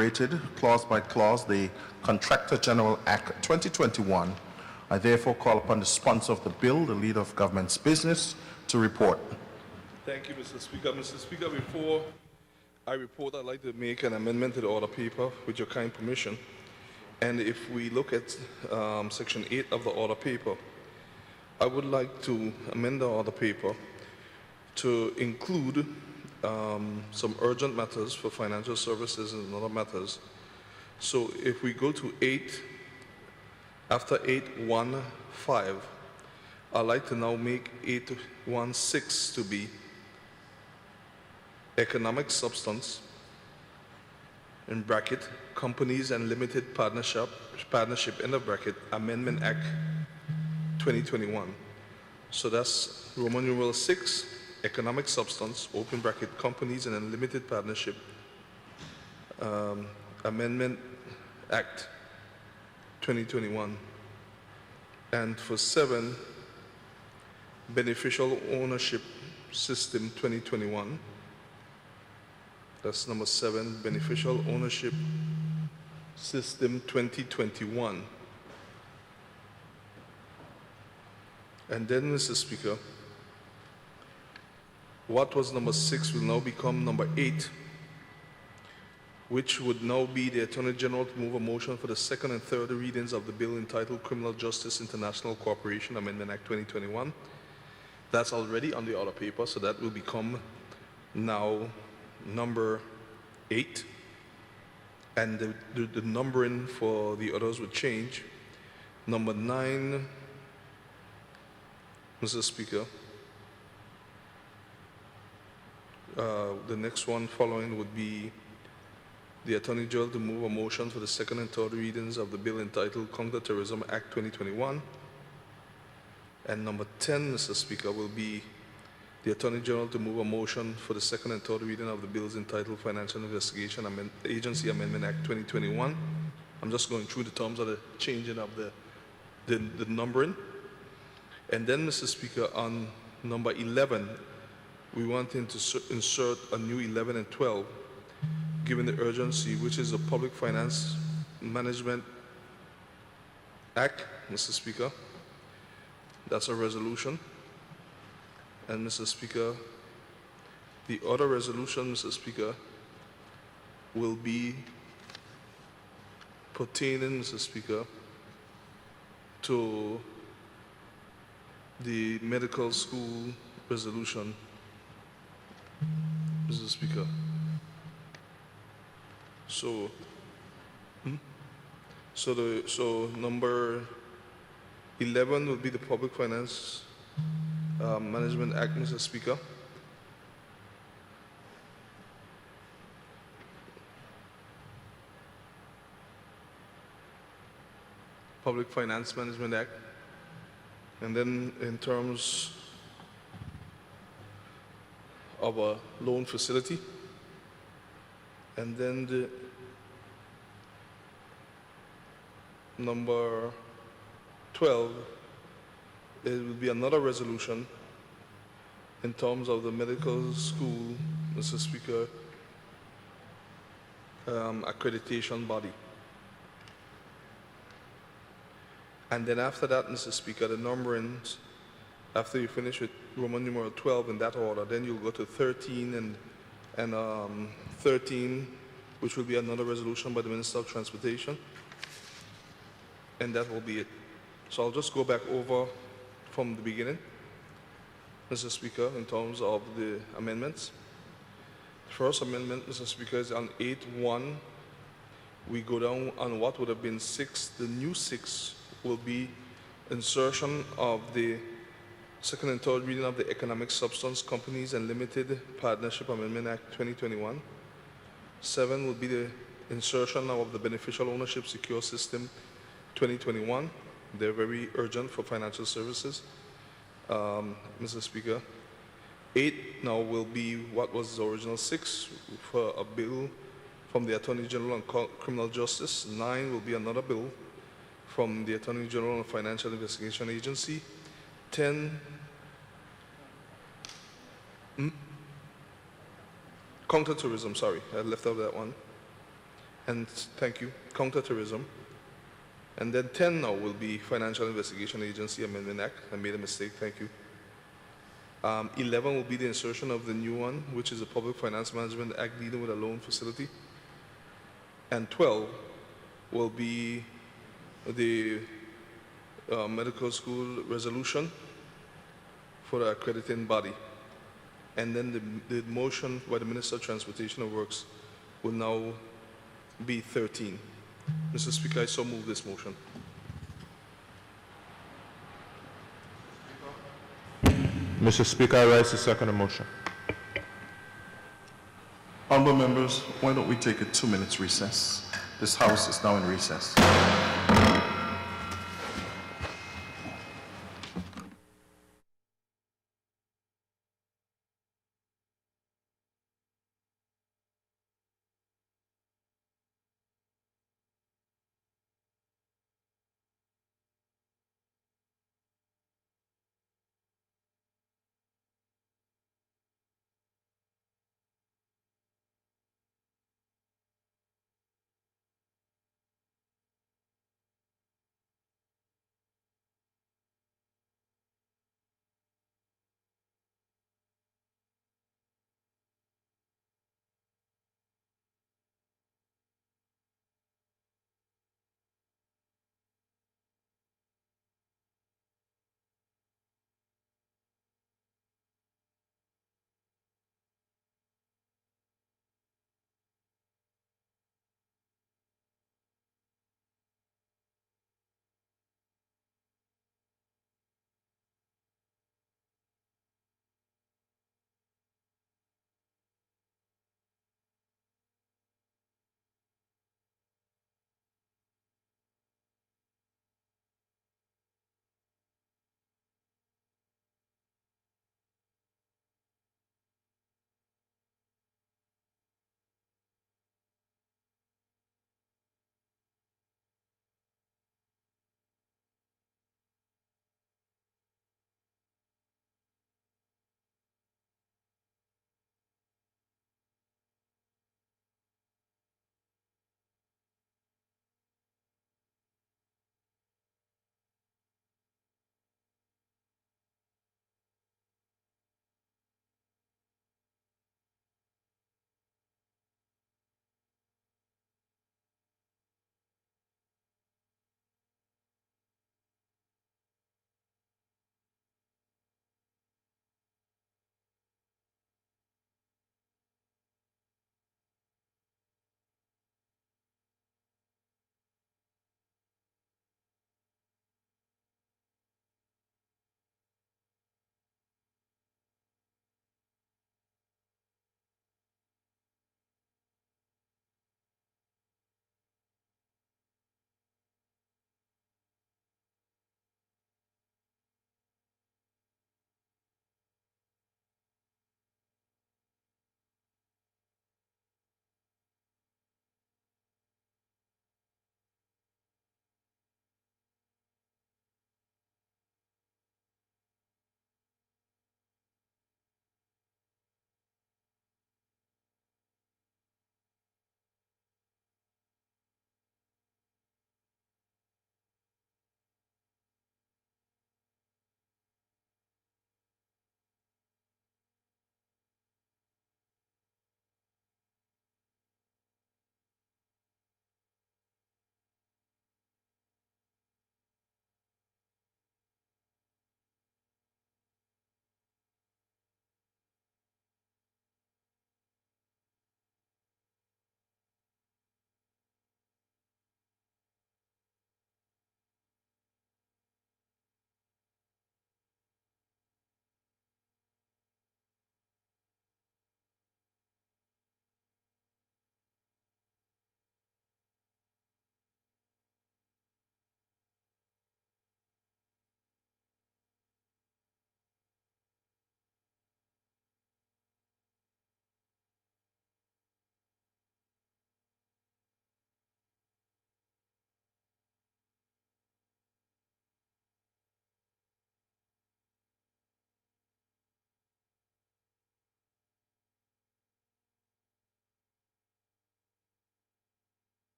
Rated clause by clause the Contractor General Act 2021. I therefore call upon the sponsor of the bill, the Leader of Government's Business, to report. Thank you, Mr. Speaker. Mr. Speaker, before I report, I'd like to make an amendment to the order paper with your kind permission. And if we look at Section 8 of the order paper, I would like to amend the order paper to include some urgent matters for financial services and other matters. So if we go to 8, after 8.1.5, I'd like to now make 8.1.6 to be economic substance, in bracket, companies and limited partnership, in the bracket, Amendment Act 2021. So that's Roman numeral 6, economic substance, open bracket, companies and unlimited partnership, Amendment Act 2021. And for 7, beneficial ownership system 2021. That's number 7, beneficial ownership system 2021. And then, Mr. Speaker, what was number 6 will now become number 8, which would now be the Attorney General to move a motion for the second and third readings of the bill entitled Criminal Justice International Cooperation Amendment Act 2021. That's already on the order paper, so that will become now number 8. And the numbering for the others would change. Number 9, Mr. Speaker, the next one following would be the Attorney General to move a motion for the second and third readings of the bill entitled Counterterrorism Act 2021. And number 10, Mr. Speaker, will be the Attorney General to move a motion for the second and third reading of the bills entitled Financial Investigation Agency Amendment Act 2021. I'm just going through the terms of the changing of the numbering. And then, Mr. Speaker, on number 11, we want to insert a new 11 and 12, given the urgency, which is the Public Finance Management Act, Mr. Speaker. That's a resolution. And, Mr. Speaker, the other resolution, Mr. Speaker, will be pertaining, Mr. Speaker, to the medical school resolution, Mr. Speaker. So, so number 11 will be the Public Finance Management Act, Mr. Speaker. Public Finance Management Act. And then in terms of a loan facility, and then the number 12, it will be another resolution in terms of the medical school, Mr. Speaker, accreditation body. And then after that, Mr. Speaker, the numberings, after you finish with Roman numeral 12 in that order, then you'll go to 13 and 13, which will be another resolution by the Minister of Transportation. And that will be it. So I'll just go back over from the beginning, Mr. Speaker, in terms of the amendments. The first amendment, Mr. Speaker, is on 8.1. We go down on what would have been 6. The new 6 will be insertion of the second and third reading of the Economic Substance Companies and Limited Partnership Amendment Act 2021. 7 will be the insertion of the Beneficial Ownership Secure System 2021. They're very urgent for financial services, Mr. Speaker. 8 now will be what was the original 6 for a bill from the Attorney General on Criminal Justice. 9 will be another bill from the Attorney General and Financial Investigation Agency. 10, counterterrorism, sorry, I left out that one. and thank you, counterterrorism. And then 10 now will be Financial Investigation Agency Amendment Act. I made a mistake, thank you. 11 will be the insertion of the new one, which is the Public Finance Management Act dealing with a loan facility. And 12 will be the medical school resolution for the accrediting body. And then the motion by the Minister of Transportation and Works will now be 13. Mr. Speaker, I so move this motion. Mr. Speaker, I rise to second the motion. Honorable members, why don't we take a 2-minute recess? This House is now in recess.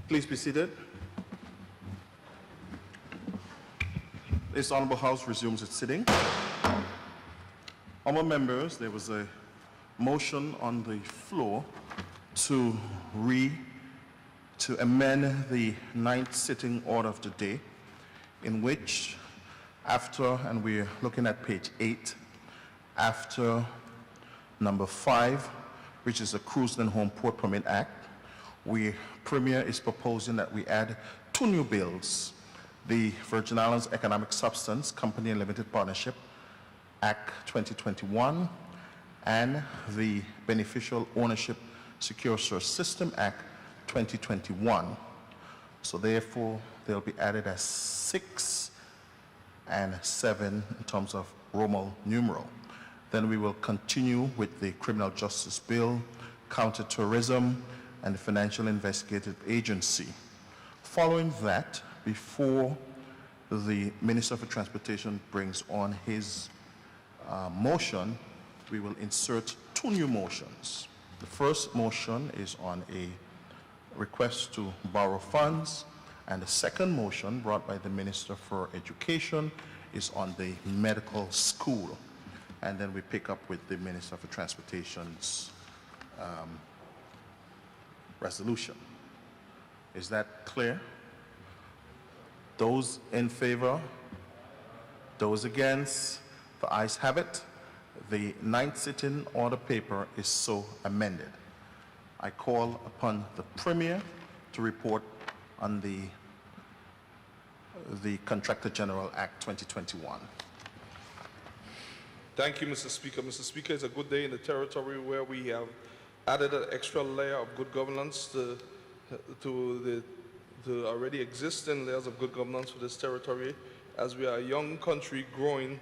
Please be seated. This Honorable House resumes its sitting. Honorable members, there was a motion on the floor to amend the 9th sitting order of the day, in which after, and we're looking at page 8, after number 5, which is the Cruising and Home Port Permit Act, Premier is proposing that we add 2 new bills: the Virgin Islands Economic Substance Company and Limited Partnership Act 2021 and the Beneficial Ownership Secure Source System Act 2021. So therefore, they'll be added as 6 and 7 in terms of Roman numeral. Then we will continue with the Criminal Justice Bill, Counterterrorism, and the Financial Investigative Agency. Following that, before the Minister for Transportation brings on his motion, we will insert 2 new motions. The first motion is on a request to borrow funds, and the second motion, brought by the Minister for Education, is on the medical school. And then we pick up with the Minister for Transportation's resolution. Is that clear? Those in favor? Those against? The ayes have it. The 9th sitting order paper is so amended. I call upon the Premier to report on the Contractor General Act 2021. Thank you, Mr. Speaker. Mr. Speaker, it's a good day in the territory where we have added an extra layer of good governance to the already existing layers of good governance for this territory, as we are a young country growing.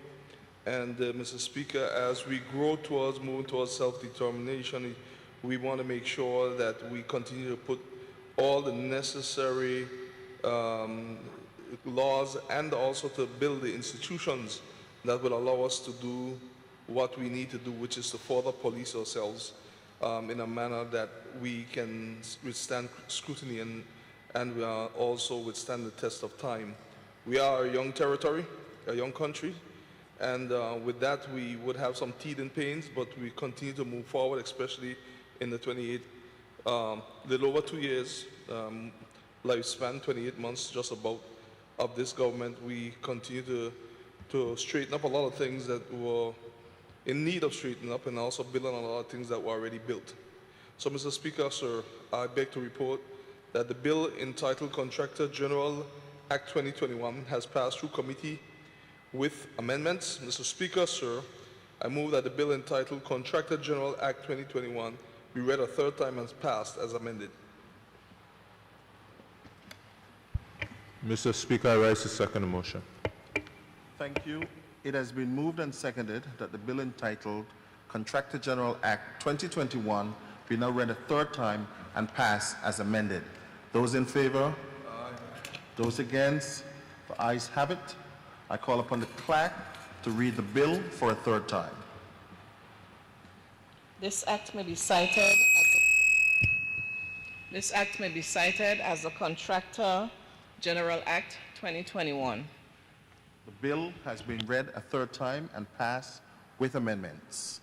And Mr. Speaker, as we grow towards moving towards self-determination, we want to make sure that we continue to put all the necessary laws and also to build the institutions that will allow us to do what we need to do, which is to further police ourselves in a manner that we can withstand scrutiny and also withstand the test of time. We are a young territory, a young country, and with that we would have some teething pains, but we continue to move forward, especially in the 28, little over 2 years lifespan, 28 months just about, of this government. We continue to straighten up a lot of things that were in need of straightening up, and also build on a lot of things that were already built. So, Mr. Speaker, sir, I beg to report that the bill entitled Contractor General Act 2021 has passed through committee with amendments. Mr. Speaker, sir, I move that the bill entitled Contractor General Act 2021 be read a 3rd time and passed as amended. Mr. Speaker, I rise to second the motion. Thank you. It has been moved and seconded that the bill entitled Contractor General Act 2021 be now read a 3rd time and pass as amended. Those in favor? Aye. Those against? The ayes have it. I call upon the clerk to read the bill for a 3rd time. This act may be cited as the Contractor General Act 2021. The bill has been read a 3rd time and passed with amendments.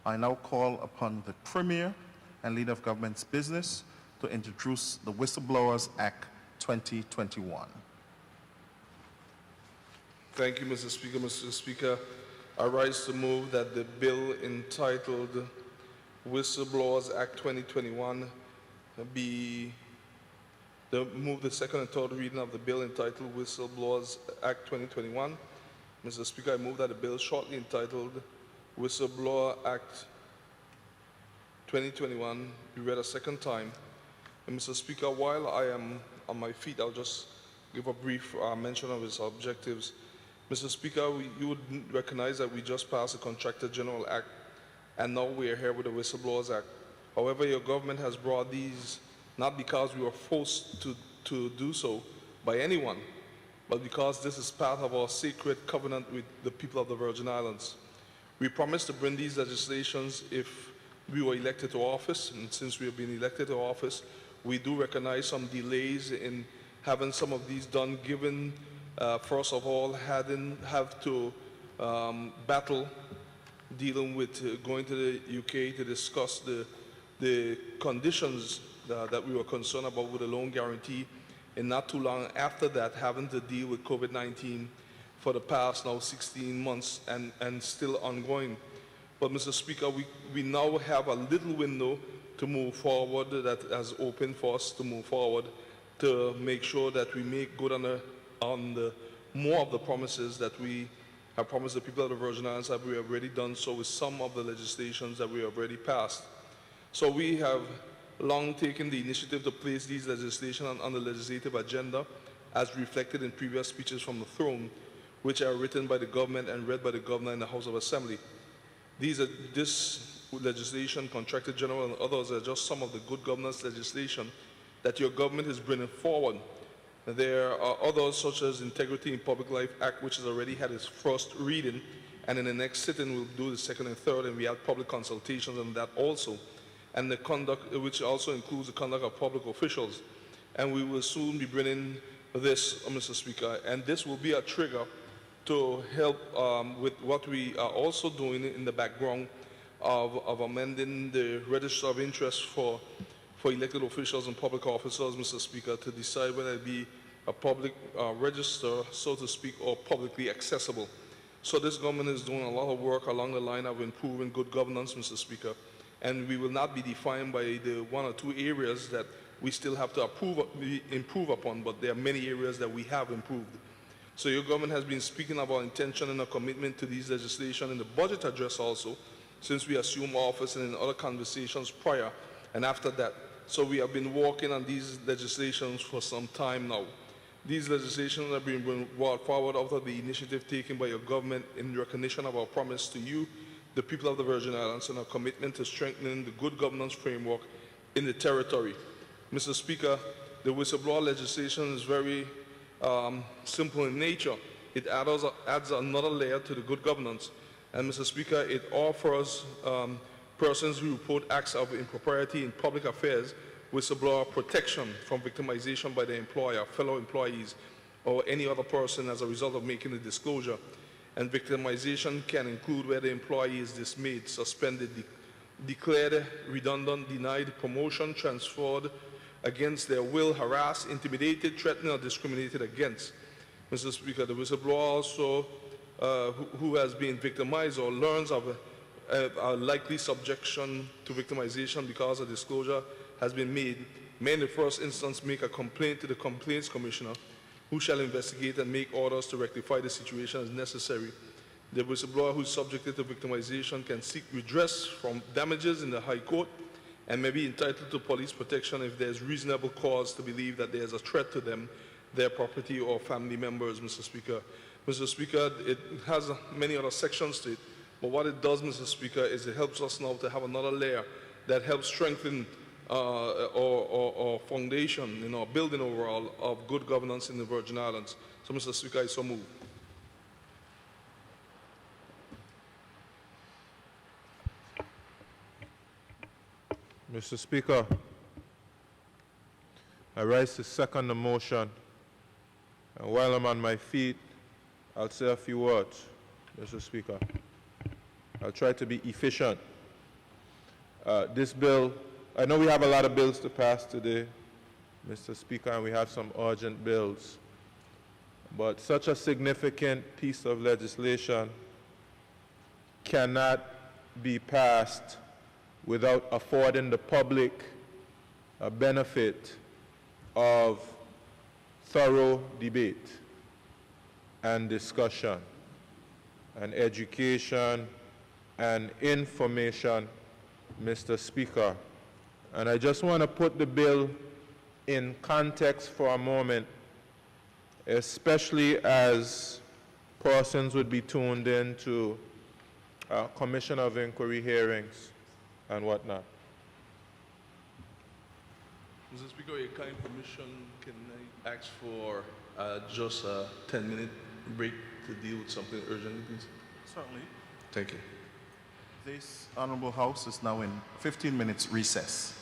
I now call upon the Premier and Leader of Government's Business to introduce the Whistleblowers Act 2021. Thank you, Mr. Speaker. Mr. Speaker, I rise to move that the bill entitled Whistleblowers Act 2021 be move the 2nd and 3rd reading of the bill entitled Whistleblowers Act 2021. Mr. Speaker, I move that the bill shortly entitled Whistleblower Act 2021 be read a 2nd time. And Mr. Speaker, while I am on my feet, I'll just give a brief mention of its objectives. Mr. Speaker, you would recognize that we just passed the Contractor General Act, and now we are here with the Whistleblowers Act. However, your government has brought these not because we were forced to do so by anyone, but because this is part of our sacred covenant with the people of the Virgin Islands. We promise to bring these legislations if we were elected to office, and since we have been elected to office, we do recognize some delays in having some of these done, given, first of all, have to battle dealing with going to the UK to discuss the conditions that we were concerned about with the loan guarantee, and not too long after that, having to deal with COVID-19 for the past now 16 months and still ongoing. But Mr. Speaker, we now have a little window to move forward that has opened for us to move forward to make sure that we make good on the more of the promises that we have promised the people of the Virgin Islands, that we have already done so with some of the legislations that we have already passed. So we have long taken the initiative to place these legislation on the legislative agenda as reflected in previous speeches from the throne, which are written by the government and read by the governor in the House of Assembly. This legislation, Contractor General and others, are just some of the good governance legislation that your government is bringing forward. There are others such as Integrity in Public Life Act, which has already had its first reading, and in the next sitting we'll do the second and third, and we have public consultations on that also. And the conduct, which also includes the conduct of public officials. And we will soon be bringing this, Mr. Speaker, and this will be a trigger to help with what we are also doing in the background of amending the register of interest for elected officials and public officers, Mr. Speaker, to decide whether it be a public register, so to speak, or publicly accessible. So this government is doing a lot of work along the line of improving good governance, Mr. Speaker, and we will not be defined by the one or two areas that we still have to improve upon, but there are many areas that we have improved. So your government has been speaking of our intention and our commitment to these legislation in the budget address also, since we assumed office and in other conversations prior and after that. So we have been working on these legislations for some time now. These legislations have been brought forward after the initiative taken by your government in recognition of our promise to you, the people of the Virgin Islands, and our commitment to strengthening the good governance framework in the territory. Mr. Speaker, the whistleblower legislation is very simple in nature. It adds another layer to the good governance. And Mr. Speaker, it offers persons who report acts of impropriety in public affairs whistleblower protection from victimization by the employer, fellow employees, or any other person as a result of making a disclosure. And victimization can include where the employee is dismayed, suspended, declared redundant, denied promotion, transferred against their will, harassed, intimidated, threatened, or discriminated against. Mr. Speaker, the whistleblower also who has been victimized or learns of a likely subjection to victimization because a disclosure has been made, may in the first instance make a complaint to the Complaints Commissioner, who shall investigate and make orders to rectify the situation as necessary. The whistleblower who is subjected to victimization can seek redress from damages in the High Court and may be entitled to police protection if there is reasonable cause to believe that there is a threat to them, their property, or family members, Mr. Speaker. Mr. Speaker, it has many other sections to it, but what it does, Mr. Speaker, is it helps us now to have another layer that helps strengthen our foundation, in our building overall of good governance in the Virgin Islands. So, Mr. Speaker, I so move. Mr. Speaker, I rise to second the motion. And while I'm on my feet, I'll say a few words, Mr. Speaker. I'll try to be efficient. This bill, I know we have a lot of bills to pass today, Mr. Speaker, and we have some urgent bills. But such a significant piece of legislation cannot be passed without affording the public a benefit of thorough debate and discussion and education and information, Mr. Speaker. And I just want to put the bill in context for a moment, especially as persons would be tuned in to Commission of Inquiry hearings and whatnot. Mr. Speaker, with your kind permission, can I ask for just a 10-minute break to deal with something urgent, please? Certainly. Thank you. This honorable house is now in 15 minutes recess.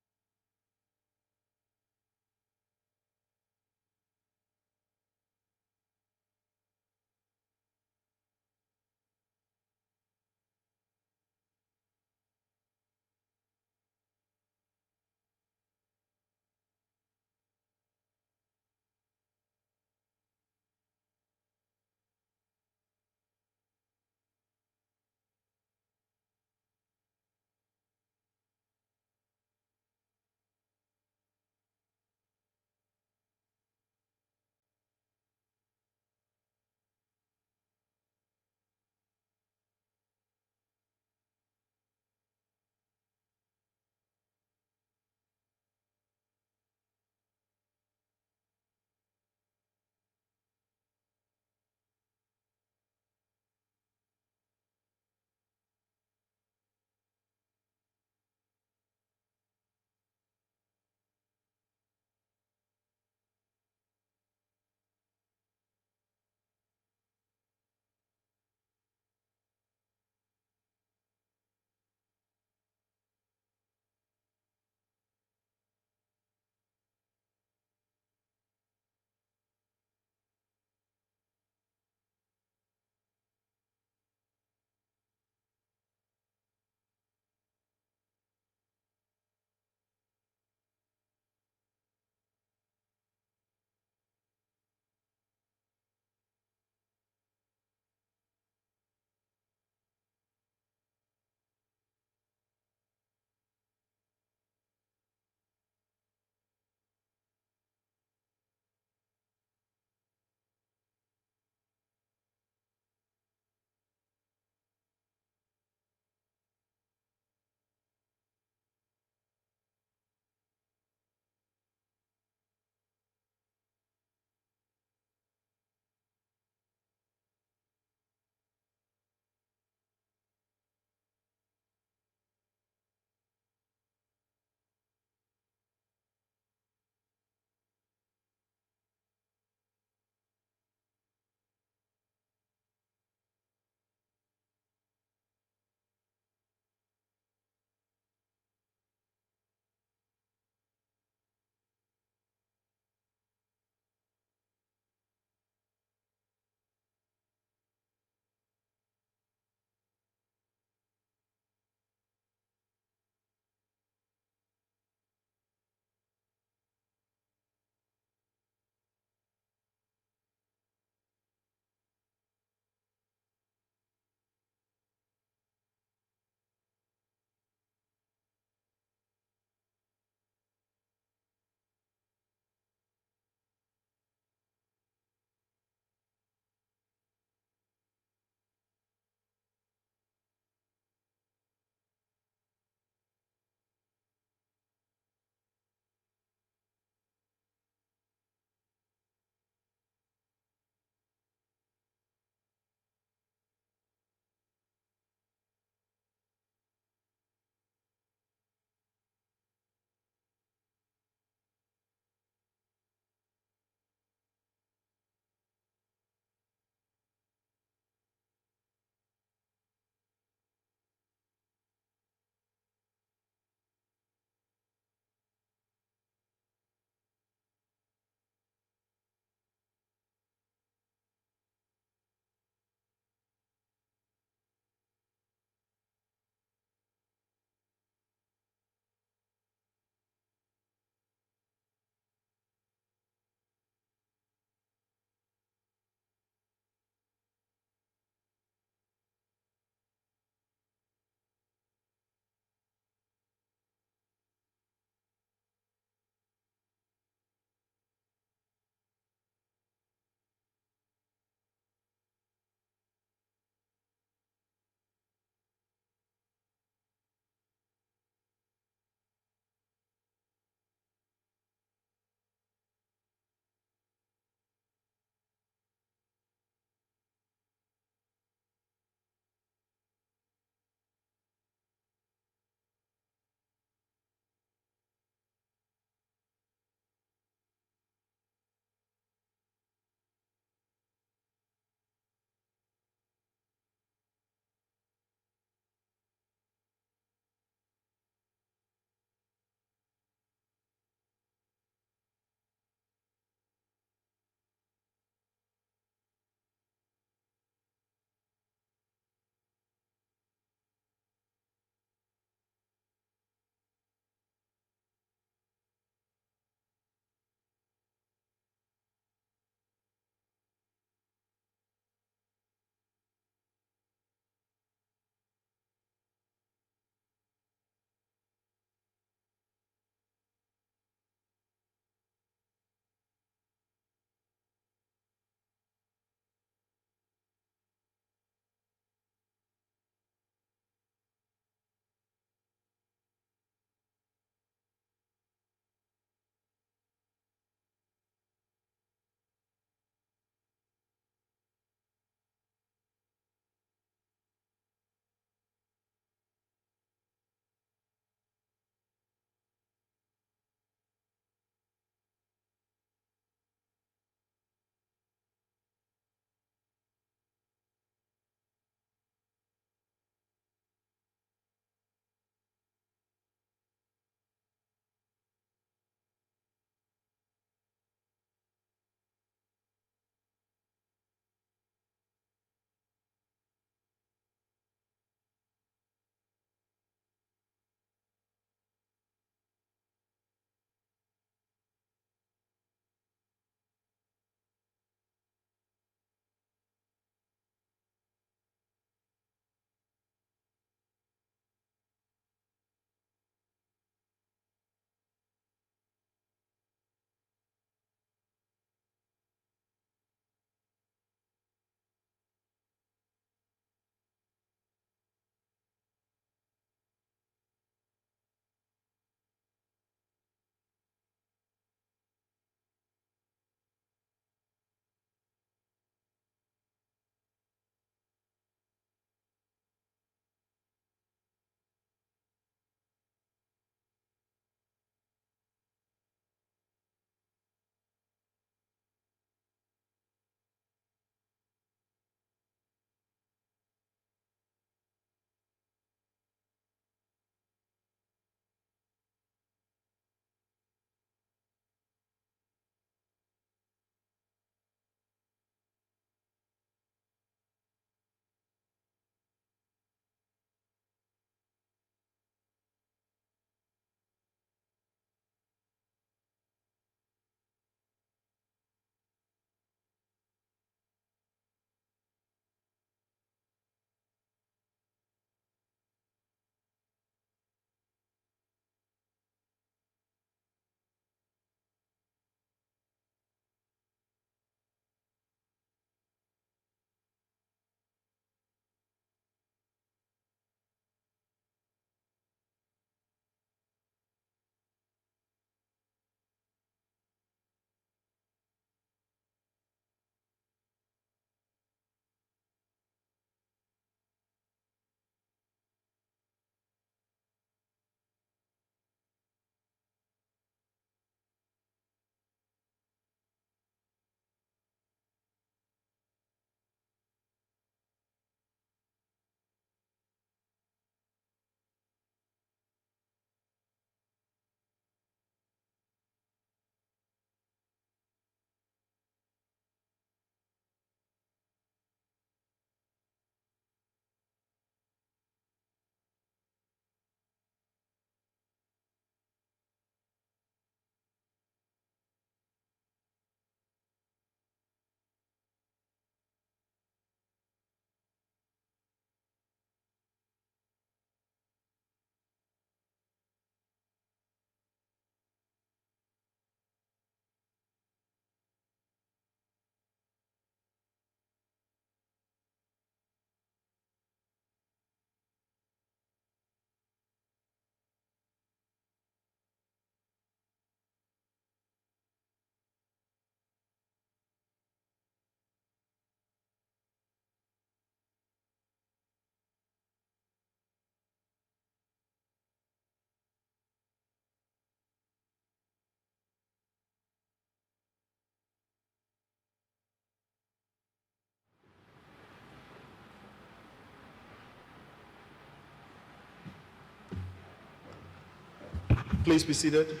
Please be seated.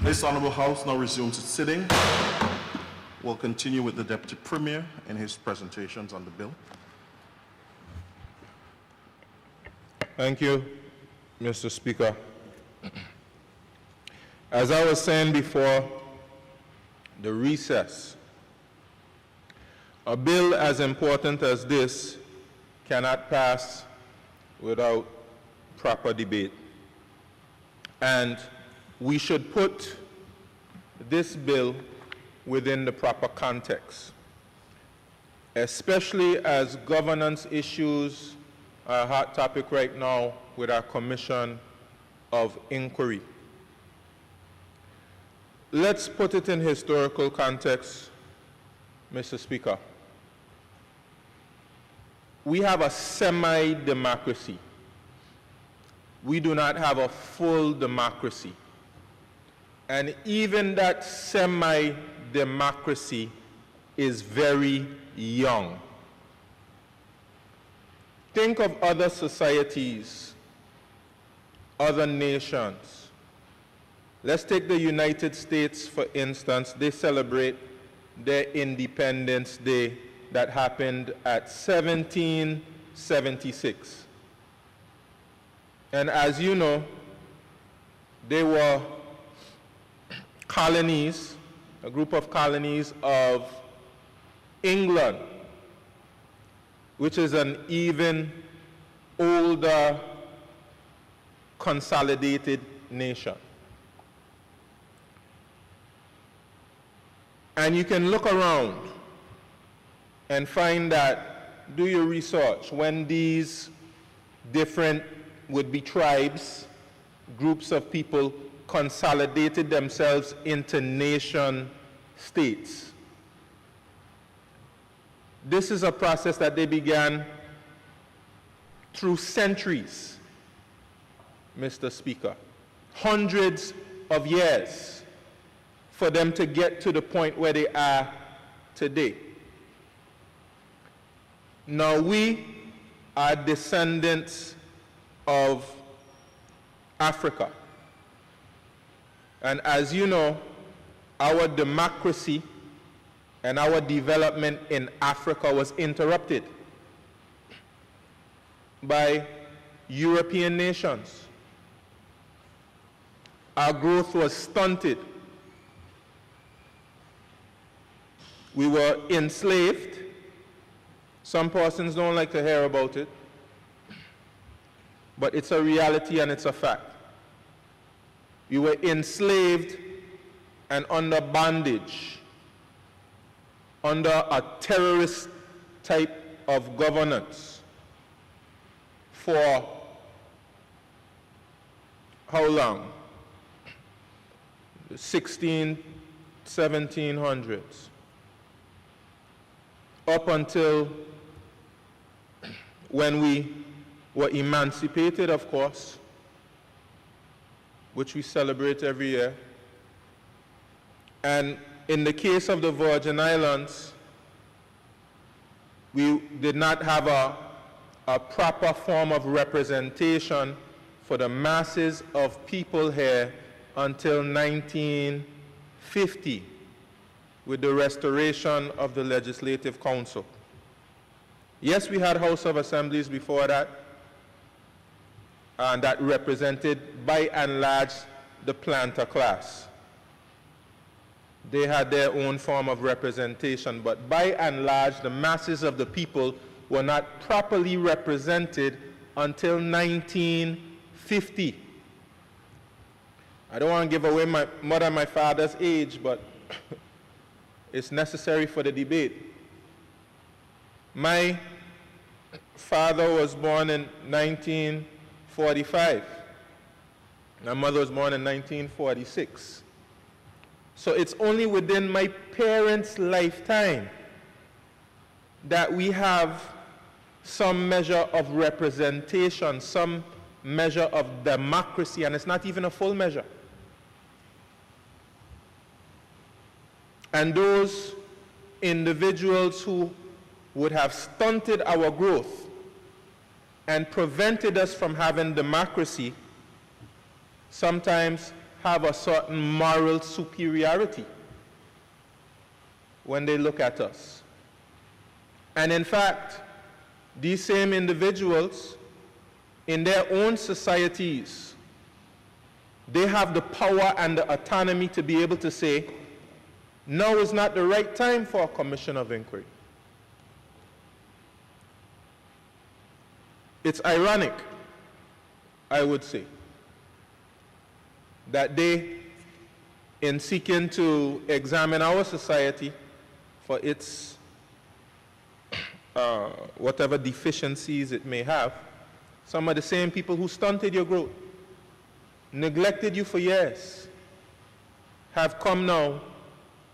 This Honorable House now resumes its sitting. We'll continue with the Deputy Premier in his presentations on the bill. Thank you, Mr. Speaker. As I was saying before the recess, a bill as important as this cannot pass without proper debate. And we should put this bill within the proper context, especially as governance issues are a hot topic right now with our Commission of Inquiry. Let's put it in historical context, Mr. Speaker. We have a semi-democracy. We do not have a full democracy. And even that semi-democracy is very young. Think of other societies, other nations. Let's take the United States, for instance. They celebrate their Independence Day that happened at 1776. And as you know, they were colonies, a group of colonies of England, which is an even older consolidated nation. And you can look around and find that, do your research, when these different would-be tribes, groups of people consolidated themselves into nation states. This is a process that they began through centuries, Mr. Speaker. Hundreds of years for them to get to the point where they are today. Now we are descendants of Africa. And as you know, our democracy and our development in Africa was interrupted by European nations. Our growth was stunted. We were enslaved. Some persons don't like to hear about it, but it's a reality and it's a fact. We were enslaved and under bondage, under a terrorist type of governance for how long? The 1700s. Up until when we were emancipated, of course, which we celebrate every year. And in the case of the Virgin Islands, we did not have a proper form of representation for the masses of people here until 1950, with the restoration of the Legislative Council. Yes, we had House of Assemblies before that, and that represented, by and large, the planter class. They had their own form of representation, but by and large, the masses of the people were not properly represented until 1950. I don't want to give away my mother and my father's age, but it's necessary for the debate. My father was born in 1945. My mother was born in 1946. So it's only within my parents' lifetime that we have some measure of representation, some measure of democracy, and it's not even a full measure. And those individuals who would have stunted our growth and prevented us from having democracy sometimes have a certain moral superiority when they look at us. And in fact, these same individuals in their own societies, they have the power and the autonomy to be able to say, now is not the right time for a commission of inquiry. It's ironic, I would say, that they, in seeking to examine our society for its whatever deficiencies it may have, some of the same people who stunted your growth, neglected you for years, have come now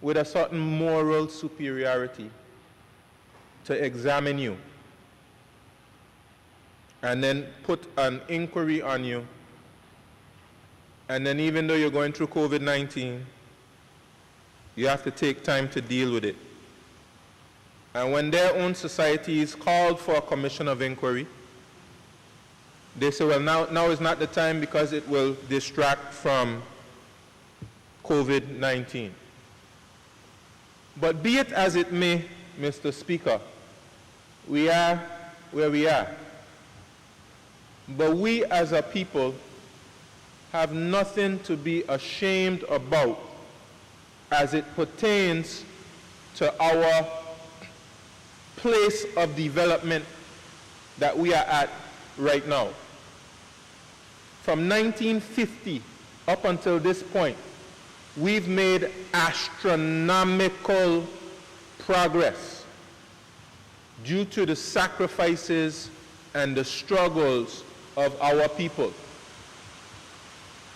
with a certain moral superiority to examine you and then put an inquiry on you. And then even though you're going through COVID-19, you have to take time to deal with it. And when their own societies called for a commission of inquiry, they say, well, now is not the time because it will distract from COVID-19. But be it as it may, Mr. Speaker, we are where we are. But we as a people have nothing to be ashamed about as it pertains to our place of development that we are at right now. From 1950 up until this point, we've made astronomical progress due to the sacrifices and the struggles of our people.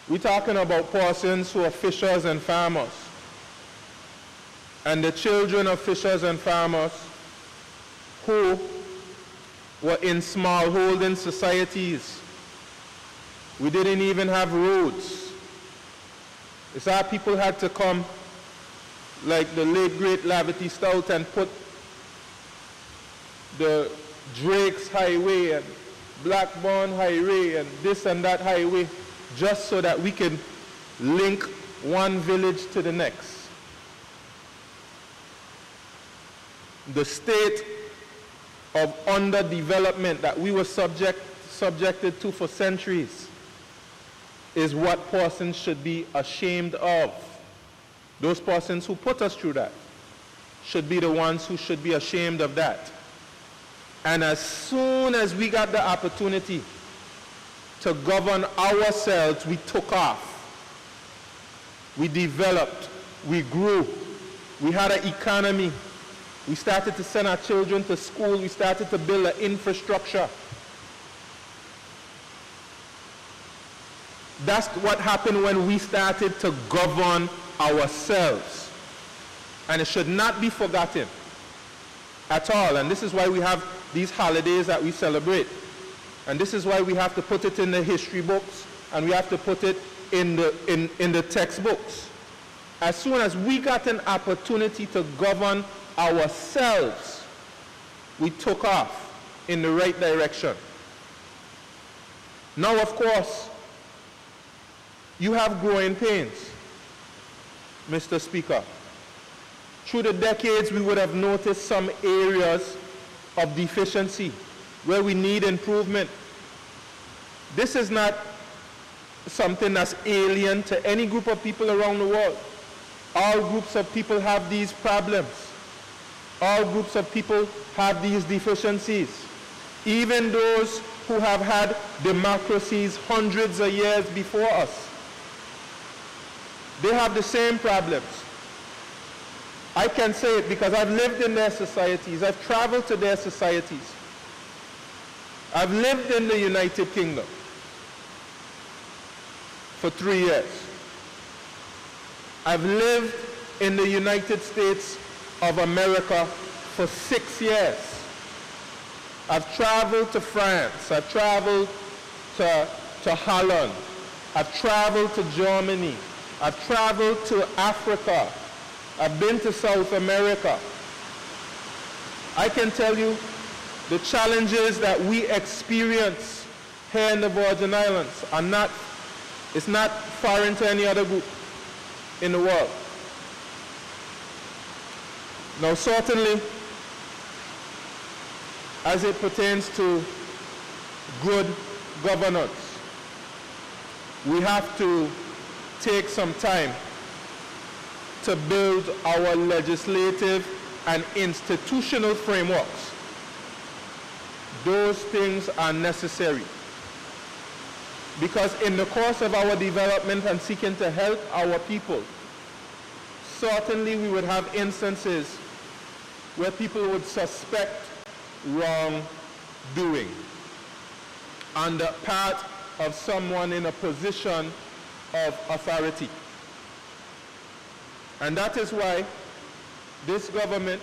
We're talking about persons who are fishers and farmers, and the children of fishers and farmers who were in smallholding societies. We didn't even have roads. It's our people had to come, like the late great Lavity Stout, and put the Drake's Highway and Blackburn Highway and this and that highway just so that we can link one village to the next. The state of underdevelopment that we were subjected to for centuries is what persons should be ashamed of. Those persons who put us through that should be the ones who should be ashamed of that. And as soon as we got the opportunity to govern ourselves, we took off. We developed, we grew, we had an economy. We started to send our children to school. We started to build an infrastructure. That's what happened when we started to govern ourselves. And it should not be forgotten at all. And this is why we have these holidays that we celebrate. And this is why we have to put it in the history books, and we have to put it in the textbooks. As soon as we got an opportunity to govern ourselves, we took off in the right direction. Now, of course, you have growing pains, Mr. Speaker. Through the decades, we would have noticed some areas of deficiency where we need improvement. This is not something that's alien to any group of people around the world. All groups of people have these problems. All groups of people have these deficiencies. Even those who have had democracies hundreds of years before us, they have the same problems. I can say it because I've lived in their societies. I've traveled to their societies. I've lived in the United Kingdom for 3 years. I've lived in the United States of America for 6 years. I've traveled to France. I've traveled to Holland. I've traveled to Germany. I've traveled to Africa. I've been to South America. I can tell you The challenges that we experience here in the Virgin Islands are not foreign to any other group in the world. Now, certainly, as it pertains to good governance, we have to take some time to build our legislative and institutional frameworks. Those things are necessary, because in the course of our development and seeking to help our people, certainly we would have instances where people would suspect wrongdoing on the part of someone in a position of authority. And that is why this government,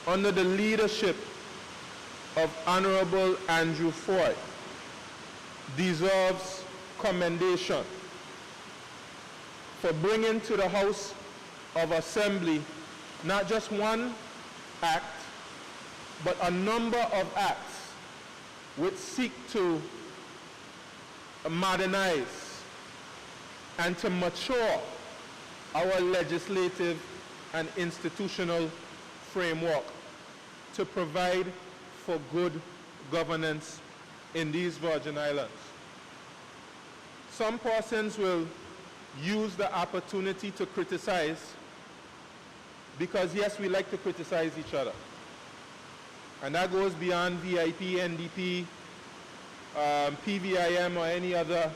under the leadership of Honorable Andrew Ford, deserves commendation for bringing to the House of Assembly not just one act, but a number of acts which seek to modernize and to mature our legislative and institutional framework to provide for good governance in these Virgin Islands. Some persons will use the opportunity to criticize, because yes, we like to criticize each other. And that goes beyond VIP, NDP, PVIM, or any other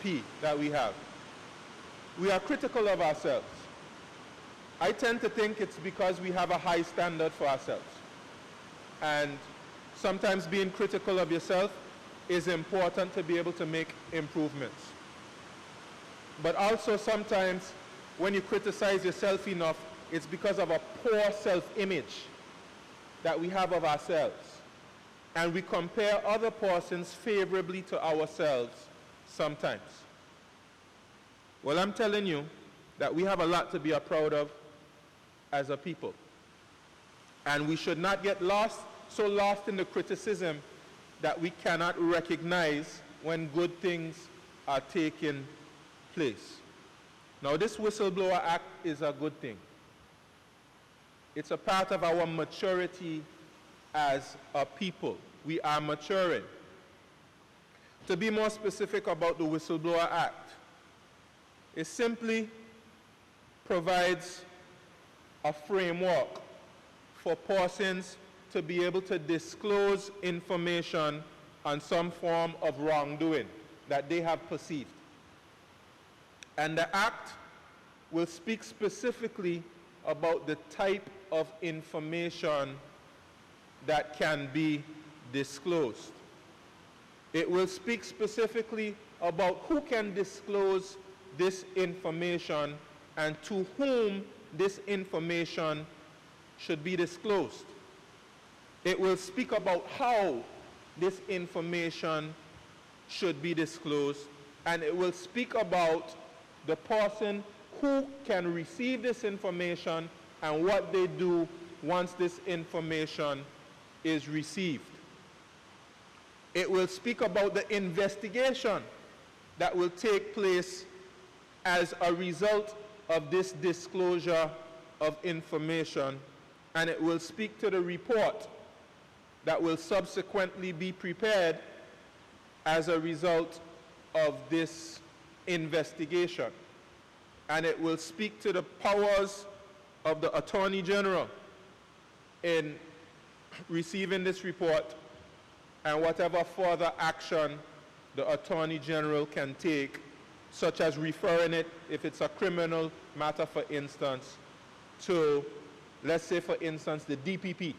P that we have. We are critical of ourselves. I tend to think it's because we have a high standard for ourselves. And sometimes being critical of yourself is important to be able to make improvements. But also sometimes when you criticize yourself enough, it's because of a poor self-image that we have of ourselves. And we compare other persons favorably to ourselves sometimes. Well, I'm telling you that we have a lot to be proud of as a people. And we should not get so lost in the criticism that we cannot recognize when good things are taking place. Now, this Whistleblower Act is a good thing. It's a part of our maturity as a people. We are maturing. To be more specific about the Whistleblower Act, it simply provides a framework for persons to be able to disclose information on some form of wrongdoing that they have perceived. And the Act will speak specifically about the type of information that can be disclosed. It will speak specifically about who can disclose this information and to whom this information should be disclosed. It will speak about how this information should be disclosed, and it will speak about the person who can receive this information and what they do once this information is received. It will speak about the investigation that will take place as a result of this disclosure of information, and it will speak to the report that will subsequently be prepared as a result of this investigation. And it will speak to the powers of the Attorney General in receiving this report and whatever further action the Attorney General can take, such as referring it, if it's a criminal matter, for instance, to, let's say, for instance, the DPP.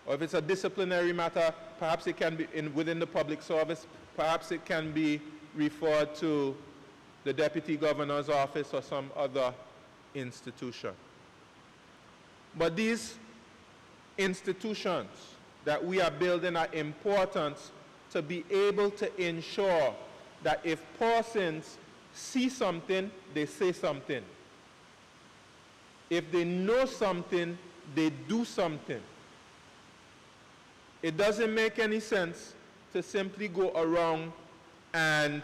Or if it's a disciplinary matter, perhaps it can be within the public service, perhaps it can be referred to the Deputy Governor's office or some other institution. But these institutions that we are building are important to be able to ensure that if persons see something, they say something. If they know something, they do something. It doesn't make any sense to simply go around and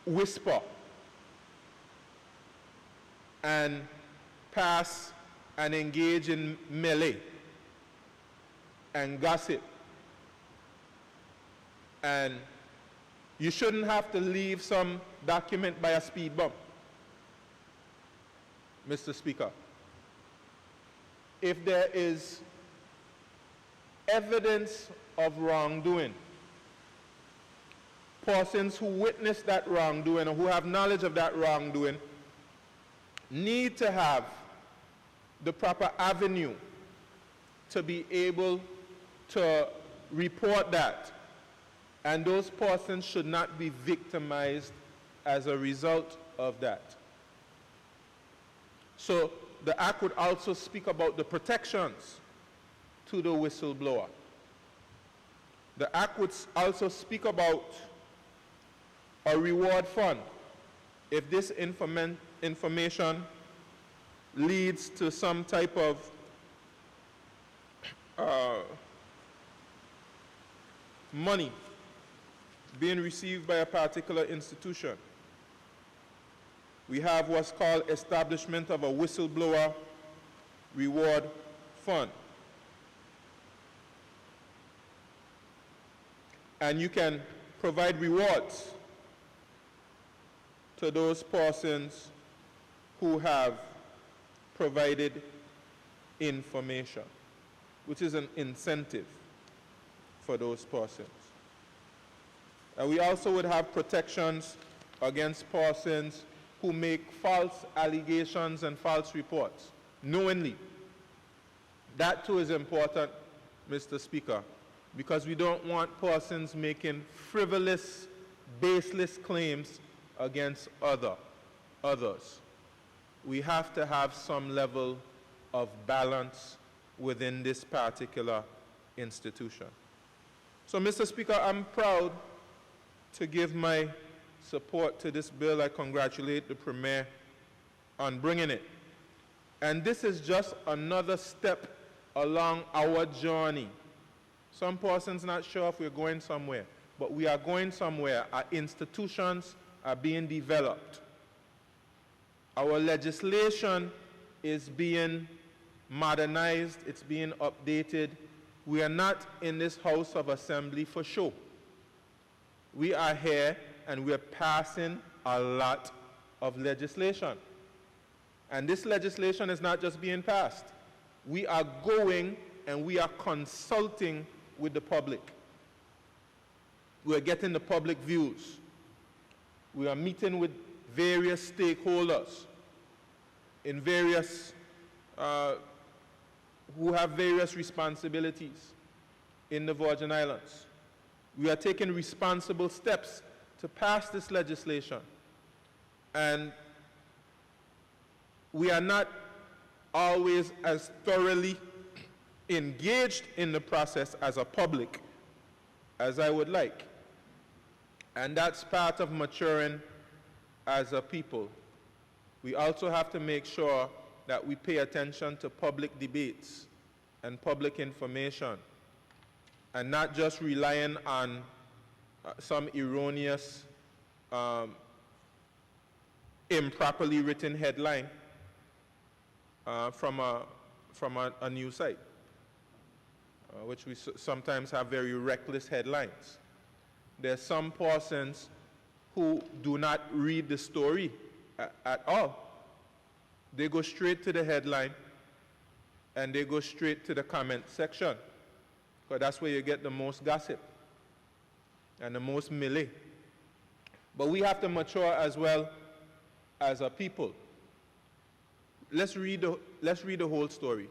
whisper and pass and engage in melee and gossip. And you shouldn't have to leave some document by a speed bump, Mr. Speaker. If there is evidence of wrongdoing, persons who witness that wrongdoing or who have knowledge of that wrongdoing need to have the proper avenue to be able to report that. And those persons should not be victimized as a result of that. So the Act would also speak about the protections to the whistleblower. The Act would also speak about a reward fund if this information leads to some type of money being received by a particular institution. We have what's called establishment of a whistleblower reward fund. And you can provide rewards to those persons who have provided information, which is an incentive for those persons. And we also would have protections against persons who make false allegations and false reports, knowingly. That too is important, Mr. Speaker, because we don't want persons making frivolous, baseless claims against others. We have to have some level of balance within this particular institution. So, Mr. Speaker, I'm proud to give my support to this bill. I congratulate the Premier on bringing it. And this is just another step along our journey. Some persons not sure if we're going somewhere, but we are going somewhere. Our institutions are being developed. Our legislation is being modernized, it's being updated. We are not in this House of Assembly for show. We are here and we're passing a lot of legislation. And this legislation is not just being passed. We are going and we are consulting with the public. We are getting the public views. We are meeting with various stakeholders in various, who have various responsibilities in the Virgin Islands. We are taking responsible steps to pass this legislation. And we are not always as thoroughly engaged in the process as a public as I would like. And that's part of maturing as a people. We also have to make sure that we pay attention to public debates and public information and not just relying on some erroneous, improperly written headline from a news site, which we sometimes have very reckless headlines. There are some persons who do not read the story at all. They go straight to the headline and they go straight to the comment section, because that's where you get the most gossip and the most melee. But we have to mature as well as a people. Let's read the whole story.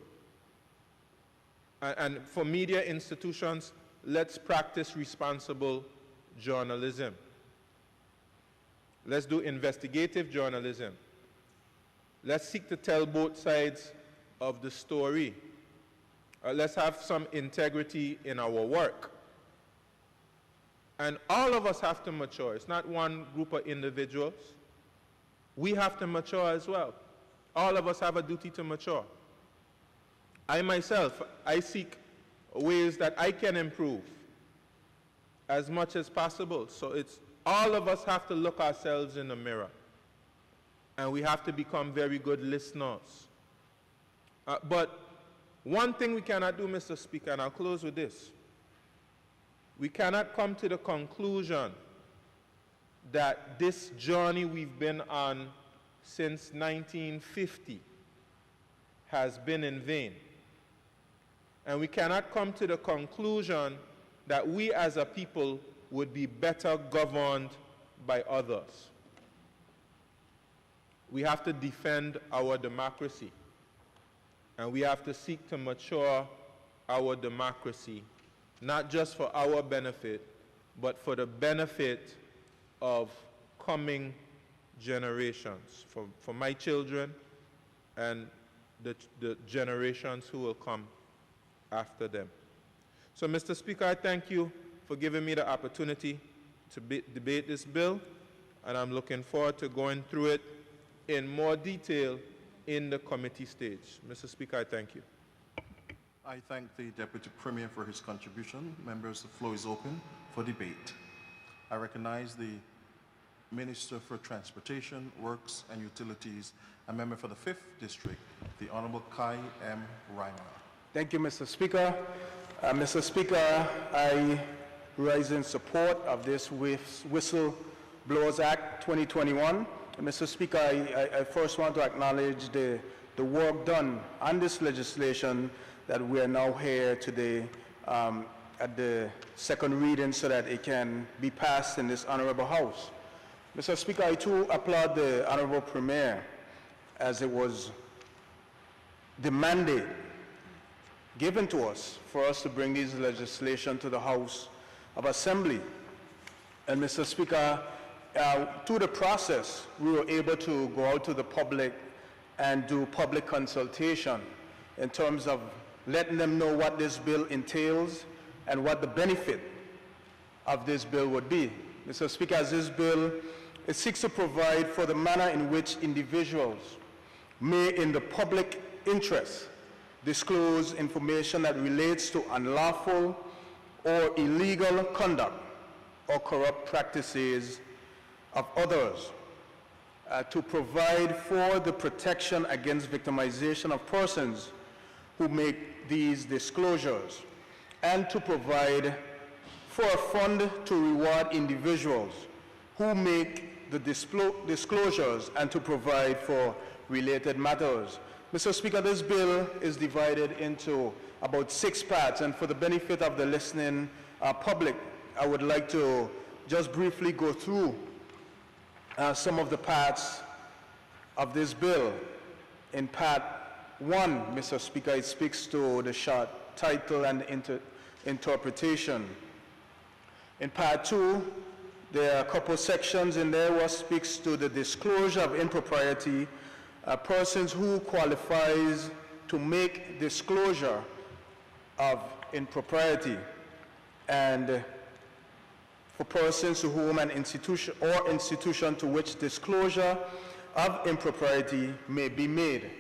And for media institutions, let's practice responsible journalism. Let's do investigative journalism. Let's seek to tell both sides of the story. Let's have some integrity in our work. And all of us have to mature. It's not one group of individuals. We have to mature as well. All of us have a duty to mature. I myself, I seek ways that I can improve as much as possible. So it's all of us have to look ourselves in the mirror, and we have to become very good listeners. But one thing we cannot do, Mr. Speaker, and I'll close with this. We cannot come to the conclusion that this journey we've been on since 1950 has been in vain. And we cannot come to the conclusion that we as a people would be better governed by others. We have to defend our democracy, and we have to seek to mature our democracy, not just for our benefit, but for the benefit of coming generations, for my children and the generations who will come after them. So, Mr. Speaker, I thank you for giving me the opportunity to debate this bill, and I'm looking forward to going through it in more detail in the committee stage. Mr. Speaker, I thank you. I thank the Deputy Premier for his contribution. Members, the floor is open for debate. I recognize the Minister for Transportation, Works and Utilities, a member for the 5th District, the Honorable Kai M. Reimer. Thank you, Mr. Speaker. Mr. Speaker, I rise in support of this Whistleblowers Act 2021. And Mr. Speaker, I first want to acknowledge the work done on this legislation that we are now here today at the second reading so that it can be passed in this honorable House. Mr. Speaker, I too applaud the Honorable Premier, as it was the mandate given to us for us to bring this legislation to the House of Assembly. And Mr. Speaker, through the process, we were able to go out to the public and do public consultation in terms of letting them know what this bill entails and what the benefit of this bill would be. Mr. Speaker, as this bill, it seeks to provide for the manner in which individuals may, in the public interest, disclose information that relates to unlawful or illegal conduct or corrupt practices of others, to provide for the protection against victimization of persons who make these disclosures, and to provide for a fund to reward individuals who make the disclosures and to provide for related matters. Mr. Speaker, this bill is divided into about 6 parts, and for the benefit of the listening public, I would like to just briefly go through some of the parts of this bill. In part 1, Mr. Speaker, it speaks to the short title and interpretation. In part 2, there are a couple sections in there where speaks to the disclosure of impropriety, persons who qualifies to make disclosure of impropriety, and for persons to whom an institution or institution to which disclosure of impropriety may be made.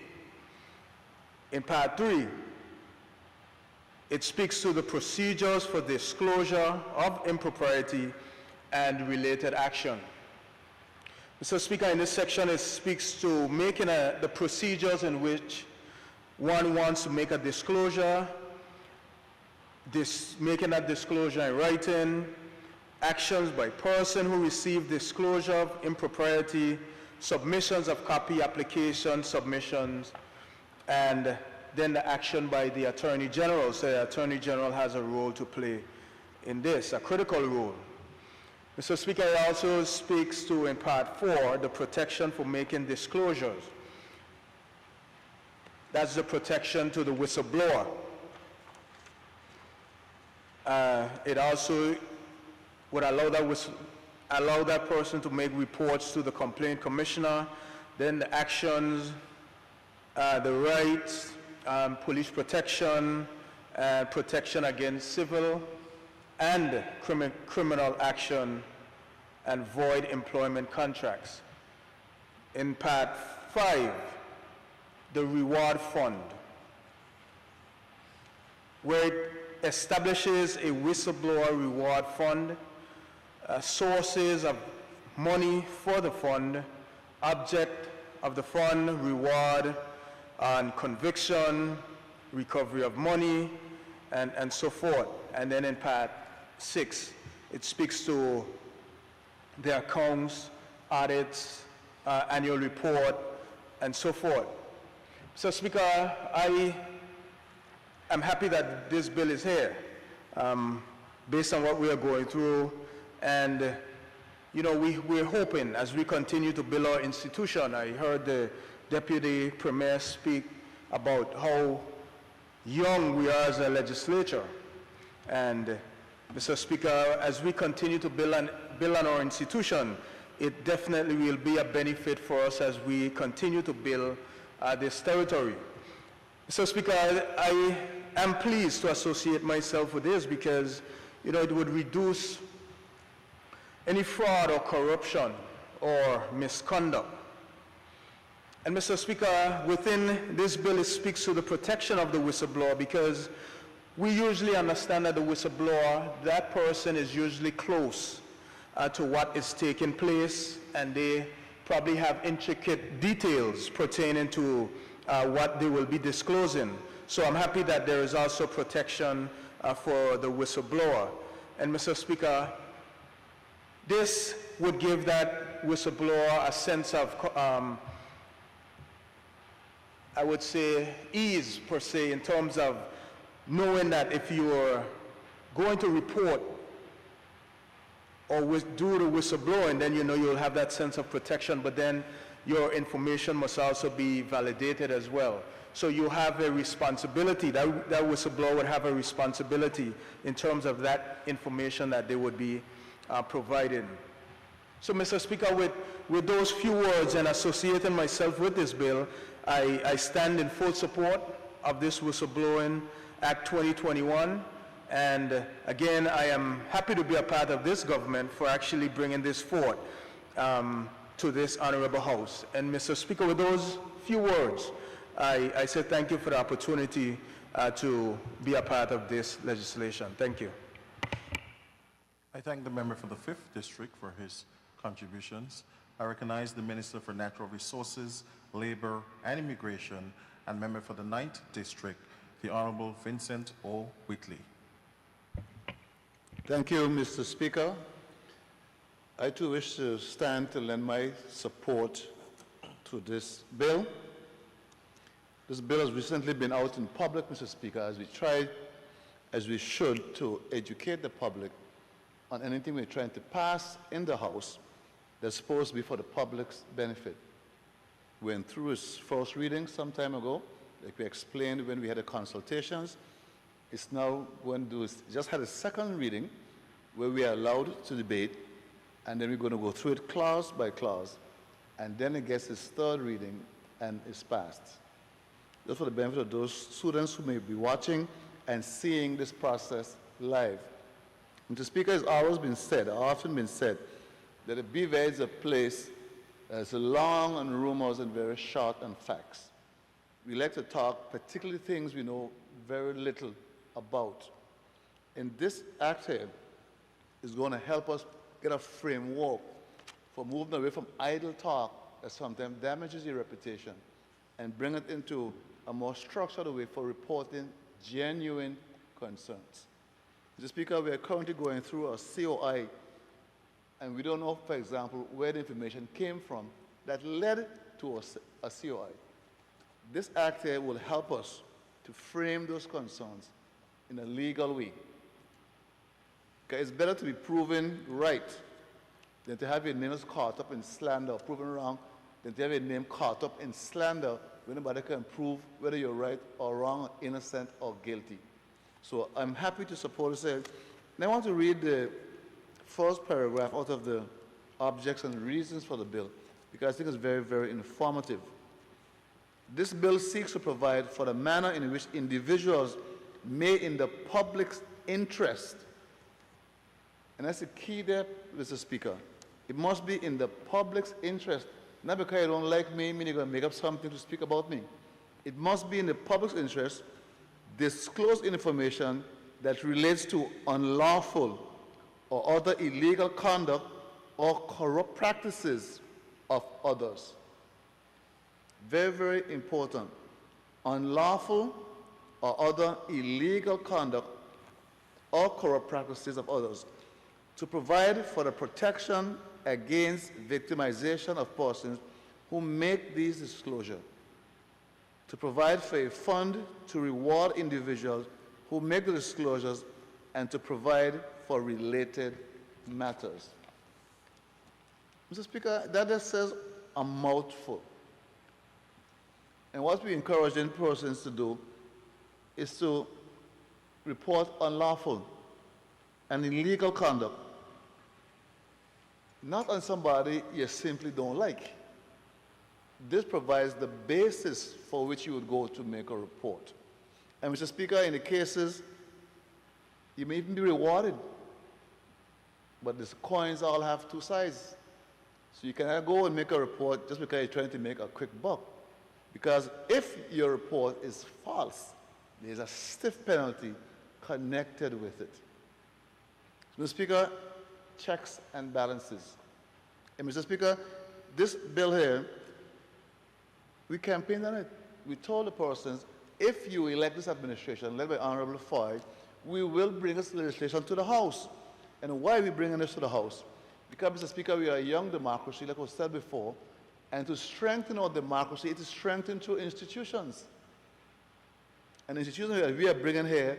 In part 3, it speaks to the procedures for disclosure of impropriety and related action. Mr. Speaker, in this section, it speaks to making the procedures in which one wants to make a disclosure, making that disclosure in writing, actions by person who received disclosure of impropriety, submissions of copy application submissions, and then the action by the Attorney General. So the Attorney General has a role to play in this, a critical role. Mr. Speaker, it also speaks to, in part 4, the protection for making disclosures. That's the protection to the whistleblower. It also would allow that person to make reports to the complaint commissioner, then the actions, the rights, police protection, protection against civil and criminal action, and void employment contracts. In part 5, the reward fund, where it establishes a whistleblower reward fund, sources of money for the fund, object of the fund, reward on conviction, recovery of money, and so forth. And then in part 6, it speaks to the accounts, audits, annual report, and so forth. So, Speaker, I am happy that this bill is here, based on what we are going through. And, you know, we're hoping as we continue to build our institution. I heard the Deputy Premier speak about how young we are as a legislature. And, Mr. Speaker, as we continue to build on our institution, it definitely will be a benefit for us as we continue to build this territory. Mr. Speaker, I am pleased to associate myself with this because, you know, it would reduce any fraud or corruption or misconduct. And Mr. Speaker, within this bill, it speaks to the protection of the whistleblower because we usually understand that the whistleblower, that person is usually close to what is taking place, and they probably have intricate details pertaining to what they will be disclosing. So I'm happy that there is also protection for the whistleblower. And Mr. Speaker, this would give that whistleblower a sense of, I would say, ease per se, in terms of knowing that if you are going to report or do the whistleblowing, then you know you'll have that sense of protection, but then your information must also be validated as well. So you have a responsibility, that whistleblower would have a responsibility in terms of that information that they would be providing. So, Mr. Speaker, with those few words and associating myself with this bill, I stand in full support of this Whistleblowing Act 2021. And again, I am happy to be a part of this government for actually bringing this forward to this honorable House. And Mr. Speaker, with those few words, I say thank you for the opportunity to be a part of this legislation. Thank you. I thank the member for the 5th District for his contributions. I recognize the Minister for Natural Resources, Labor and Immigration, and member for the 9th District, the Honorable Vincent O. Whitley. Thank you, Mr. Speaker. I too wish to stand to lend my support to this bill. This bill has recently been out in public, Mr. Speaker, as we try, as we should, to educate the public on anything we're trying to pass in the House that's supposed to be for the public's benefit. We went through its first reading some time ago, like we explained when we had the consultations. It's now going to just had a second reading where we are allowed to debate, and then we're going to go through it clause by clause, and then it gets its third reading and it's passed. Just for the benefit of those students who may be watching and seeing this process live. Mr. Speaker, it's always been said, often been said, that the BVA is a place that's long on rumors and very short on facts. We like to talk particularly things we know very little about. And this act here is going to help us get a framework for moving away from idle talk that sometimes damages your reputation and bring it into a more structured way for reporting genuine concerns. Mr. Speaker, we are currently going through a COI, and we don't know, for example, where the information came from that led to a COI. This act here will help us to frame those concerns in a legal way. Okay, it's better to be proven right than to have your name caught up in slander, or proven wrong, than to have your name caught up in slander when nobody can prove whether you're right or wrong, or innocent or guilty. So I'm happy to support this. And I want to read the first paragraph out of the objects and reasons for the bill, because I think it's very, very informative. This bill seeks to provide for the manner in which individuals may, in the public's interest, and that's the key there, Mr. Speaker, it must be in the public's interest, not because you don't like me, meaning you're going to make up something to speak about me. It must be in the public's interest, disclose information that relates to unlawful or other illegal conduct or corrupt practices of others. Very, very important. Unlawful or other illegal conduct or corrupt practices of others, to provide for the protection against victimization of persons who make these disclosures, to provide for a fund to reward individuals who make the disclosures, and to provide for related matters. Mr. Speaker, that just says a mouthful. And what we encourage persons to do is to report unlawful and illegal conduct, not on somebody you simply don't like. This provides the basis for which you would go to make a report. And Mr. Speaker, in the cases, you may even be rewarded, but these coins all have two sides. So you cannot go and make a report just because you're trying to make a quick buck. Because if your report is false, there's a stiff penalty connected with it. Mr. Speaker, checks and balances. And Mr. Speaker, this bill here, we campaigned on it. We told the persons, if you elect this administration, led by Honorable Foy, we will bring this legislation to the House. And why are we bringing this to the House? Because, Mr. Speaker, we are a young democracy, like was said before, and to strengthen our democracy, it is strengthened through institutions. And institutions that we are bringing here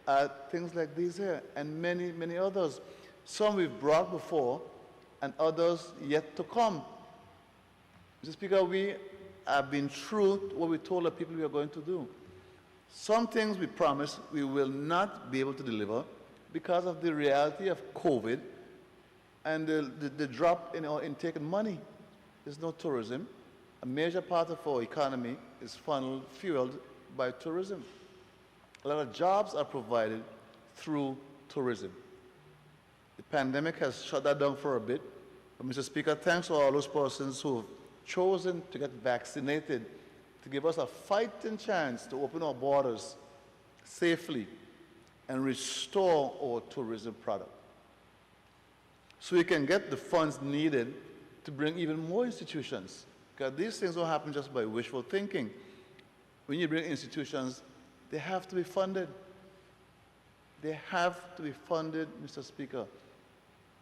are things like these here, and many, many others. Some we've brought before, and others yet to come. Mr. Speaker, we have been true to what we told the people we are going to do. Some things we promised we will not be able to deliver because of the reality of COVID and the drop in our intake and money. There's no tourism. A major part of our economy is fueled by tourism. A lot of jobs are provided through tourism. The pandemic has shut that down for a bit. But Mr. Speaker, thanks to all those persons who have chosen to get vaccinated to give us a fighting chance to open our borders safely and restore our tourism product. So we can get the funds needed to bring even more institutions. Because these things don't happen just by wishful thinking. When you bring institutions, they have to be funded. They have to be funded, Mr. Speaker.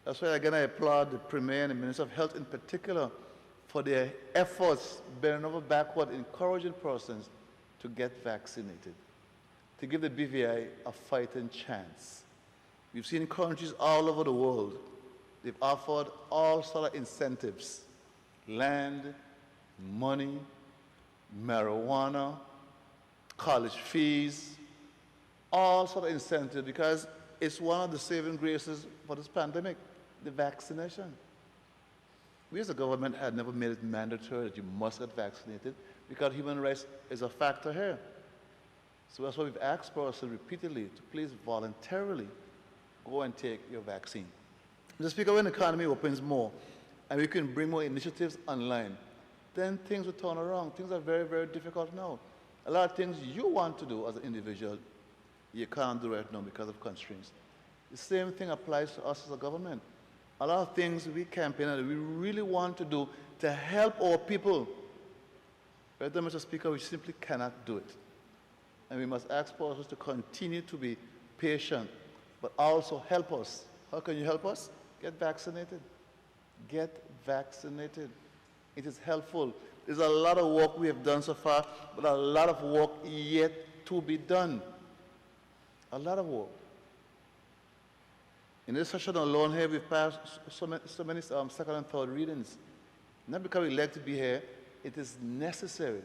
That's why, again, I applaud the Premier and the Minister of Health in particular for their efforts, bearing over backward, encouraging persons to get vaccinated, to give the BVI a fighting chance. We've seen countries all over the world, they've offered all sort of incentives, land, money, marijuana, college fees, all sort of incentives, because it's one of the saving graces for this pandemic, the vaccination. We as a government had never made it mandatory that you must get vaccinated because human rights is a factor here. So that's why we've asked persons repeatedly to please voluntarily go and take your vaccine. Mr. Speaker, when the economy opens more and we can bring more initiatives online, then things will turn around. Things are very, very difficult now. A lot of things you want to do as an individual, you can't do right now because of constraints. The same thing applies to us as a government. A lot of things we campaign on that we really want to do to help our people. But then, Mr. Speaker, we simply cannot do it. And we must ask persons to continue to be patient, but also help us. How can you help us? Get vaccinated. Get vaccinated. It is helpful. There's a lot of work we have done so far, but a lot of work yet to be done. A lot of work. In this session alone here, we've passed so many second and third readings. Not because we like to be here, it is necessary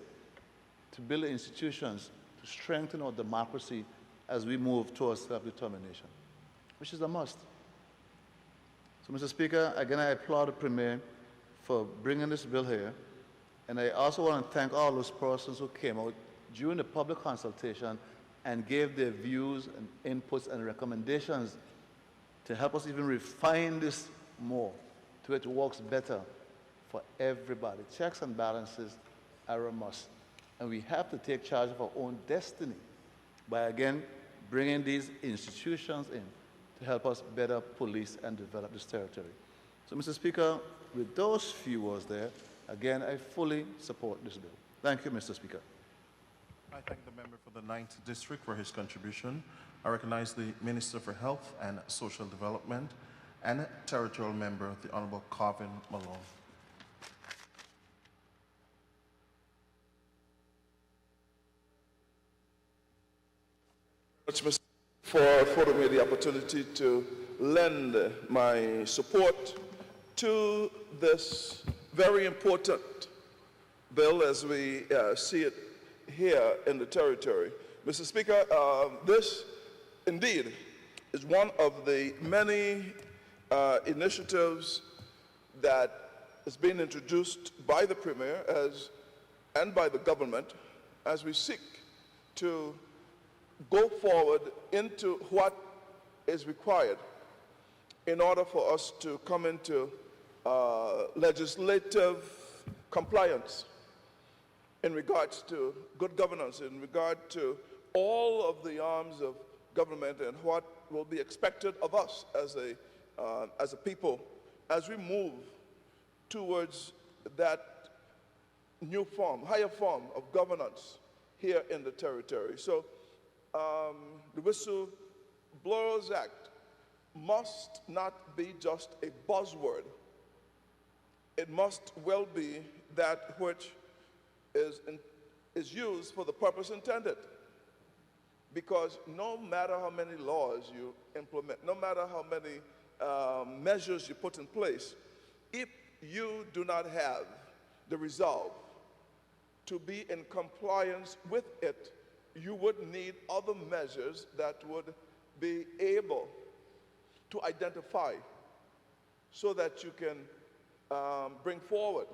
to build institutions to strengthen our democracy as we move towards self-determination, which is a must. So, Mr. Speaker, again, I applaud the Premier for bringing this bill here, and I also want to thank all those persons who came out during the public consultation and gave their views and inputs and recommendations to help us even refine this more, to it works better for everybody. Checks and balances are a must. And we have to take charge of our own destiny by, again, bringing these institutions in to help us better police and develop this territory. So, Mr. Speaker, with those few words there, again, I fully support this bill. Thank you, Mr. Speaker. I thank the member for the 9th District for his contribution. I recognize the Minister for Health and Social Development and Territorial Member, the Honorable Carvin Malone. For affording me the opportunity to lend my support to this very important bill as we see it here in the territory. Mr. Speaker, this indeed is one of the many initiatives that is being introduced by the Premier and by the government as we seek to go forward into what is required in order for us to come into legislative compliance in regards to good governance, in regard to all of the arms of government and what will be expected of us as a people as we move towards that new form, higher form of governance here in the territory. So the Whistleblowers Act must not be just a buzzword. It must well be that which is used for the purpose intended. Because no matter how many laws you implement, no matter how many measures you put in place, if you do not have the resolve to be in compliance with it, you would need other measures that would be able to identify so that you can bring forward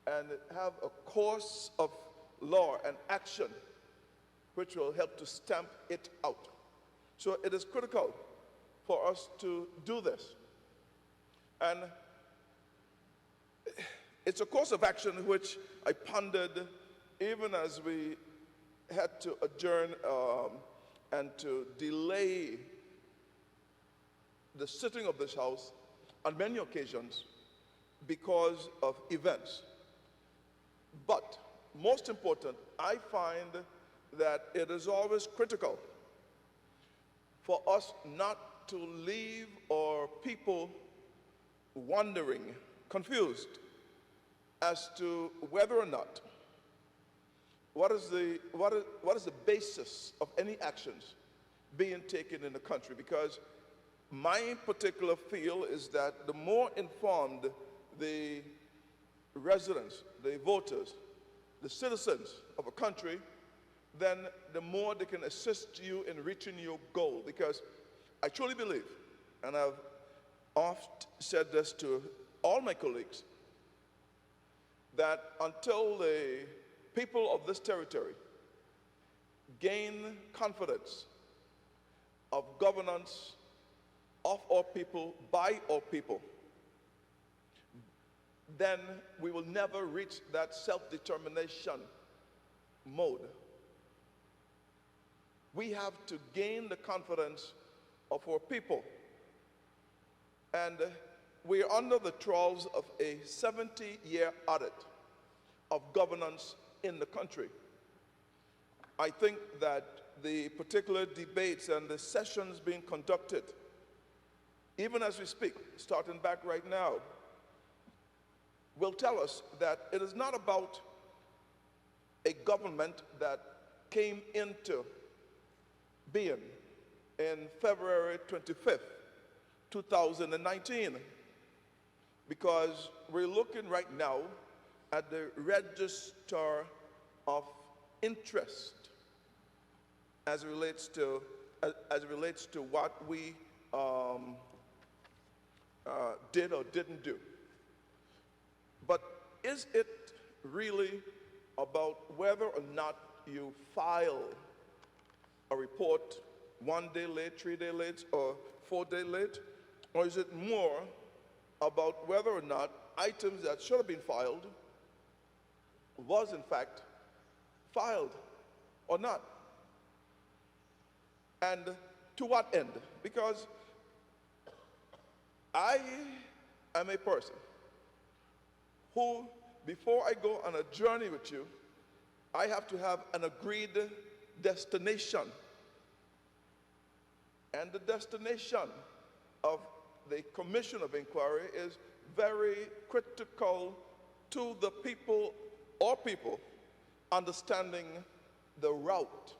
and have a course of law and action which will help to stamp it out. So it is critical for us to do this. And it's a course of action which I pondered even as we had to adjourn and to delay the sitting of this House on many occasions because of events. But most important, I find that it is always critical for us not to leave our people wondering, confused as to whether or not what is the basis of any actions being taken in the country. Because my particular feel is that the more informed the residents, the voters, the citizens of a country, then the more they can assist you in reaching your goal. Because I truly believe, and I've oft said this to all my colleagues, that until the people of this territory gain confidence of governance of our people, by our people, then we will never reach that self-determination mode. We have to gain the confidence of our people. And we are under the trawls of a 70-year audit of governance in the country. I think that the particular debates and the sessions being conducted, even as we speak, starting back right now, will tell us that it is not about a government that came into being in February 25th, 2019, because we're looking right now at the register of interest as it relates to what we did or didn't do. But is it really about whether or not you file a report 1 day late, 3 days late, or 4 days late? Or is it more about whether or not items that should have been filed was in fact filed or not? And to what end? Because I am a person who, before I go on a journey with you, I have to have an agreed destination. And the destination of the Commission of Inquiry is very critical to the people or people understanding the route,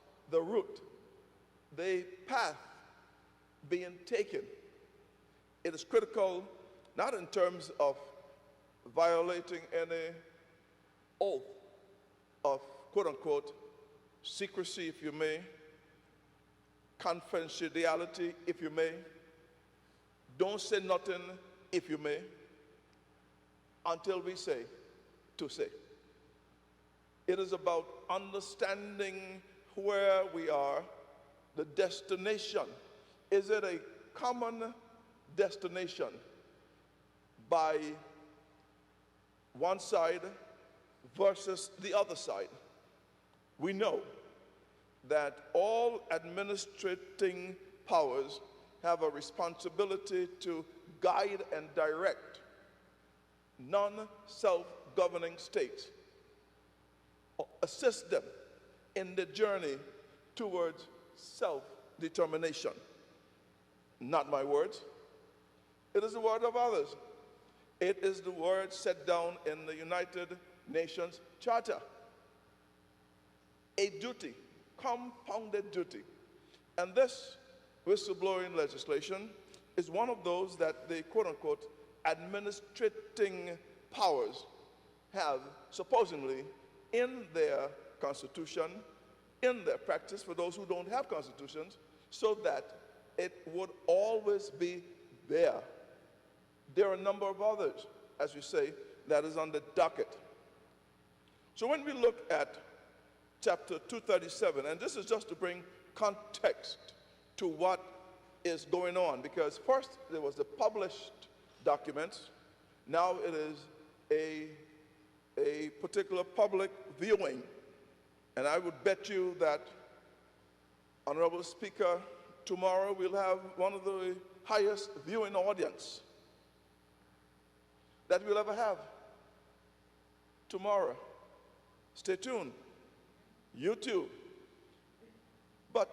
the path being taken. It is critical not in terms of violating any oath of quote-unquote secrecy, if you may, confidentiality, if you may, don't say nothing, if you may, until we say to say. It is about understanding where we are, the destination. Is it a common destination by one side versus the other side? We know that all administrating powers have a responsibility to guide and direct non-self-governing states, assist them in the journey towards self-determination. Not my words. It is the word of others. It is the word set down in the United Nations Charter. A duty, compounded duty. And this whistleblowing legislation is one of those that the quote-unquote administrating powers have supposedly in their constitution, in their practice for those who don't have constitutions, so that it would always be there. There are a number of others, as you say, that is on the docket. So when we look at chapter 237, and this is just to bring context to what is going on, because first there was the published documents, now it is a particular public viewing. And I would bet you that, Honorable Speaker, tomorrow we'll have one of the highest viewing audience that we'll ever have. Tomorrow. Stay tuned. YouTube. But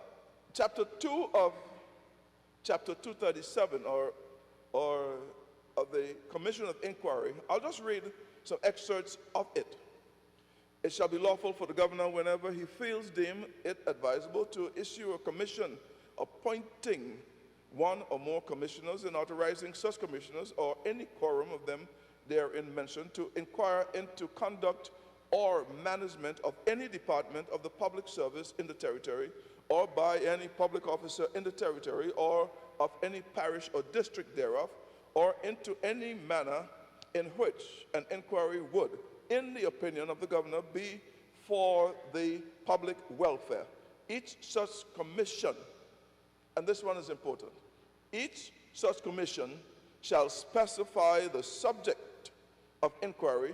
chapter 2 of chapter 237, or of the Commission of Inquiry, I'll just read some excerpts of it. It shall be lawful for the governor, whenever he feels deemed it advisable, to issue a commission appointing one or more commissioners and authorizing such commissioners or any quorum of them therein mentioned to inquire into conduct or management of any department of the public service in the territory, or by any public officer in the territory, or of any parish or district thereof, or into any manner in which an inquiry would, in the opinion of the governor, be for the public welfare. Each such commission, and this one is important, each such commission shall specify the subject of inquiry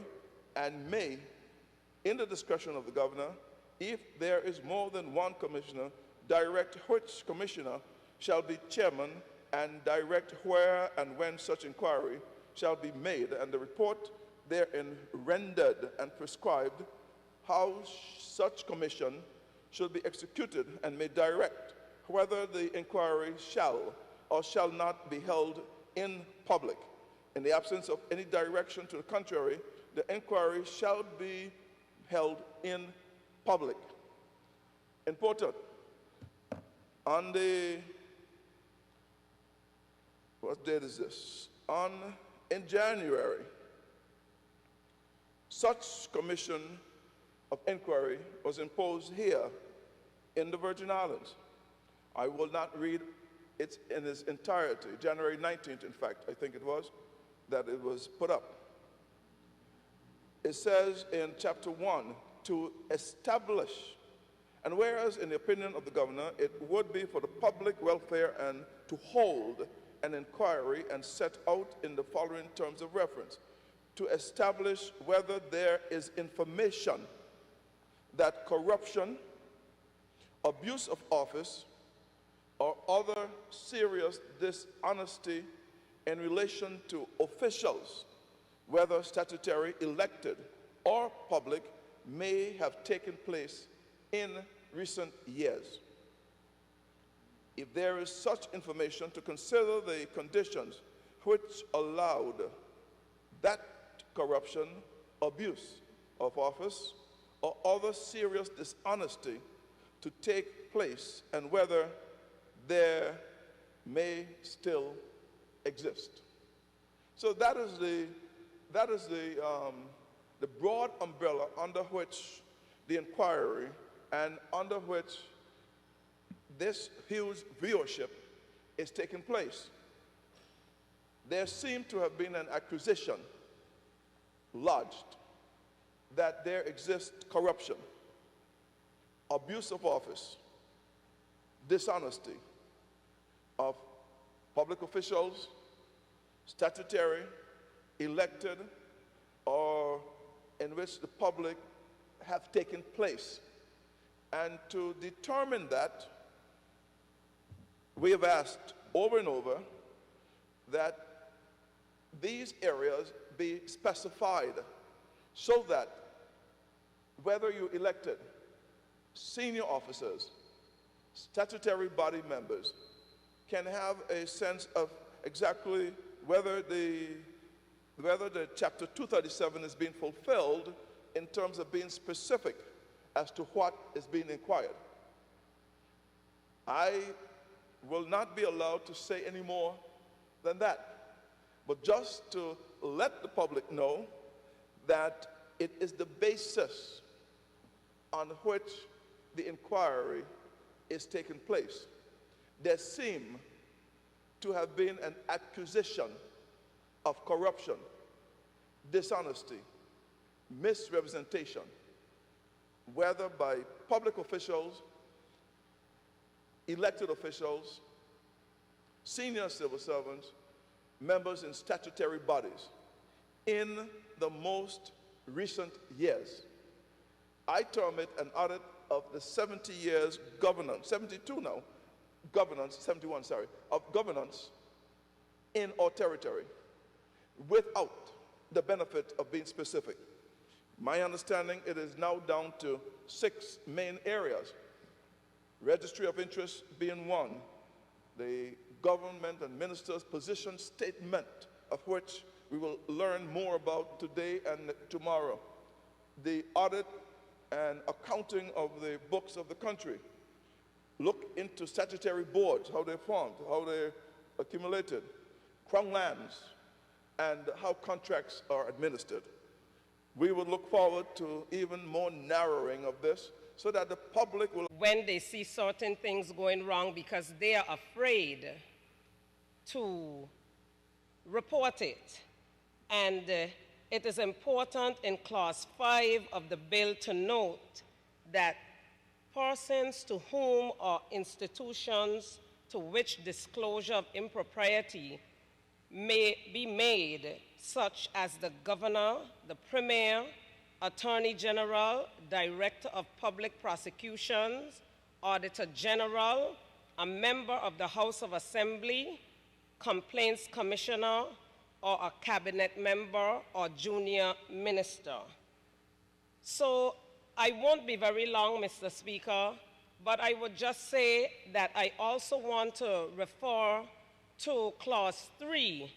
and may, in the discretion of the governor, if there is more than one commissioner, direct which commissioner shall be chairman and direct where and when such inquiry shall be made, and the report therein rendered, and prescribed how such commission should be executed, and may direct whether the inquiry shall or shall not be held in public. In the absence of any direction to the contrary, the inquiry shall be held in public. Important. On the, what date is this? In January, such commission of inquiry was imposed here in the Virgin Islands. I will not read it in its entirety. January 19th, in fact, I think it was, that it was put up. It says in chapter 1, to establish, and whereas in the opinion of the governor, it would be for the public welfare and to hold an inquiry and set out in the following terms of reference, to establish whether there is information that corruption, abuse of office, or other serious dishonesty in relation to officials, whether statutory, elected, or public, may have taken place in recent years. If there is such information, to consider the conditions which allowed that corruption, abuse of office, or other serious dishonesty to take place, and whether there may still exist. So that is the broad umbrella under which the inquiry and under which this huge viewership is taking place. There seemed to have been an accusation lodged that there exists corruption, abuse of office, dishonesty of public officials, statutory, elected, or in which the public have taken place. And to determine that, we have asked over and over that these areas be specified so that whether you elected senior officers, statutory body members, can have a sense of exactly whether the Chapter 237 is being fulfilled in terms of being specific as to what is being inquired. I will not be allowed to say any more than that, but just to let the public know that it is the basis on which the inquiry is taking place. There seem to have been an accusation of corruption, dishonesty, misrepresentation, whether by public officials, elected officials, senior civil servants, members in statutory bodies in the most recent years. I term it an audit of the 70 years governance, 72 now, governance, 71, sorry, of governance in our territory without the benefit of being specific. My understanding, it is now down to 6 main areas. Registry of interest being one, the government and ministers' position statement, of which we will learn more about today and tomorrow. The audit and accounting of the books of the country. Look into statutory boards, how they're formed, how they're accumulated, crown lands, and how contracts are administered. We will look forward to even more narrowing of this so that the public will... When they see certain things going wrong because they are afraid to report it. And it is important in Clause 5 of the bill to note that persons to whom or institutions to which disclosure of impropriety may be made, such as the governor, the premier, attorney general, director of public prosecutions, auditor general, a member of the House of Assembly, complaints commissioner, or a cabinet member or junior minister. So I won't be very long, Mr. Speaker, but I would just say that I also want to refer to Clause 3,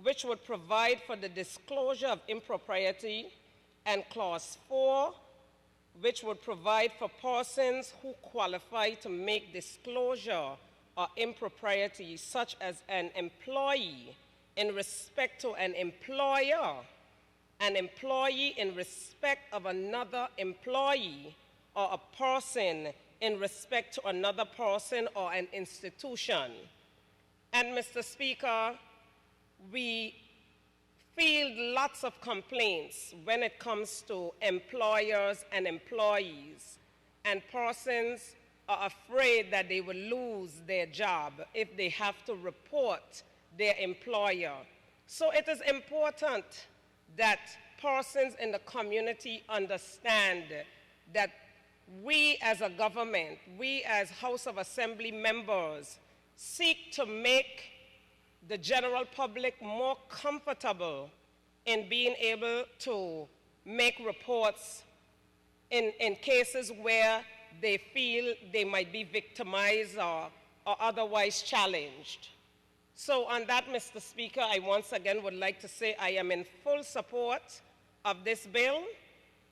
which would provide for the disclosure of impropriety, and Clause 4, which would provide for persons who qualify to make disclosure or impropriety, such as an employee in respect to an employer, an employee in respect of another employee, or a person in respect to another person or an institution. And Mr. Speaker, we field lots of complaints when it comes to employers and employees, and persons are afraid that they will lose their job if they have to report their employer. So it is important that persons in the community understand that we as a government, we as House of Assembly members, seek to make the general public more comfortable in being able to make reports in cases where they feel they might be victimized or otherwise challenged. So on that, Mr. Speaker, I once again would like to say I am in full support of this bill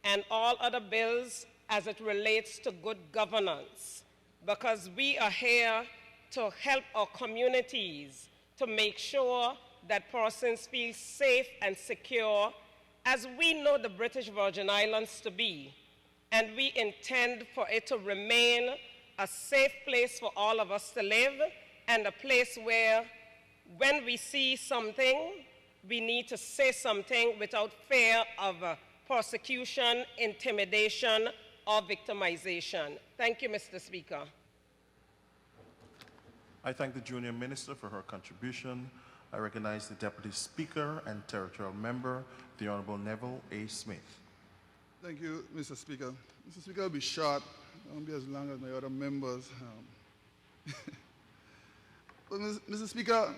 and all other bills as it relates to good governance, because we are here to help our communities to make sure that persons feel safe and secure, as we know the British Virgin Islands to be. And we intend for it to remain a safe place for all of us to live, and a place where when we see something, we need to say something without fear of persecution, intimidation, or victimization. Thank you, Mr. Speaker. I thank the junior minister for her contribution. I recognize the Deputy Speaker and Territorial Member, the Honorable Neville A. Smith. Thank you, Mr. Speaker. Mr. Speaker, I'll be short. I won't be as long as my other members. But Mr. Speaker,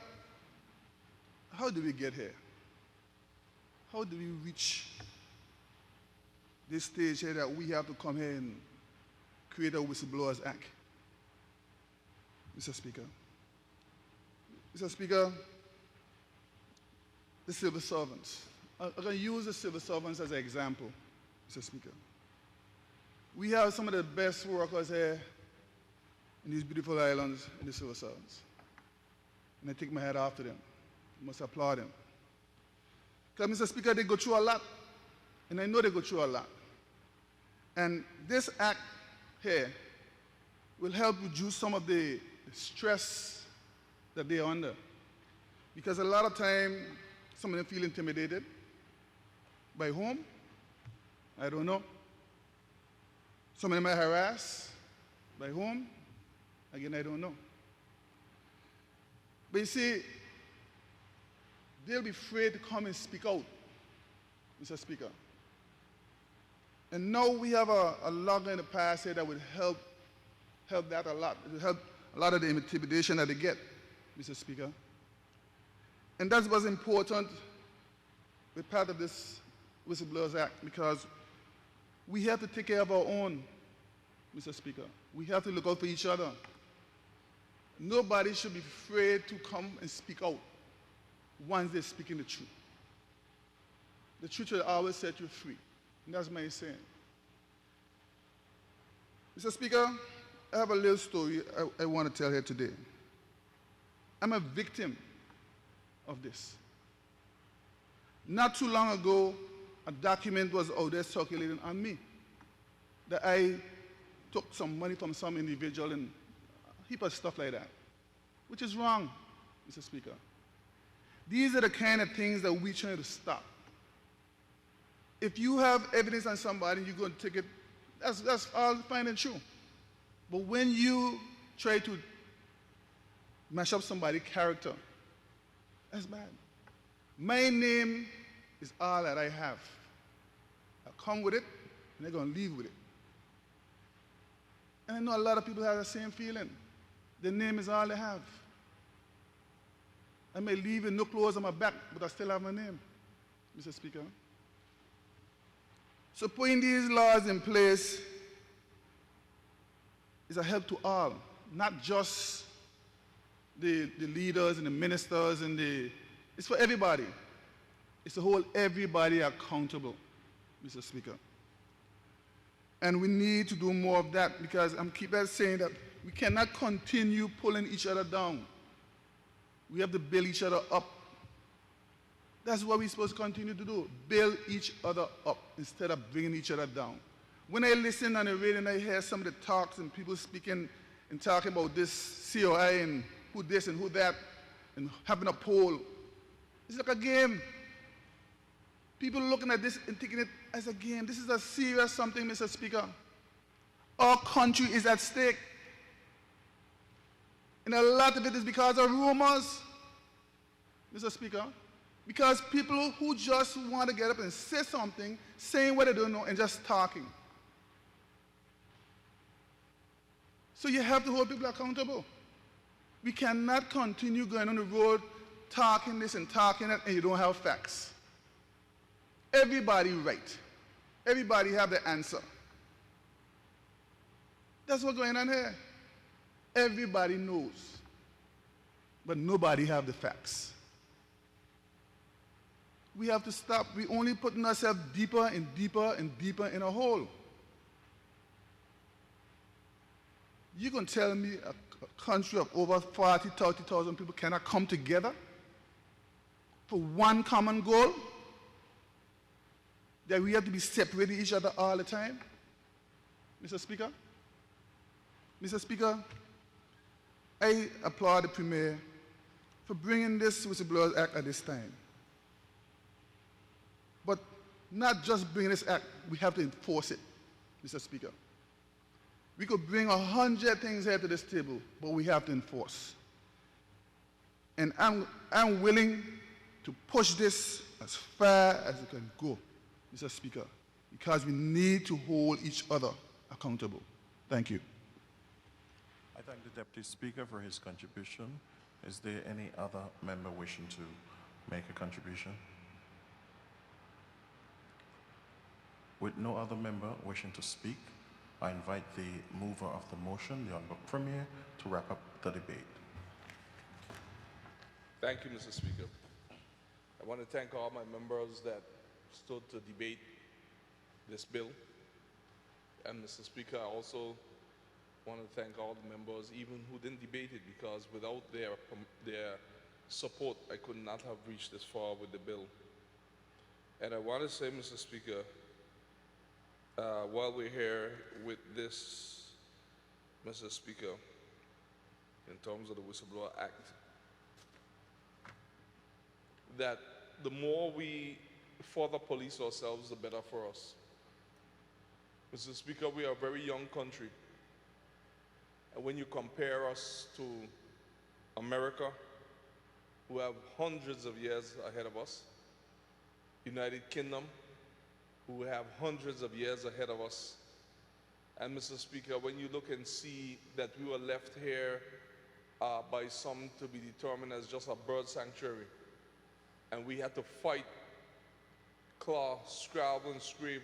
how did we get here? How do we reach this stage here that we have to come here and create a Whistleblowers Act? Mr. Speaker. Mr. Speaker, the civil servants. I'm going to use the civil servants as an example, Mr. Speaker. We have some of the best workers here in these beautiful islands in the civil servants. And I take my hat off to them. I must applaud them. Because, Mr. Speaker, they go through a lot. And I know they go through a lot. And this act here will help reduce some of the stress that they are under. Because a lot of time, some of them feel intimidated. By whom? I don't know. Some of them are harassed. By whom? Again, I don't know. But you see, they'll be afraid to come and speak out, Mr. Speaker. And now we have a law in the past here that would help that a lot. It will help a lot of the intimidation that they get, Mr. Speaker. And that's what's important with part of this Whistleblowers Act, because we have to take care of our own, Mr. Speaker. We have to look out for each other. Nobody should be afraid to come and speak out once they're speaking the truth. The truth will always set you free. And that's my saying. Mr. Speaker, I have a little story I want to tell here today. I'm a victim of this. Not too long ago, a document was out there circulating on me that I took some money from some individual and a heap of stuff like that, which is wrong, Mr. Speaker. These are the kind of things that we're trying to stop. If you have evidence on somebody and you're going to take it, that's all fine and true. But when you try to mash up somebody's character, that's bad. My name is all that I have. I come with it, and they're going to leave with it. And I know a lot of people have the same feeling. Their name is all they have. I may leave with no clothes on my back, but I still have my name, Mr. Speaker. So putting these laws in place is a help to all, not just the leaders and the ministers and it's for everybody. It's to hold everybody accountable, Mr. Speaker. And we need to do more of that, because I'm keep saying that we cannot continue pulling each other down. We have to build each other up. That's what we're supposed to continue to do, build each other up instead of bringing each other down. When I listen on the radio and I hear some of the talks and people speaking and talking about this COI and who this and who that and having a poll, it's like a game. People looking at this and taking it as a game. This is a serious something, Mr. Speaker. Our country is at stake. And a lot of it is because of rumors, Mr. Speaker. Because people who just want to get up and say something, saying what they don't know, and just talking. So you have to hold people accountable. We cannot continue going on the road talking this and talking that, and you don't have facts. Everybody right. Everybody have the answer. That's what's going on here. Everybody knows, but nobody have the facts. We have to stop. We only putting ourselves deeper and deeper and deeper in a hole. You can tell me a country of over 40, 30,000 people cannot come together for one common goal? That we have to be separating each other all the time? Mr. Speaker? Mr. Speaker, I applaud the Premier for bringing this Whistleblowers Act at this time. But not just bringing this act, we have to enforce it, Mr. Speaker. We could bring 100 things here to this table, but we have to enforce. And I'm willing to push this as far as it can go, Mr. Speaker, because we need to hold each other accountable. Thank you. I thank the Deputy Speaker for his contribution. Is there any other member wishing to make a contribution? With no other member wishing to speak, I invite the mover of the motion, the Honourable Premier, to wrap up the debate. Thank you, Mr. Speaker. I want to thank all my members that stood to debate this bill. And Mr. Speaker, I also want to thank all the members, even who didn't debate it, because without their support, I could not have reached this far with the bill. And I want to say, Mr. Speaker, while we're here with this, Mr. Speaker, in terms of the Whistleblower Act, that the more we further police ourselves, the better for us. Mr. Speaker, we are a very young country. And when you compare us to America, who have hundreds of years ahead of us, United Kingdom, who have hundreds of years ahead of us, and Mr. Speaker, when you look and see that we were left here by some to be determined as just a bird sanctuary, and we had to fight, claw, scrabble, and scrape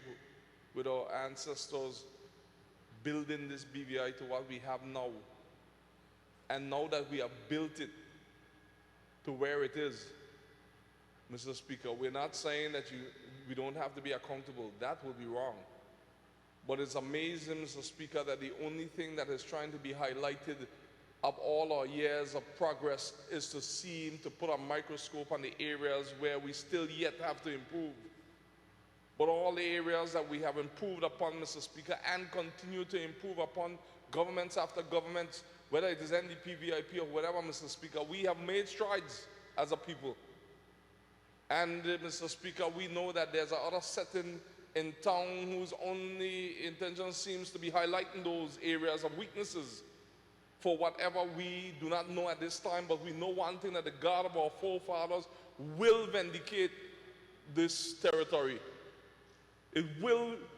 with our ancestors, building this BVI to what we have now. And now that we have built it to where it is, Mr. Speaker, we're not saying that we don't have to be accountable. That would be wrong. But it's amazing, Mr. Speaker, that the only thing that is trying to be highlighted of all our years of progress is to seem to put a microscope on the areas where we still yet have to improve. But all the areas that we have improved upon, Mr. Speaker, and continue to improve upon, governments after governments, whether it is NDP, VIP, or whatever, Mr. Speaker, we have made strides as a people. And, Mr. Speaker, we know that there's another setting in town whose only intention seems to be highlighting those areas of weaknesses for whatever we do not know at this time, but we know one thing, that the God of our forefathers will vindicate this territory.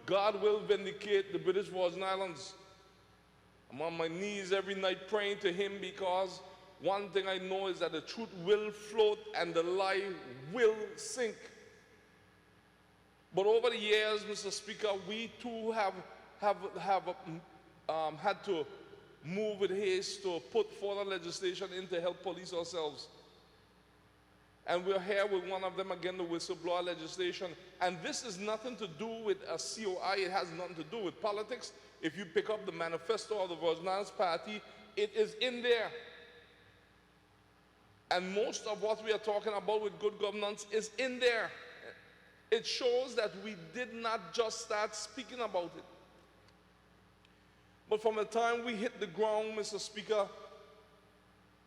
God will vindicate the British Virgin Islands. I'm on my knees every night praying to him, because one thing I know is that the truth will float and the lie will sink. But over the years, Mr. Speaker, we too have had to move with haste to put further legislation in to help police ourselves. And we're here with one of them again, the whistleblower legislation. And this is nothing to do with a COI. It has nothing to do with politics. If you pick up the manifesto of the Virgin Islands Party, it is in there. And most of what we are talking about with good governance is in there. It shows that we did not just start speaking about it. But from the time we hit the ground, Mr. Speaker,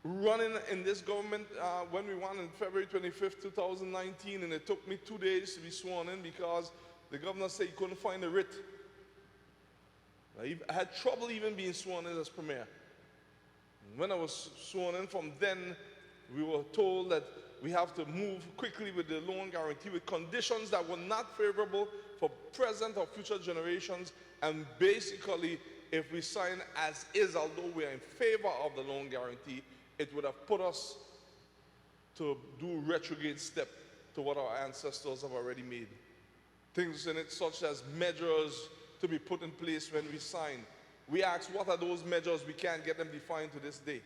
running in this government, when we won on February 25th, 2019, and it took me 2 days to be sworn in because the governor said he couldn't find a writ. I had trouble even being sworn in as Premier. And when I was sworn in, from then, we were told that we have to move quickly with the loan guarantee with conditions that were not favorable for present or future generations, and basically if we sign as is, although we are in favor of the loan guarantee, it would have put us to do retrograde step to what our ancestors have already made. Things in it such as measures to be put in place when we sign. We ask, what are those measures? We can't get them defined to this day.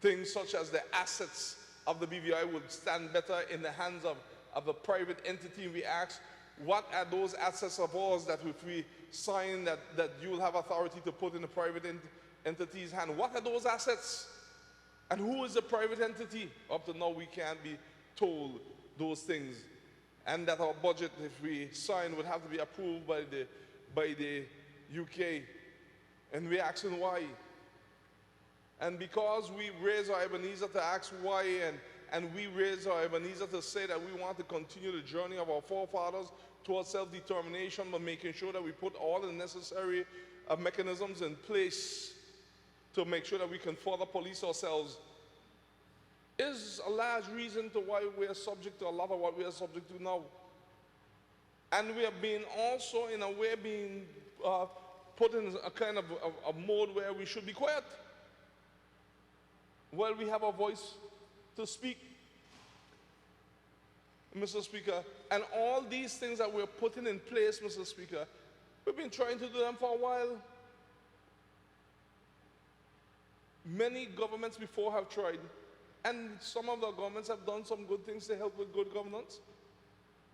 Things such as the assets of the BVI would stand better in the hands of a private entity. We ask, what are those assets of ours that if we sign that you will have authority to put in the private entity's hand? What are those assets? And who is the private entity? Up to now, we can't be told those things. And that our budget, if we sign, would have to be approved by the UK. And we're asking why. And because we raise our Ebenezer to ask why, and we raise our Ebenezer to say that we want to continue the journey of our forefathers towards self-determination, but making sure that we put all the necessary mechanisms in place to make sure that we can further police ourselves, is a large reason to why we are subject to a lot of what we are subject to now. And we have been also, in a way, being put in a kind of a mode where we should be quiet. Well, we have a voice to speak, Mr. Speaker. And all these things that we're putting in place, Mr. Speaker, we've been trying to do them for a while. Many governments before have tried, and some of the governments have done some good things to help with good governance.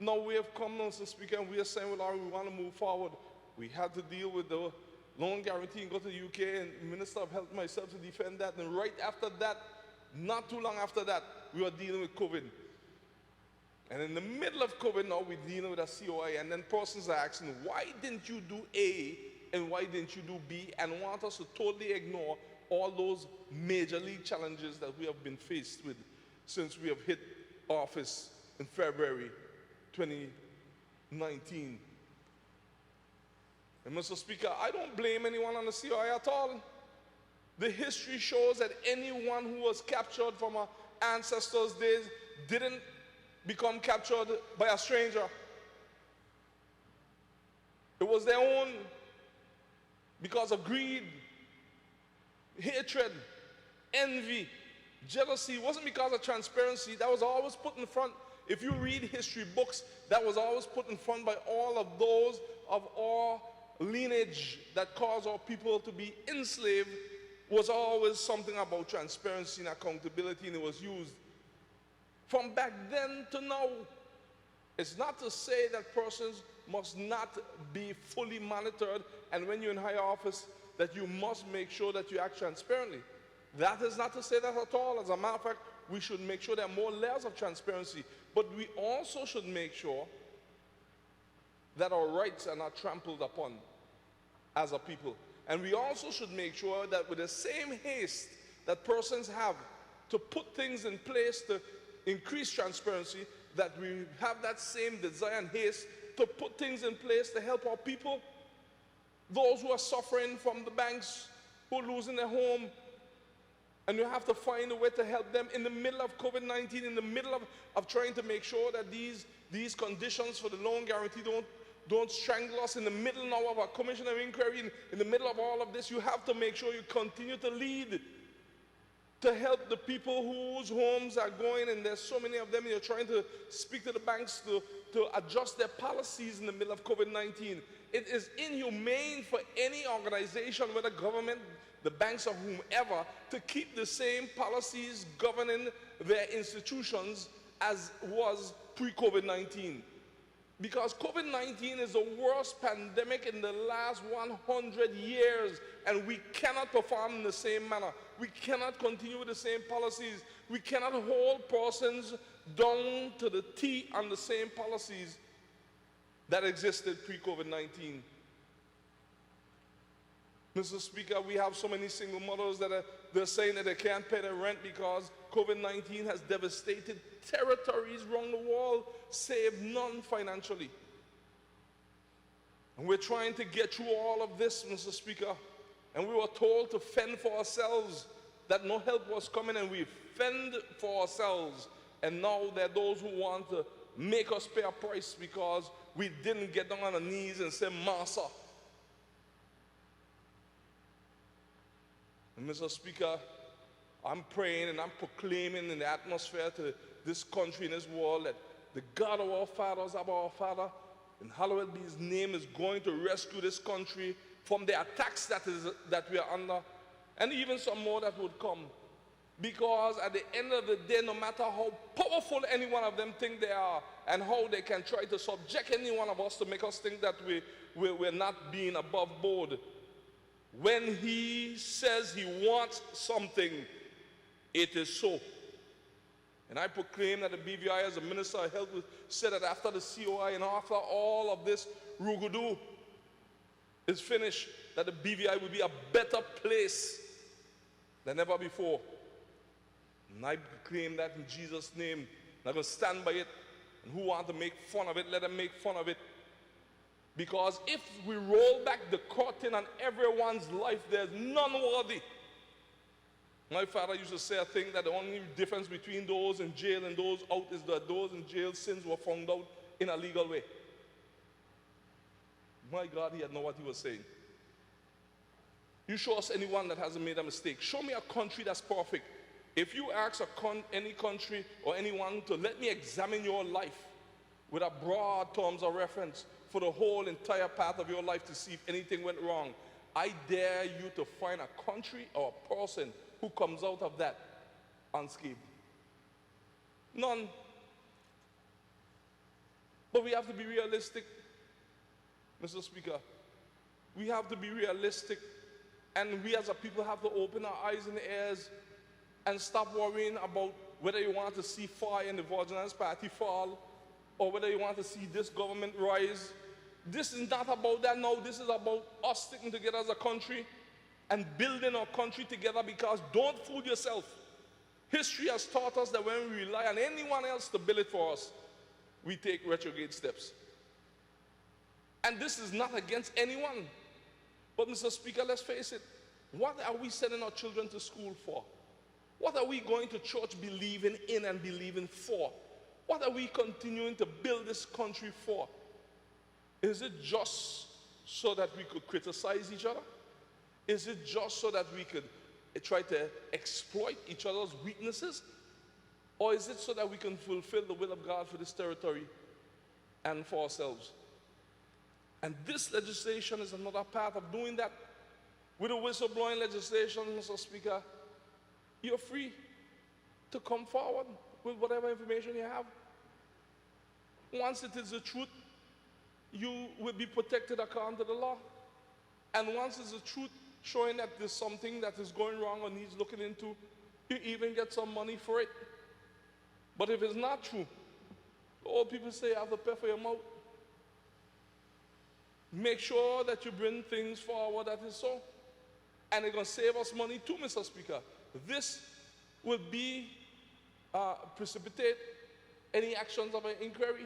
Now we have come, Mr. Speaker, and we are saying, well, we want to move forward. We had to deal with the loan guarantee and go to the UK, and Minister of Health myself to defend that. And right after that, not too long after that, we were dealing with COVID. And in the middle of COVID now, we're dealing with a COI, and then persons are asking, why didn't you do A and why didn't you do B, and want us to totally ignore all those major league challenges that we have been faced with since we have hit office in February 2019. And Mr. Speaker, I don't blame anyone on the COI at all. The history shows that anyone who was captured from our ancestors' days didn't become captured by a stranger. It was their own, because of greed, hatred, envy, jealousy. It wasn't because of transparency. That was always put in front. If you read history books, that was always put in front by all of those of our lineage that caused our people to be enslaved, was always something about transparency and accountability, and it was used from back then to now. It's not to say that persons must not be fully monitored, and when you're in higher office, that you must make sure that you act transparently. That is not to say that at all. As a matter of fact, we should make sure there are more layers of transparency, but we also should make sure that our rights are not trampled upon as a people. And we also should make sure that with the same haste that persons have to put things in place to increase transparency, that we have that same desire and haste to put things in place to help our people, those who are suffering from the banks, who are losing their home, and you have to find a way to help them in the middle of COVID-19, in the middle of trying to make sure that these conditions for the loan guarantee don't strangle us in the middle now of a commission of inquiry. In the middle of all of this, you have to make sure you continue to lead to help the people whose homes are going, and there's so many of them, and you're trying to speak to the banks to adjust their policies in the middle of COVID-19. It is inhumane for any organization, whether government, the banks, or whomever, to keep the same policies governing their institutions as was pre-COVID-19. Because COVID-19 is the worst pandemic in the last 100 years, and we cannot perform in the same manner. We cannot continue with the same policies. We cannot hold persons down to the T on the same policies that existed pre-COVID-19. Mr. Speaker, we have so many single mothers that they're saying that they can't pay their rent because COVID-19 has devastated territories around the world, save none financially. And we're trying to get through all of this, Mr. Speaker, and we were told to fend for ourselves, that no help was coming, and we fend for ourselves. And now there are those who want to make us pay a price because we didn't get down on our knees and say, Master, And Mr. Speaker, I'm praying and I'm proclaiming in the atmosphere to this country and this world that the God of our fathers, our Father, and hallowed be his name, is going to rescue this country from the attacks that we are under, and even some more that would come. Because at the end of the day, no matter how powerful any one of them think they are, and how they can try to subject any one of us to make us think that we're not being above board, when he says he wants something, it is so. And I proclaim that the BVI, as a Minister of Health, said that after the COI and after all of this rugudu is finished, that the BVI will be a better place than ever before. And I proclaim that in Jesus' name. And I'm going to stand by it. And who want to make fun of it, let them make fun of it. Because if we roll back the curtain on everyone's life, there's none worthy. My father used to say a thing that the only difference between those in jail and those out is that those in jail sins were found out in a legal way. My God, he had know what he was saying. You show us anyone that hasn't made a mistake. Show me a country that's perfect. If you ask any country or anyone to let me examine your life with a broad terms of reference for the whole entire path of your life to see if anything went wrong, I dare you to find a country or a person who comes out of that unscathed. None. But we have to be realistic, Mr. Speaker. We have to be realistic, and we as a people have to open our eyes and ears and stop worrying about whether you want to see fire in the Virginians Party fall or whether you want to see this government rise. This is not about that now. This is about us sticking together as a country and building our country together, because don't fool yourself. History has taught us that when we rely on anyone else to build it for us, we take retrograde steps. And this is not against anyone. But Mr. Speaker, let's face it. What are we sending our children to school for? What are we going to church believing in and believing for? What are we continuing to build this country for? Is it just so that we could criticize each other? Is it just so that we could try to exploit each other's weaknesses? Or is it so that we can fulfill the will of God for this territory and for ourselves? And this legislation is another path of doing that. With the whistleblowing legislation, Mr. Speaker, you're free to come forward with whatever information you have. Once it is the truth, you will be protected according to the law. And once it's the truth, showing that there's something that is going wrong or needs looking into, you even get some money for it. But if it's not true, all people say you have to pay for your mouth. Make sure that you bring things forward that is so. And it's going to save us money too, Mr. Speaker. This will precipitate any actions of an inquiry.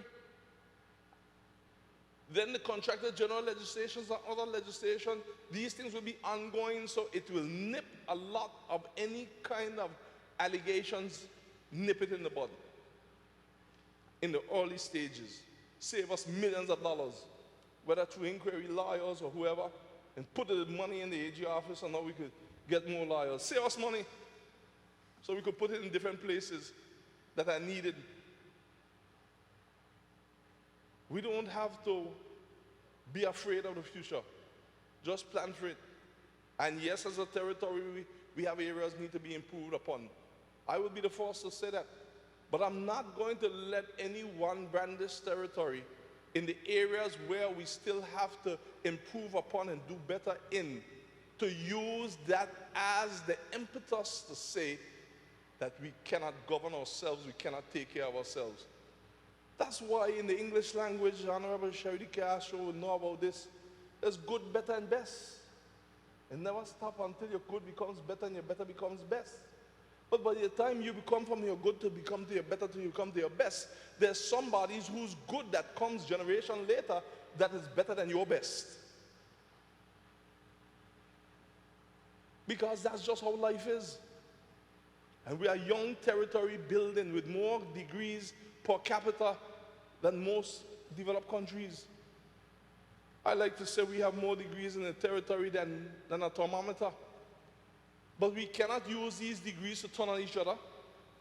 Then the contractor general legislations and other legislation, these things will be ongoing, so it will nip a lot of any kind of allegations, nip it in the bud. In the early stages, save us millions of dollars, whether through inquiry lawyers or whoever, and put the money in the AG office, and now we could get more lawyers. Save us money, so we could put it in different places that are needed. We don't have to be afraid of the future. Just plan for it. And yes, as a territory, we have areas need to be improved upon. I will be the first to say that. But I'm not going to let anyone brand this territory in the areas where we still have to improve upon and do better in, to use that as the impetus to say that we cannot govern ourselves, we cannot take care of ourselves. That's why in the English language, Honorable Sherry Castro will know about this. There's good, better, and best. And never stop until your good becomes better and your better becomes best. But by the time you become from your good to become to your better to become to your best, there's somebody whose good that comes generation later that is better than your best. Because that's just how life is. And we are young territory building with more degrees per capita than most developed countries. I like to say we have more degrees in the territory than a thermometer. But we cannot use these degrees to turn on each other.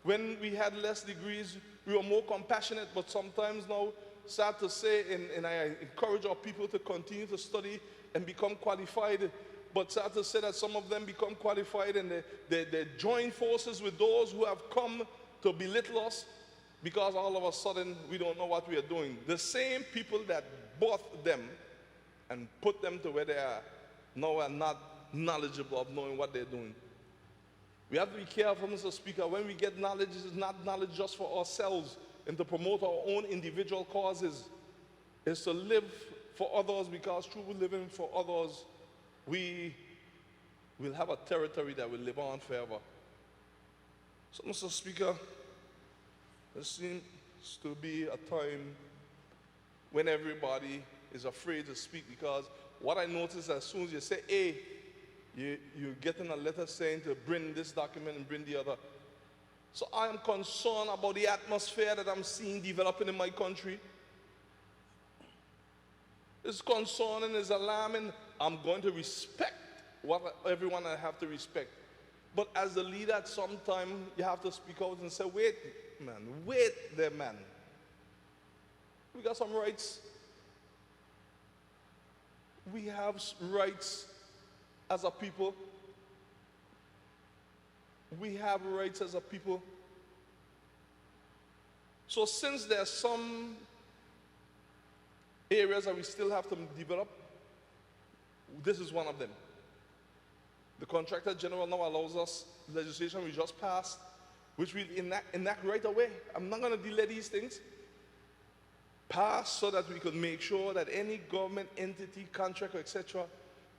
When we had less degrees, we were more compassionate, but sometimes now, sad to say, and I encourage our people to continue to study and become qualified, but sad to say that some of them become qualified and they join forces with those who have come to belittle us because all of a sudden we don't know what we are doing. The same people that birthed them and put them to where they are now are not knowledgeable of knowing what they're doing. We have to be careful, Mr. Speaker. When we get knowledge, it's not knowledge just for ourselves and to promote our own individual causes. It's to live for others, because through living for others, we will have a territory that will live on forever. So, Mr. Speaker, there seems to be a time when everybody is afraid to speak, because what I notice, as soon as you say A, you're getting a letter saying to bring this document and bring the other. So I am concerned about the atmosphere that I'm seeing developing in my country. It's concerning, it's alarming. I'm going to respect what everyone I have to respect. But as the leader, at some time, you have to speak out and say, wait, man, wait there, man. We got some rights. We have rights as a people. We have rights as a people. So since there's some areas that we still have to develop, this is one of them. The Contractor General now allows us legislation we just passed, which we'll enact right away. I'm not going to delay these things. Pass so that we could make sure that any government entity, contractor, etc.,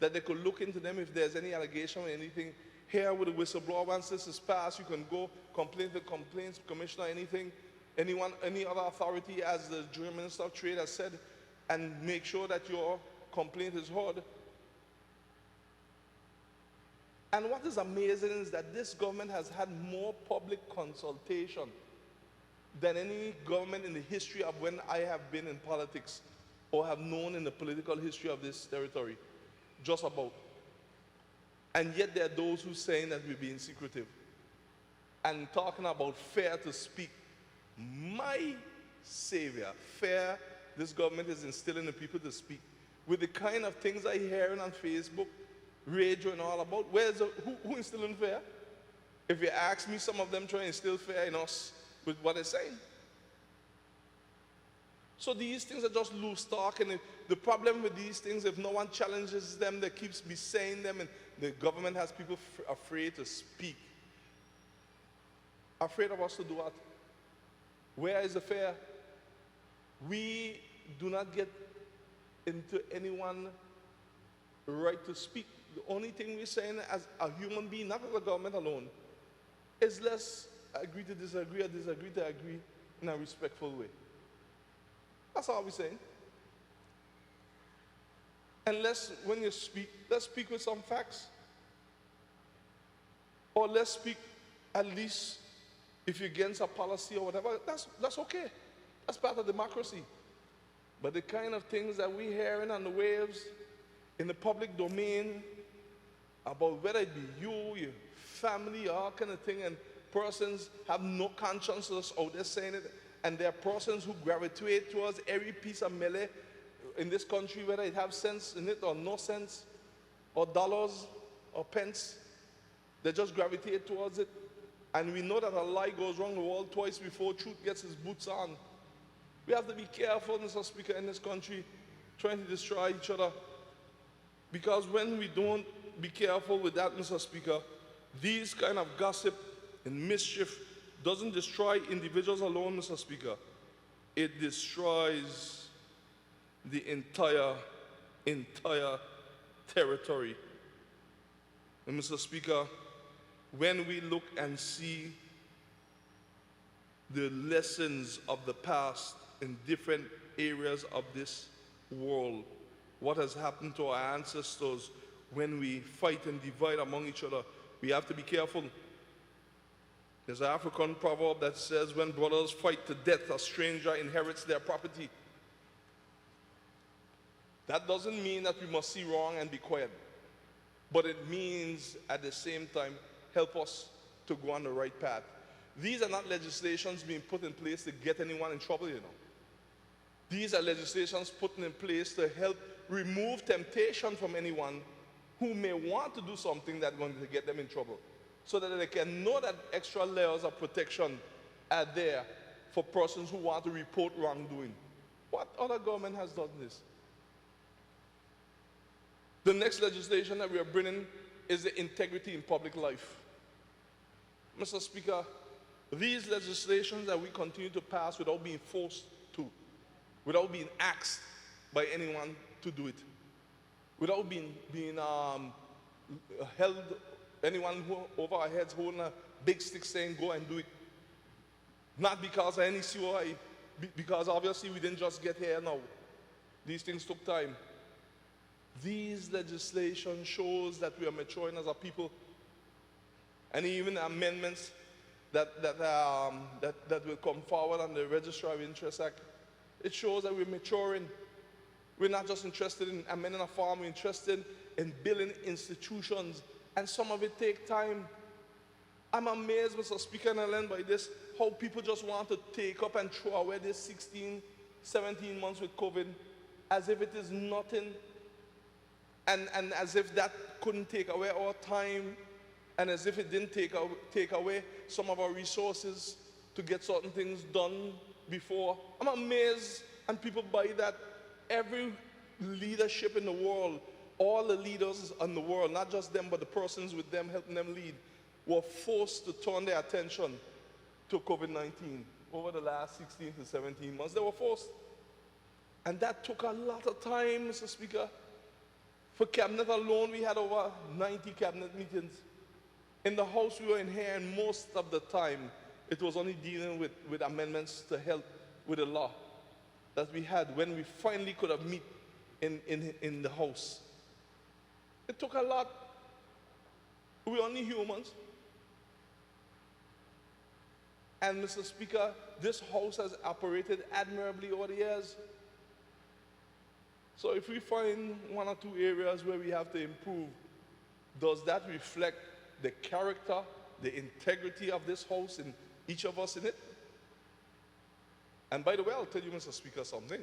that they could look into them if there's any allegation or anything. Here with the whistleblower, once this is passed, you can go complain to the complaints commissioner, anything, anyone, any other authority, as the Junior Minister of Trade has said, and make sure that your complaint is heard. And what is amazing is that this government has had more public consultation than any government in the history of when I have been in politics or have known in the political history of this territory. Just about. And yet there are those who are saying that we're being secretive and talking about fair to speak. My savior, fair, this government is instilling the people to speak. With the kind of things I hearing on Facebook, radio and all about, who instilling fair? If you ask me, some of them try to instill fair in us with what they're saying. So these things are just loose talk, and the problem with these things, if no one challenges them, they keeps be saying them, and the government has people afraid to speak. Afraid of us to do what? Where is the fair? We do not get into anyone right to speak. The only thing we're saying as a human being, not as a government alone, is let's agree to disagree or disagree to agree in a respectful way. That's all we're saying. And when you speak, let's speak with some facts. Or let's speak, at least, if you're against a policy or whatever, that's okay. That's part of democracy. But the kind of things that we're hearing on the waves, in the public domain, about whether it be you, your family, all kind of thing, and persons have no conscience out there saying it, and there are persons who gravitate towards every piece of melee in this country, whether it have sense in it or no sense, or dollars or pence. They just gravitate towards it. And we know that a lie goes wrong the world twice before truth gets its boots on. We have to be careful, Mr. Speaker, in this country, trying to destroy each other. Because when we don't be careful with that, Mr. Speaker, these kind of gossip and mischief doesn't destroy individuals alone, Mr. Speaker. It destroys the entire territory. And Mr. Speaker, when we look and see the lessons of the past in different areas of this world, what has happened to our ancestors when we fight and divide among each other, we have to be careful. There's an African proverb that says, when brothers fight to death, a stranger inherits their property. That doesn't mean that we must see wrong and be quiet. but it means at the same time help us to go on the right path. These are not legislations being put in place to get anyone in trouble, you know. These are legislations put in place to help remove temptation from anyone who may want to do something that's going to get them in trouble, so that they can know that extra layers of protection are there for persons who want to report wrongdoing. What other government has done this? The next legislation that we are bringing is the integrity in public life. Mr. Speaker, these legislations that we continue to pass without being forced to, without being asked by anyone to do it, without being held, anyone over our heads holding a big stick saying go and do it. Not because of any COI, because obviously we didn't just get here now. These things took time. These legislation shows that we are maturing as a people, and even amendments that will come forward on the Registrar of Interest Act, it shows that we're maturing. We're not just interested in amending a farm, we're interested in building institutions, and some of it take time. I'm amazed, Mr. Speaker, and I learned by this, how people just want to take up and throw away this 16, 17 months with COVID as if it is nothing, and as if that couldn't take away our time, and as if it didn't take away some of our resources to get certain things done before. I'm amazed, and people buy that. Every leadership in the world, all the leaders in the world, not just them, but the persons with them helping them lead, were forced to turn their attention to COVID-19 over the last 16 to 17 months. They were forced. And that took a lot of time, Mr. Speaker. For Cabinet alone, we had over 90 Cabinet meetings. In the House, we were in here, and most of the time, it was only dealing with amendments to help with the law that we had when we finally could have met in the House. It took a lot. We're only humans. And Mr. Speaker, this House has operated admirably over the years. So if we find one or two areas where we have to improve, does that reflect the character, the integrity of this House and each of us in it? And by the way, I'll tell you, Mr. Speaker, something.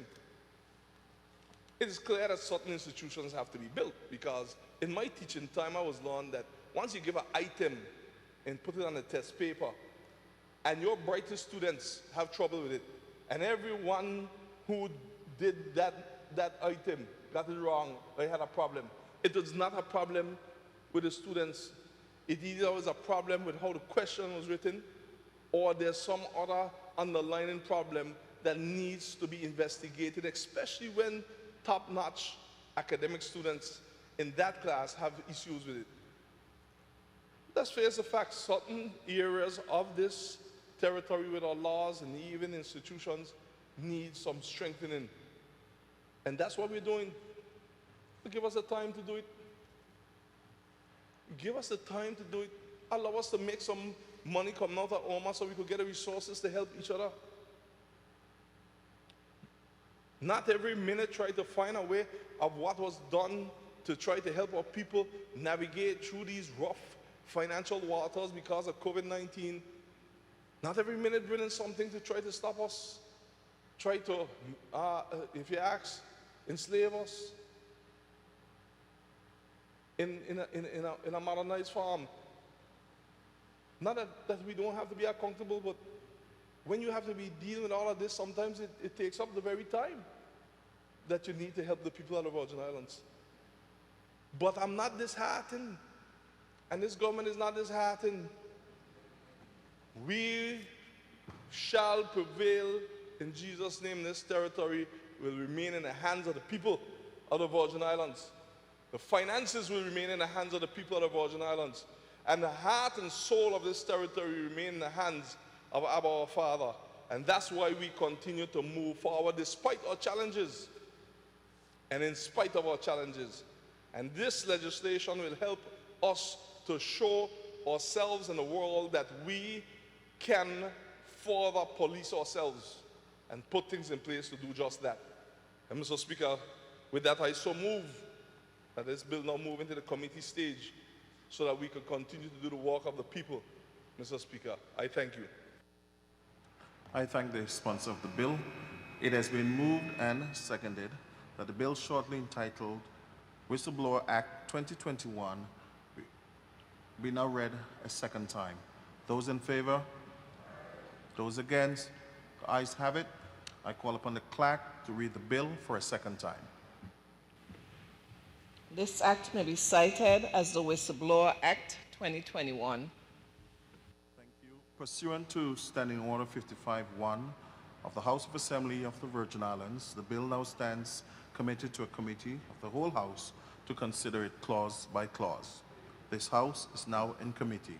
It is clear that certain institutions have to be built, because in my teaching time, I was learned that once you give an item and put it on a test paper, and your brightest students have trouble with it, and everyone who did that item got it wrong, they had a problem. It was not a problem with the students. It either was a problem with how the question was written, or there's some other underlying problem that needs to be investigated, especially when top-notch academic students in that class have issues with it. Let's face the fact, certain areas of this territory with our laws and even institutions need some strengthening. And that's what we're doing. Give us the time to do it. Give us the time to do it. Allow us to make some money come out of OMA so we could get the resources to help each other. Not every minute try to find a way of what was done to try to help our people navigate through these rough financial waters because of COVID-19. Not every minute bringing something to try to stop us. Try to, if you ask, enslave us in a modernized form. Not that we don't have to be accountable, but when you have to be dealing with all of this, sometimes it takes up the very time that you need to help the people of the Virgin Islands. But I'm not disheartened, and this government is not disheartened. We shall prevail in Jesus' name. This territory will remain in the hands of the people of the Virgin Islands. The finances will remain in the hands of the people of the Virgin Islands. And the heart and soul of this territory remain in the hands of Abba our Father. And that's why we continue to move forward despite our challenges and in spite of our challenges. And this legislation will help us to show ourselves in the world that we can further police ourselves and put things in place to do just that. And Mr. Speaker, with that I so move that this bill now move into the committee stage so that we can continue to do the work of the people, Mr. Speaker. I thank you. I thank the sponsor of the bill. It has been moved and seconded that the bill shortly entitled Whistleblower Act 2021 be now read a second time. Those in favor? Those against? The ayes have it. I call upon the clerk to read the bill for a second time. This act may be cited as the Whistleblower Act 2021. Thank you. Pursuant to Standing Order 55-1 of the House of Assembly of the Virgin Islands, the bill now stands committed to a committee of the whole House to consider it clause by clause. This House is now in committee.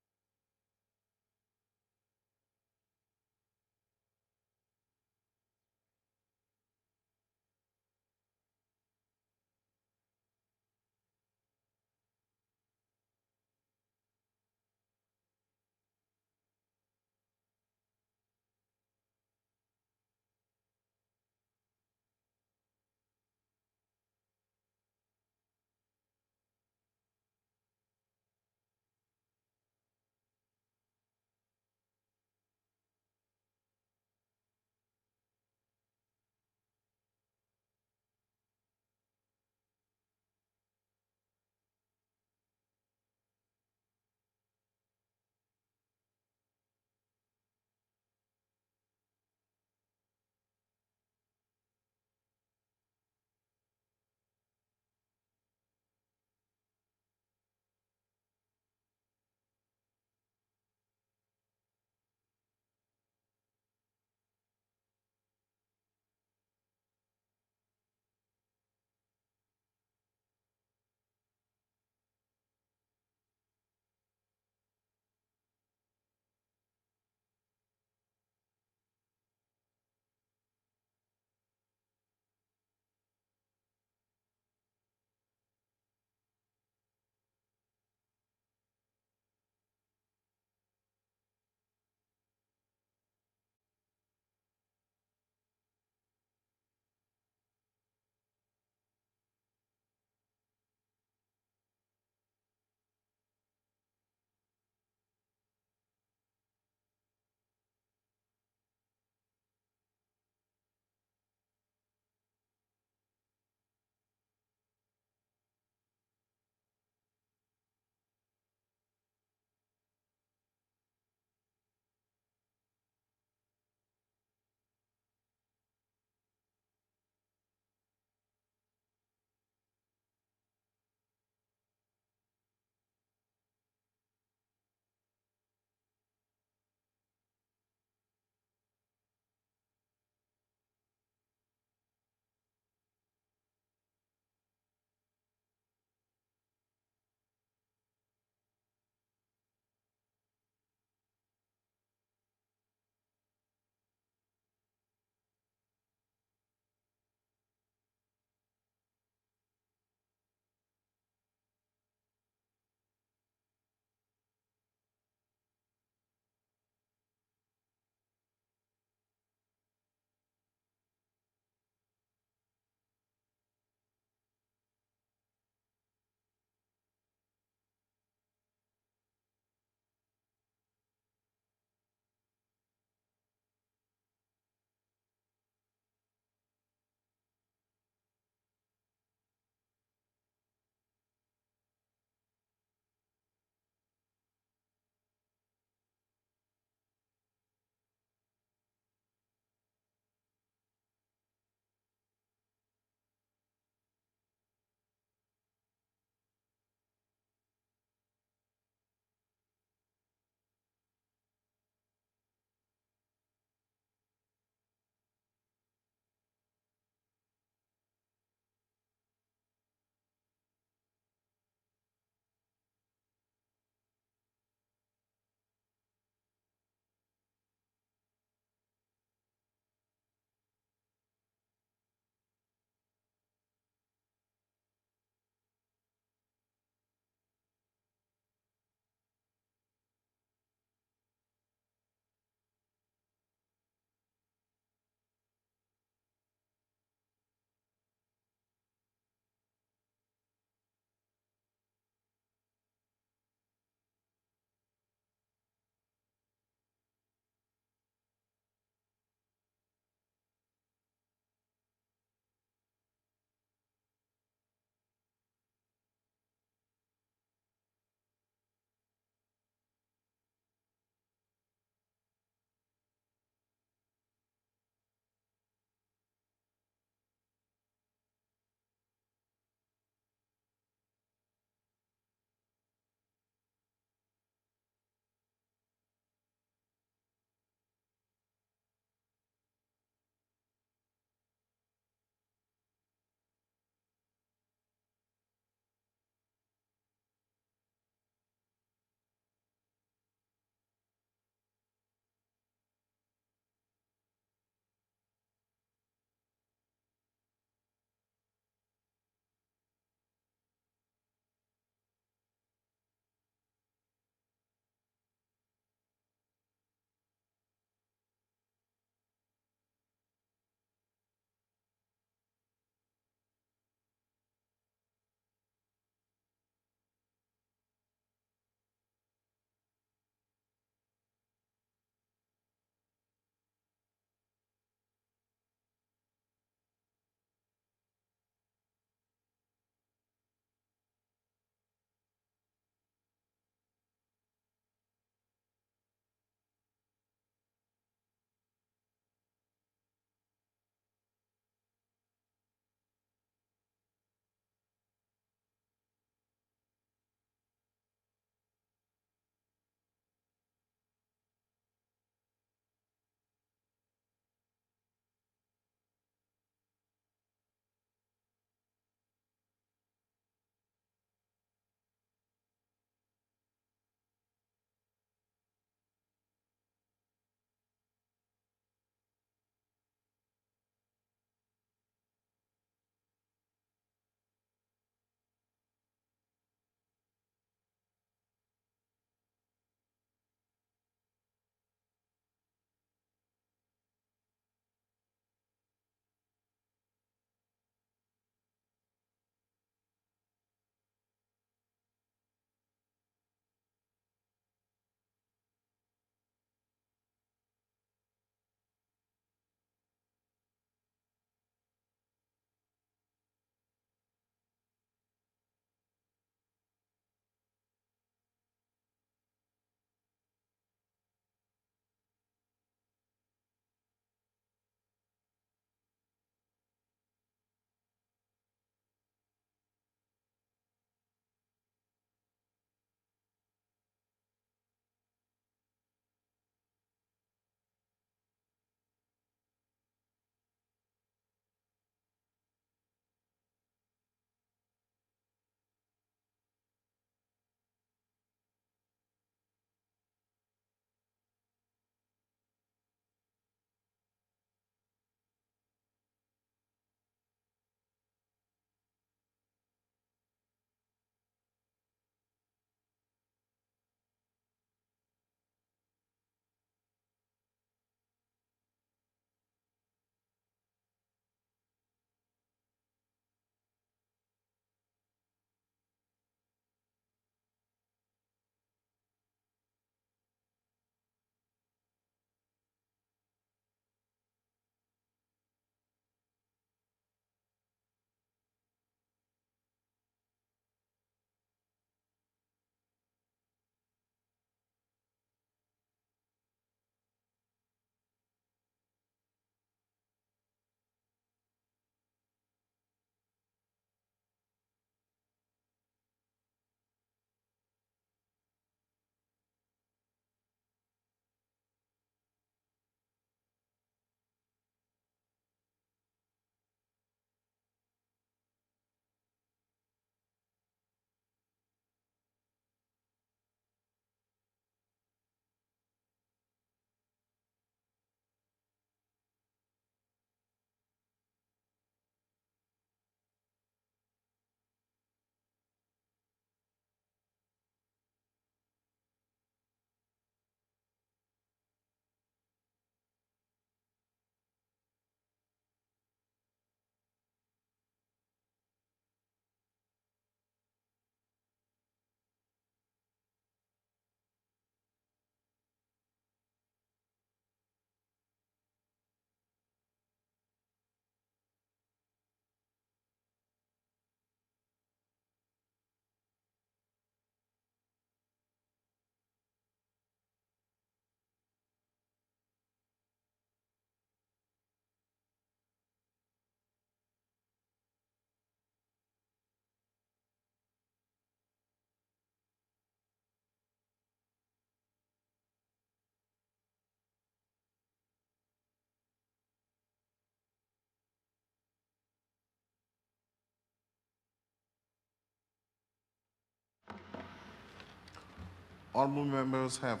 Honorable members have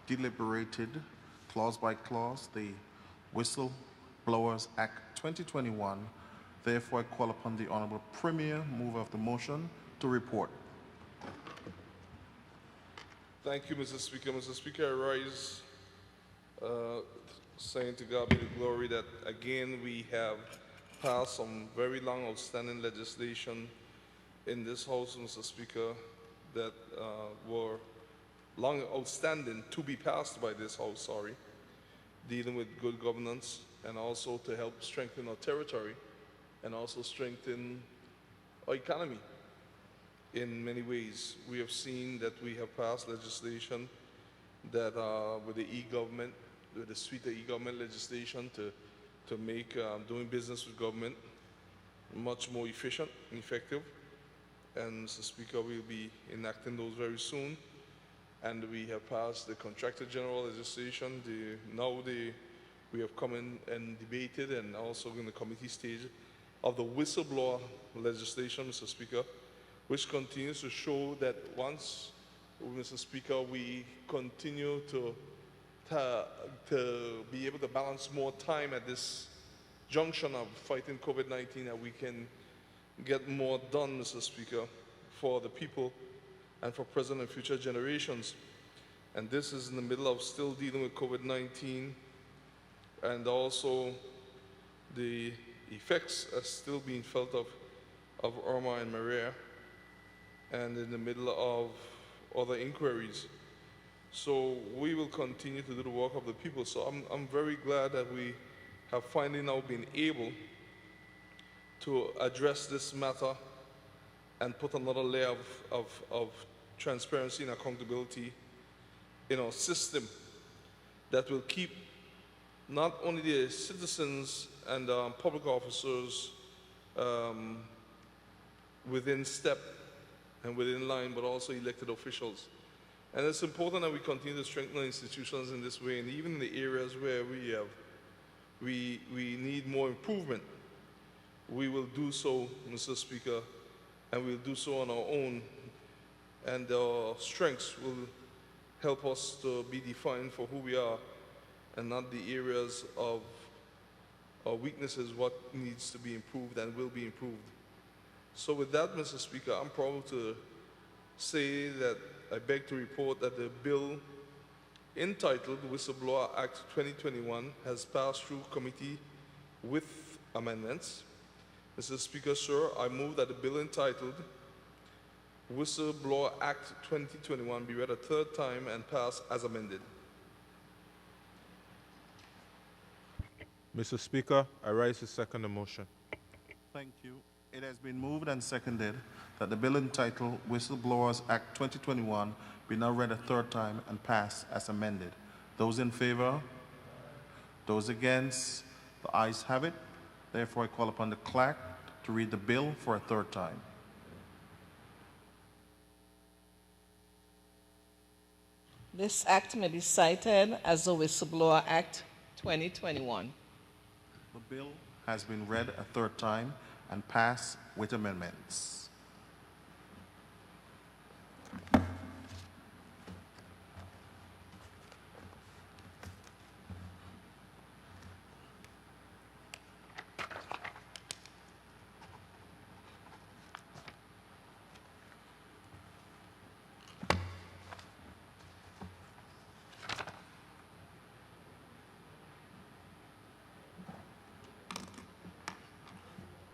deliberated clause by clause the Whistleblowers Act 2021. Therefore, I call upon the Honorable Premier, mover of the motion, to report. Thank you, Mr. Speaker. Mr. Speaker, I rise saying to God be the glory that again we have passed some very long outstanding legislation in this House, Mr. Speaker, that were long outstanding to be passed by this House, sorry, dealing with good governance and also to help strengthen our territory and also strengthen our economy in many ways. We have seen that we have passed legislation that with the e-government, with the suite of e-government legislation to make doing business with government much more efficient and effective. And Mr. Speaker, we'll be enacting those very soon. And we have passed the Contractor General legislation. We have come in and debated and also in the committee stage of the whistleblower legislation, Mr. Speaker, which continues to show that once, Mr. Speaker, we continue to be able to balance more time at this junction of fighting COVID-19, that we can get more done, Mr. Speaker, for the people and for present and future generations. And this is in the middle of still dealing with COVID-19, and also the effects are still being felt of Irma and Maria, and in the middle of other inquiries. So we will continue to do the work of the people. So I'm very glad that we have finally now been able to address this matter and put another layer of transparency and accountability in our system that will keep not only the citizens and public officers within step and within line, but also elected officials. And it's important that we continue to strengthen institutions in this way, and even in the areas where we need more improvement, we will do so, Mr. Speaker, and we'll do so on our own, and our strengths will help us to be defined for who we are and not the areas of our weaknesses, what needs to be improved and will be improved. So with that, Mr. Speaker, I'm proud to say that I beg to report that the bill entitled Whistleblower Act 2021 has passed through committee with amendments. Mr. Speaker, sir, I move that the bill entitled Whistleblower Act 2021 be read a third time and pass as amended. Mr. Speaker, I rise to second the motion. Thank you. It has been moved and seconded that the bill entitled Whistleblowers Act 2021 be now read a third time and pass as amended. Those in favor? Those against? The ayes have it. Therefore, I call upon the clerk to read the bill for a third time. This act may be cited as the Whistleblower Act 2021. The bill has been read a third time and pass with amendments.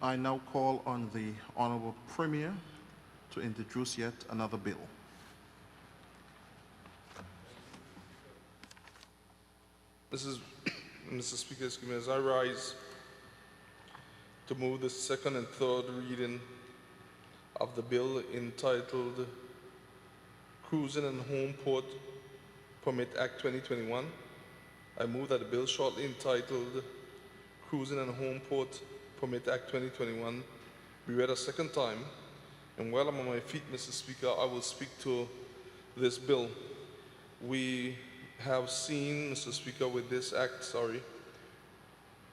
I now call on the Honorable Premier to introduce yet another bill. Mr. Speaker, excuse me, as I rise to move the second and third reading of the bill entitled Cruising and Home Port Permit Act 2021, I move that the bill shortly entitled Cruising and Home Port Permit Act 2021 be read a second time. And while I'm on my feet, Mr. Speaker, I will speak to this bill. We have seen, Mr. Speaker, with this act,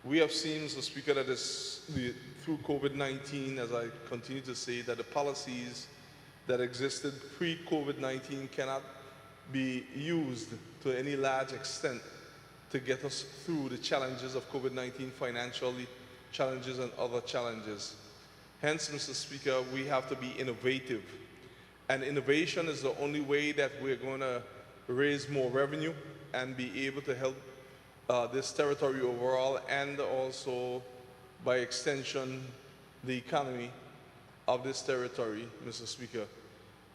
we have seen, Mr. Speaker, that through COVID-19, as I continue to say, that the policies that existed pre-COVID-19 cannot be used to any large extent to get us through the challenges of COVID-19 financially, challenges and other challenges. Hence, Mr. Speaker, we have to be innovative. And innovation is the only way that we're going to raise more revenue and be able to help this territory overall, and also, by extension, the economy of this territory, Mr. Speaker.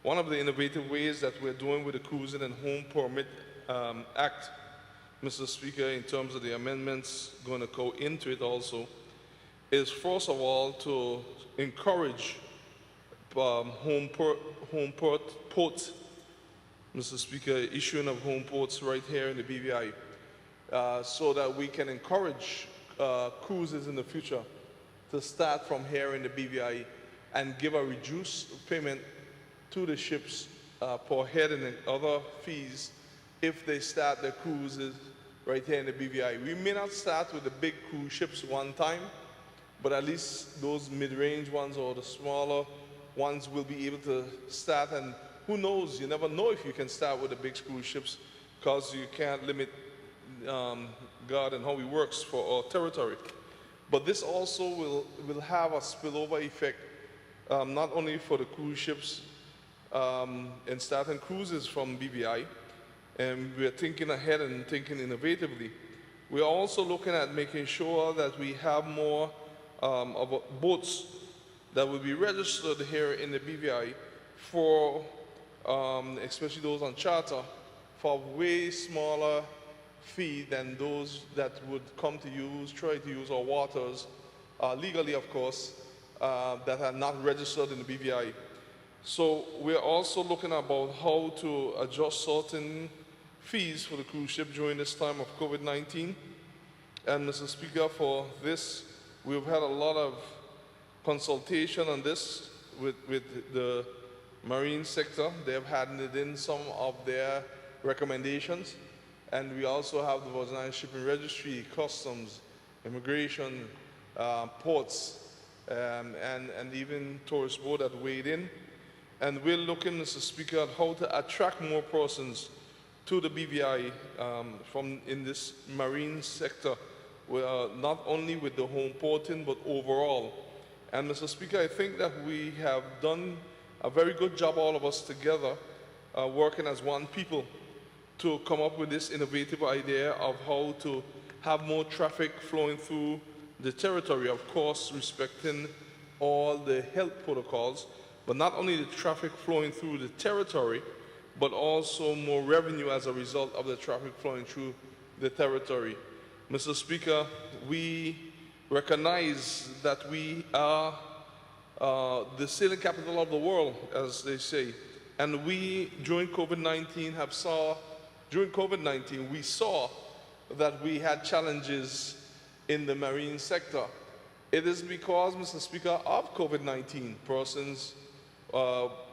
One of the innovative ways that we're doing with the Cruising and Home Permit Act, Mr. Speaker, in terms of the amendments going to go into it also, is first of all to encourage home ports, Mr. Speaker, issuing of home ports right here in the BVI, so that we can encourage cruises in the future to start from here in the BVI and give a reduced payment to the ships per head and other fees if they start their cruises right here in the BVI. We may not start with the big cruise ships one time, but at least those mid-range ones or the smaller ones will be able to start. And who knows, you never know if you can start with the big cruise ships, because you can't limit God and how he works for our territory. But this also will have a spillover effect, not only for the cruise ships and starting cruises from BVI, and we're thinking ahead and thinking innovatively. We're also looking at making sure that we have more of boats that will be registered here in the BVI for, especially those on charter, for way smaller fee than those that would come to try to use our waters, legally of course, that are not registered in the BVI. So we're also looking about how to adjust certain fees for the cruise ship during this time of COVID-19. And Mr. Speaker, for this, we've had a lot of consultation on this with the marine sector. They have handed in some of their recommendations. And we also have the Virgin Islands Shipping Registry, Customs, Immigration, ports, and even tourist board that weighed in. And we're looking, Mr. Speaker, at how to attract more persons to the BVI from in this marine sector, not only with the home porting, but overall. And Mr. Speaker, I think that we have done a very good job, all of us together, working as one people, to come up with this innovative idea of how to have more traffic flowing through the territory, of course, respecting all the health protocols, but not only the traffic flowing through the territory, but also more revenue as a result of the traffic flowing through the territory. Mr. Speaker, we recognize that we are the sailing capital of the world, as they say, and we, during COVID-19, we saw that we had challenges in the marine sector. It is because, Mr. Speaker, of COVID-19, persons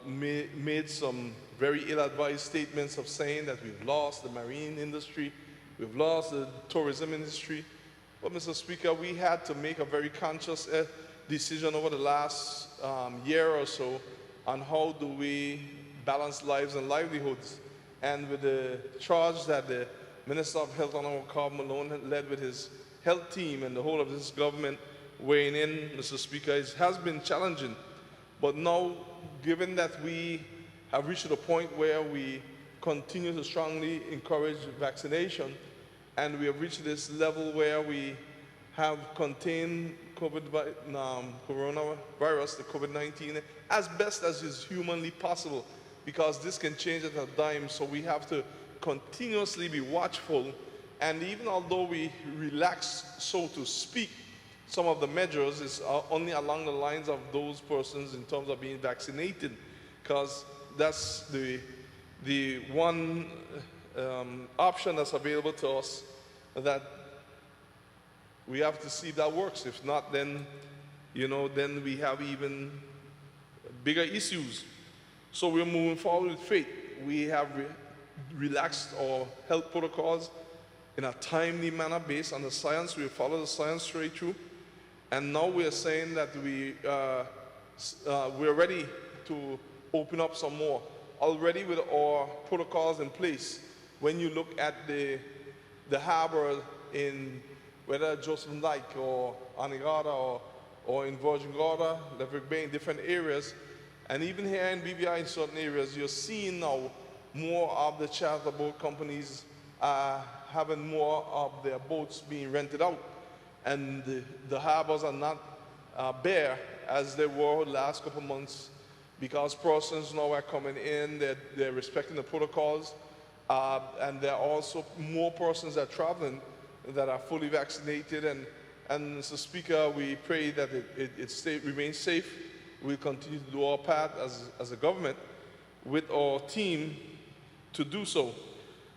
made some very ill-advised statements of saying that we've lost the marine industry, we've lost the tourism industry. But, Mr. Speaker, we had to make a very conscious decision over the last year or so on how do we balance lives and livelihoods. And with the charge that the Minister of Health, Honorable Carl Malone, led with his health team and the whole of this government weighing in, Mr. Speaker, it has been challenging. But now, given that we have reached a point where we continue to strongly encourage vaccination, and we have reached this level where we have contained coronavirus, the COVID-19, as best as is humanly possible, because this can change at a dime, so we have to continuously be watchful. And even although we relax, so to speak, some of the measures is only along the lines of those persons in terms of being vaccinated, because that's the one option that's available to us, that we have to see if that works. If not, then, then we have even bigger issues. So we're moving forward with faith. We have relaxed our health protocols in a timely manner based on the science. We follow the science straight through. And now we're saying that we're ready to open up some more. already with our protocols in place. When you look at the harbor in whether Joseph Lake or Anegada or in Virgin Gorda, Laverick Bay, in different areas, and even here in BVI in certain areas, you're seeing now more of the charter boat companies having more of their boats being rented out. And the harbors are not bare as they were last couple of months, because persons now are coming in, they're respecting the protocols, and there are also more persons that are traveling that are fully vaccinated. And Mr. Speaker, we pray that it remains safe. We'll continue to do our part as a government with our team to do so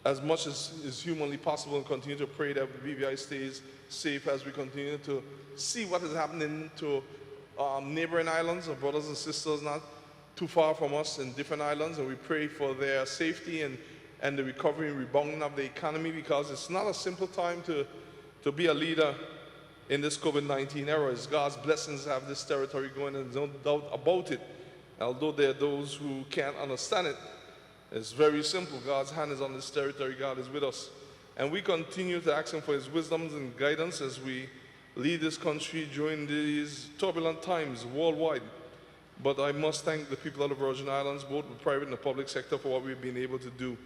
as much as is humanly possible, and continue to pray that the BVI stays safe as we continue to see what is happening to neighboring islands, our brothers and sisters not too far from us in different islands, and we pray for their safety and the recovery and rebounding of the economy, because it's not a simple time to be a leader in this COVID-19 era. It's God's blessings to have this territory going, and there's no doubt about it. Although there are those who can't understand it, it's very simple. God's hand is on this territory. God is with us. And we continue to ask Him for His wisdom and guidance as we lead this country during these turbulent times worldwide. But I must thank the people of the Virgin Islands, both the private and the public sector, for what we've been able to do.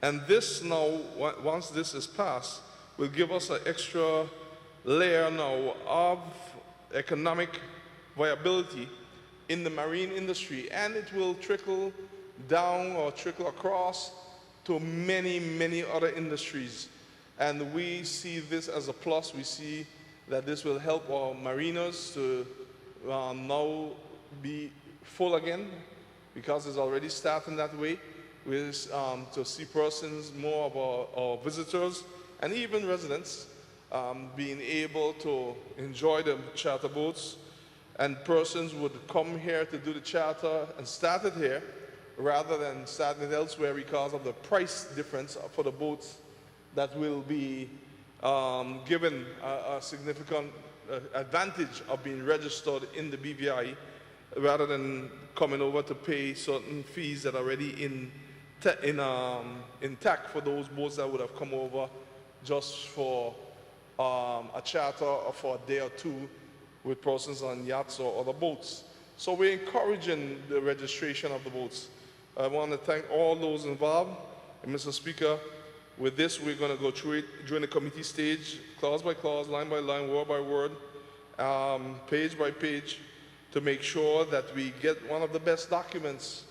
And this now, once this is passed, will give us an extra layer now of economic viability in the marine industry, and it will trickle down or trickle across to many, many other industries. And we see this as a plus. We see that this will help our mariners to now be full again, because it's already starting that way, with to see persons, more of our visitors and even residents being able to enjoy the charter boats, and persons would come here to do the charter and start it here rather than starting it elsewhere because of the price difference for the boats that will be given a significant advantage of being registered in the BVI rather than coming over to pay certain fees that are already intact for those boats that would have come over just for a charter or for a day or two with persons on yachts or other boats. So we're encouraging the registration of the boats. I want to thank all those involved. And Mr. Speaker, with this, we're going to go through it during the committee stage, clause by clause, line by line, word by word, page by page, to make sure that we get one of the best documents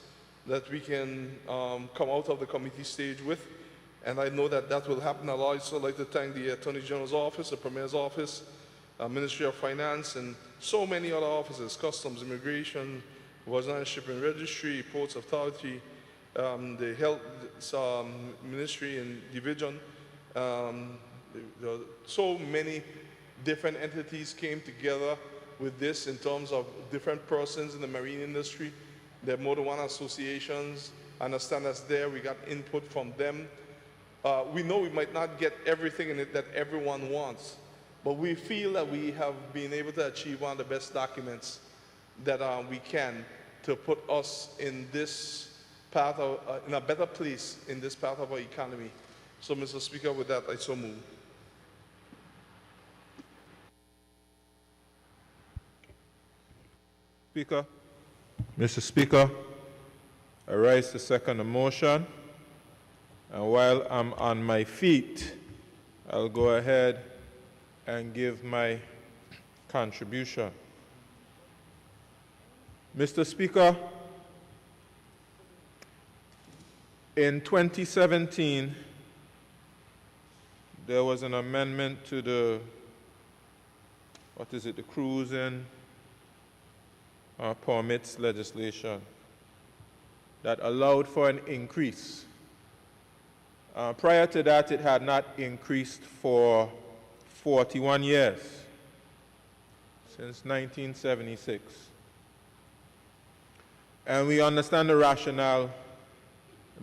that we can come out of the committee stage with. And I know that that will happen. I'd also like to thank the Attorney General's office, the Premier's office, Ministry of Finance, and so many other offices, Customs, Immigration, Virgin Shipping Registry, Ports Authority, the Health Ministry and Division. So many different entities came together with this in terms of different persons in the marine industry. There are more than one associations. I understand that's there. We got input from them. We know we might not get everything in it that everyone wants, but we feel that we have been able to achieve one of the best documents that we can to put us in this path of, in a better place in this path of our economy. So, Mr. Speaker, with that, I so move. Speaker. Mr. Speaker, I rise to second the motion. And while I'm on my feet, I'll go ahead and give my contribution. Mr. Speaker, in 2017, there was an amendment to the, the cruising permits legislation that allowed for an increase. Prior to that, it had not increased for 41 years, since 1976. And we understand the rationale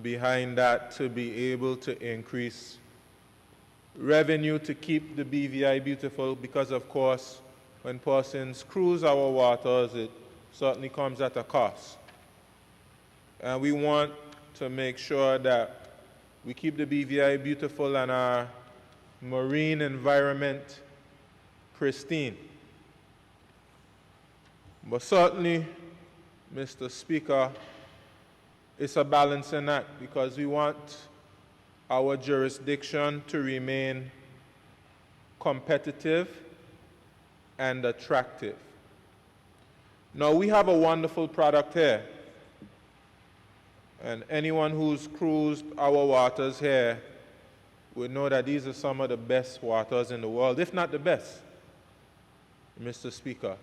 behind that, to be able to increase revenue to keep the BVI beautiful, because of course, when persons cruise our waters, it certainly comes at a cost. And we want to make sure that we keep the BVI beautiful and our marine environment pristine. But certainly, Mr. Speaker, it's a balancing act because we want our jurisdiction to remain competitive and attractive. Now, we have a wonderful product here, and anyone who's cruised our waters here would know that these are some of the best waters in the world, if not the best, Mr. Speaker.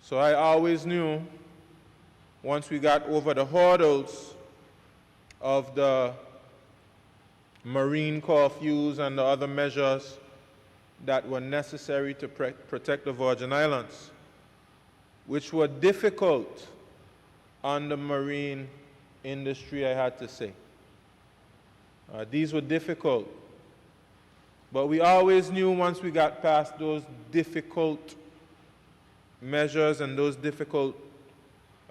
So I always knew once we got over the hurdles of the marine curfews and the other measures that were necessary to protect the Virgin Islands, which were difficult on the marine industry, I had to say. These were difficult, but we always knew once we got past those difficult measures and those difficult,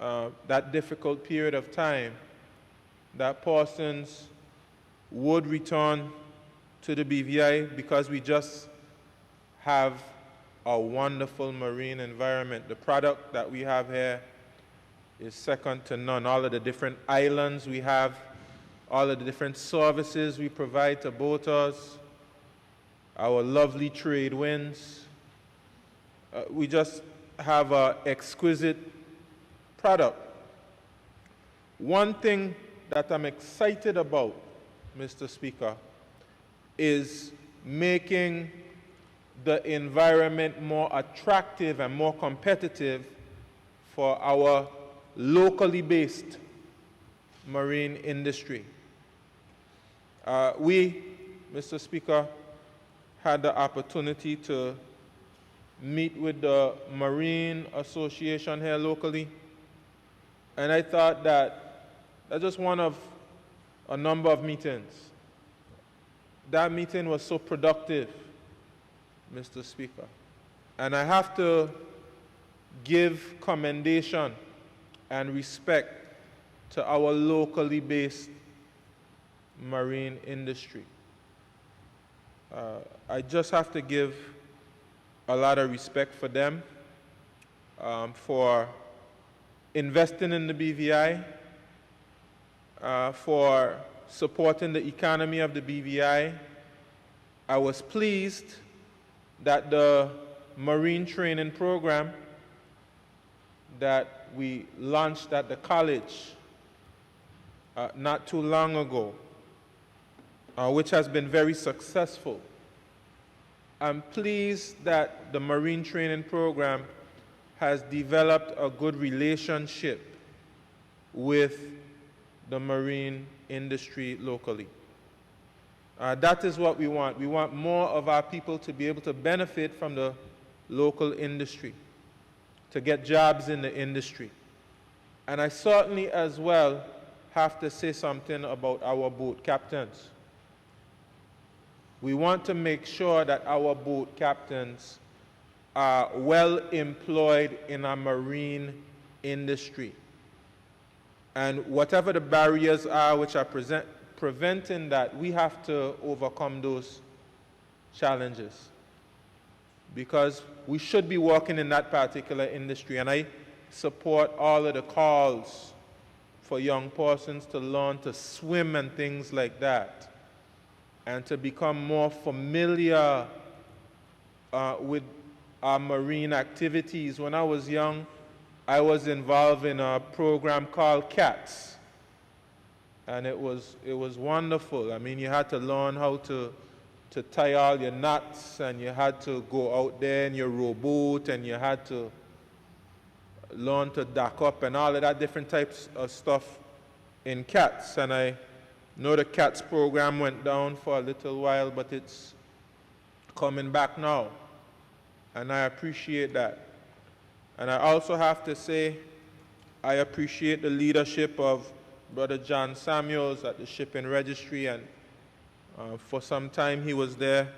that difficult period of time, that Parsons would return to the BVI because we just have a wonderful marine environment. The product that we have here is second to none. All of the different islands we have, all of the different services we provide to boaters, our lovely trade winds. We just have an exquisite product. One thing that I'm excited about, Mr. Speaker, is making the environment more attractive and more competitive for our locally based marine industry. We, Mr. Speaker, had the opportunity to meet with the Marine Association here locally, and I thought that that's just one of a number of meetings. That meeting was so productive, Mr. Speaker, and I have to give commendation and respect to our locally based marine industry. I just have to give a lot of respect for them for investing in the BVI, for supporting the economy of the BVI. I was pleased that the marine training program that we launched at the college not too long ago, which has been very successful. I'm pleased that the marine training program has developed a good relationship with the marine industry locally. That is what we want. We want more of our people to be able to benefit from the local industry, to get jobs in the industry. And I certainly as well have to say something about our boat captains. We want to make sure that our boat captains are well employed in our marine industry. And whatever the barriers are which are preventing that, we have to overcome those challenges. Because we should be working in that particular industry. And I support all of the calls for young persons to learn to swim and things like that, and to become more familiar with our marine activities. When I was young, I was involved in a program called CATS, and it was wonderful. I mean, you had to learn how to tie all your knots, and you had to go out there in your rowboat, and you had to learn to dock up and all of that different types of stuff in CATS. And I know the CATS program went down for a little while, but it's coming back now, and I appreciate that. And I also have to say I appreciate the leadership of Brother John Samuels at the Shipping Registry, and for some time he was there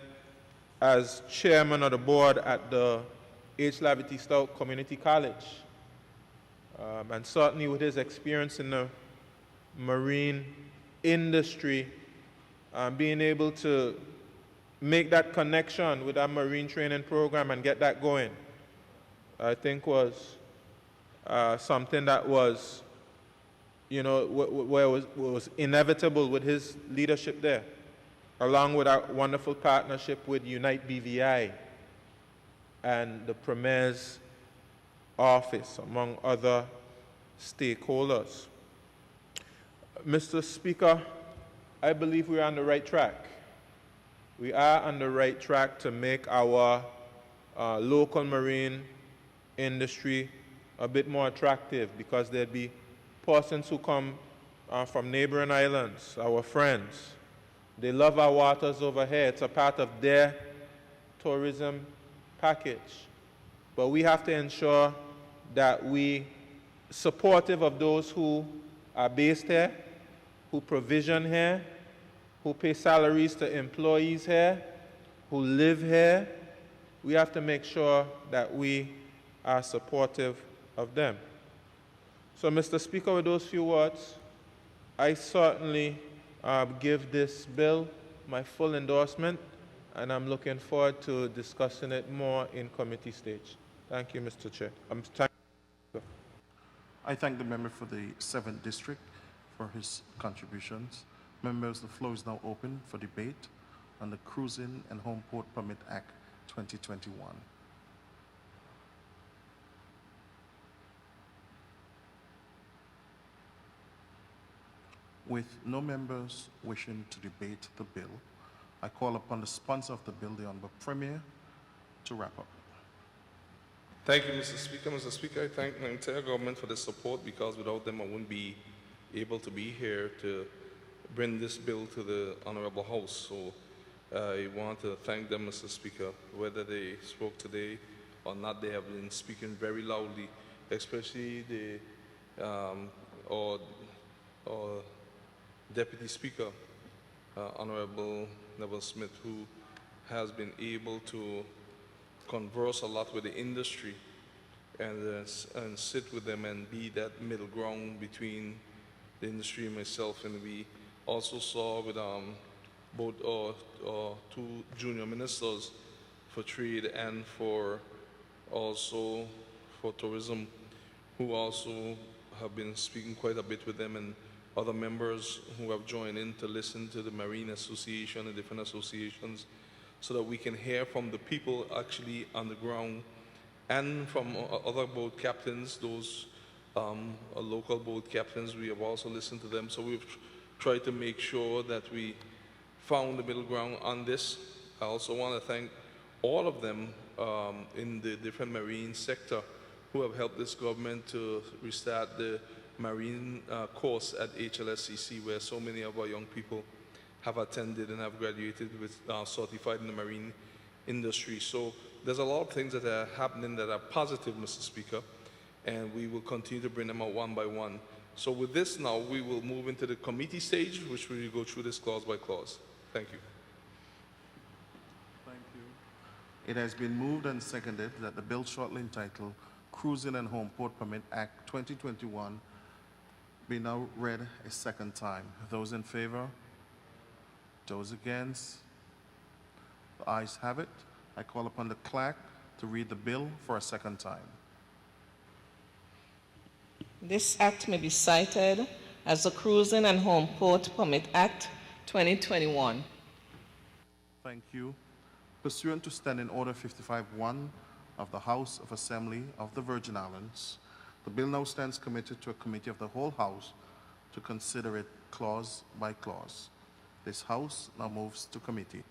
as chairman of the board at the H. Lavity Stout Community College. And certainly with his experience in the marine industry, being able to make that connection with our marine training program and get that going, I think was something that was, where it was inevitable with his leadership there, along with our wonderful partnership with Unite BVI and the Premier's office, among other stakeholders. Mr. Speaker, I believe we're on the right track. We are on the right track to make our local marine industry a bit more attractive, because there'd be persons who come from neighboring islands, our friends. They love our waters over here. It's a part of their tourism package. But we have to ensure that we supportive of those who are based here, who provision here, who pay salaries to employees here, who live here. We have to make sure that we are supportive of them. So, Mr. Speaker, with those few words, I certainly give this bill my full endorsement, and I'm looking forward to discussing it more in committee stage. Thank you, Mr. Chair. I thank the member for the 7th District for his contributions. Members, the floor is now open for debate on the Cruising and Home Port Permit Act 2021. With no members wishing to debate the bill, I call upon the sponsor of the bill, the Honorable Premier, to wrap up. Thank you, Mr. Speaker. Mr. Speaker, I thank the entire government for the support, because without them I wouldn't be able to be here to bring this bill to the Honorable House. So I want to thank them, Mr. Speaker. Whether they spoke today or not, they have been speaking very loudly, especially the or Deputy Speaker, Honorable Neville Smith, who has been able to converse a lot with the industry and sit with them and be that middle ground between the industry and myself. And we also saw with both two junior ministers for trade and also for tourism, who also have been speaking quite a bit with them, and other members who have joined in to listen to the Marine Association and different associations, so that we can hear from the people actually on the ground, and from other boat captains, those local boat captains. We have also listened to them. So we've tried to make sure that we found the middle ground on this. I also want to thank all of them in the different marine sector who have helped this government to restart the marine course at HLSCC, where so many of our young people have attended and have graduated with certified in the marine industry. So there's a lot of things that are happening that are positive, Mr. Speaker, and we will continue to bring them out one by one. So with this now, we will move into the committee stage, which we will go through this clause by clause. Thank you. Thank you. It has been moved and seconded that the bill shortly entitled Cruising and Home Port Permit Act 2021 be now read a second time. Those in favor? Those against? The ayes have it. I call upon the clerk to read the bill for a second time. This act may be cited as the Cruising and Home Port Permit Act 2021. Thank you. Pursuant to Standing Order 55-1 of the House of Assembly of the Virgin Islands, the bill now stands committed to a committee of the whole House to consider it clause by clause. This House now moves to committee.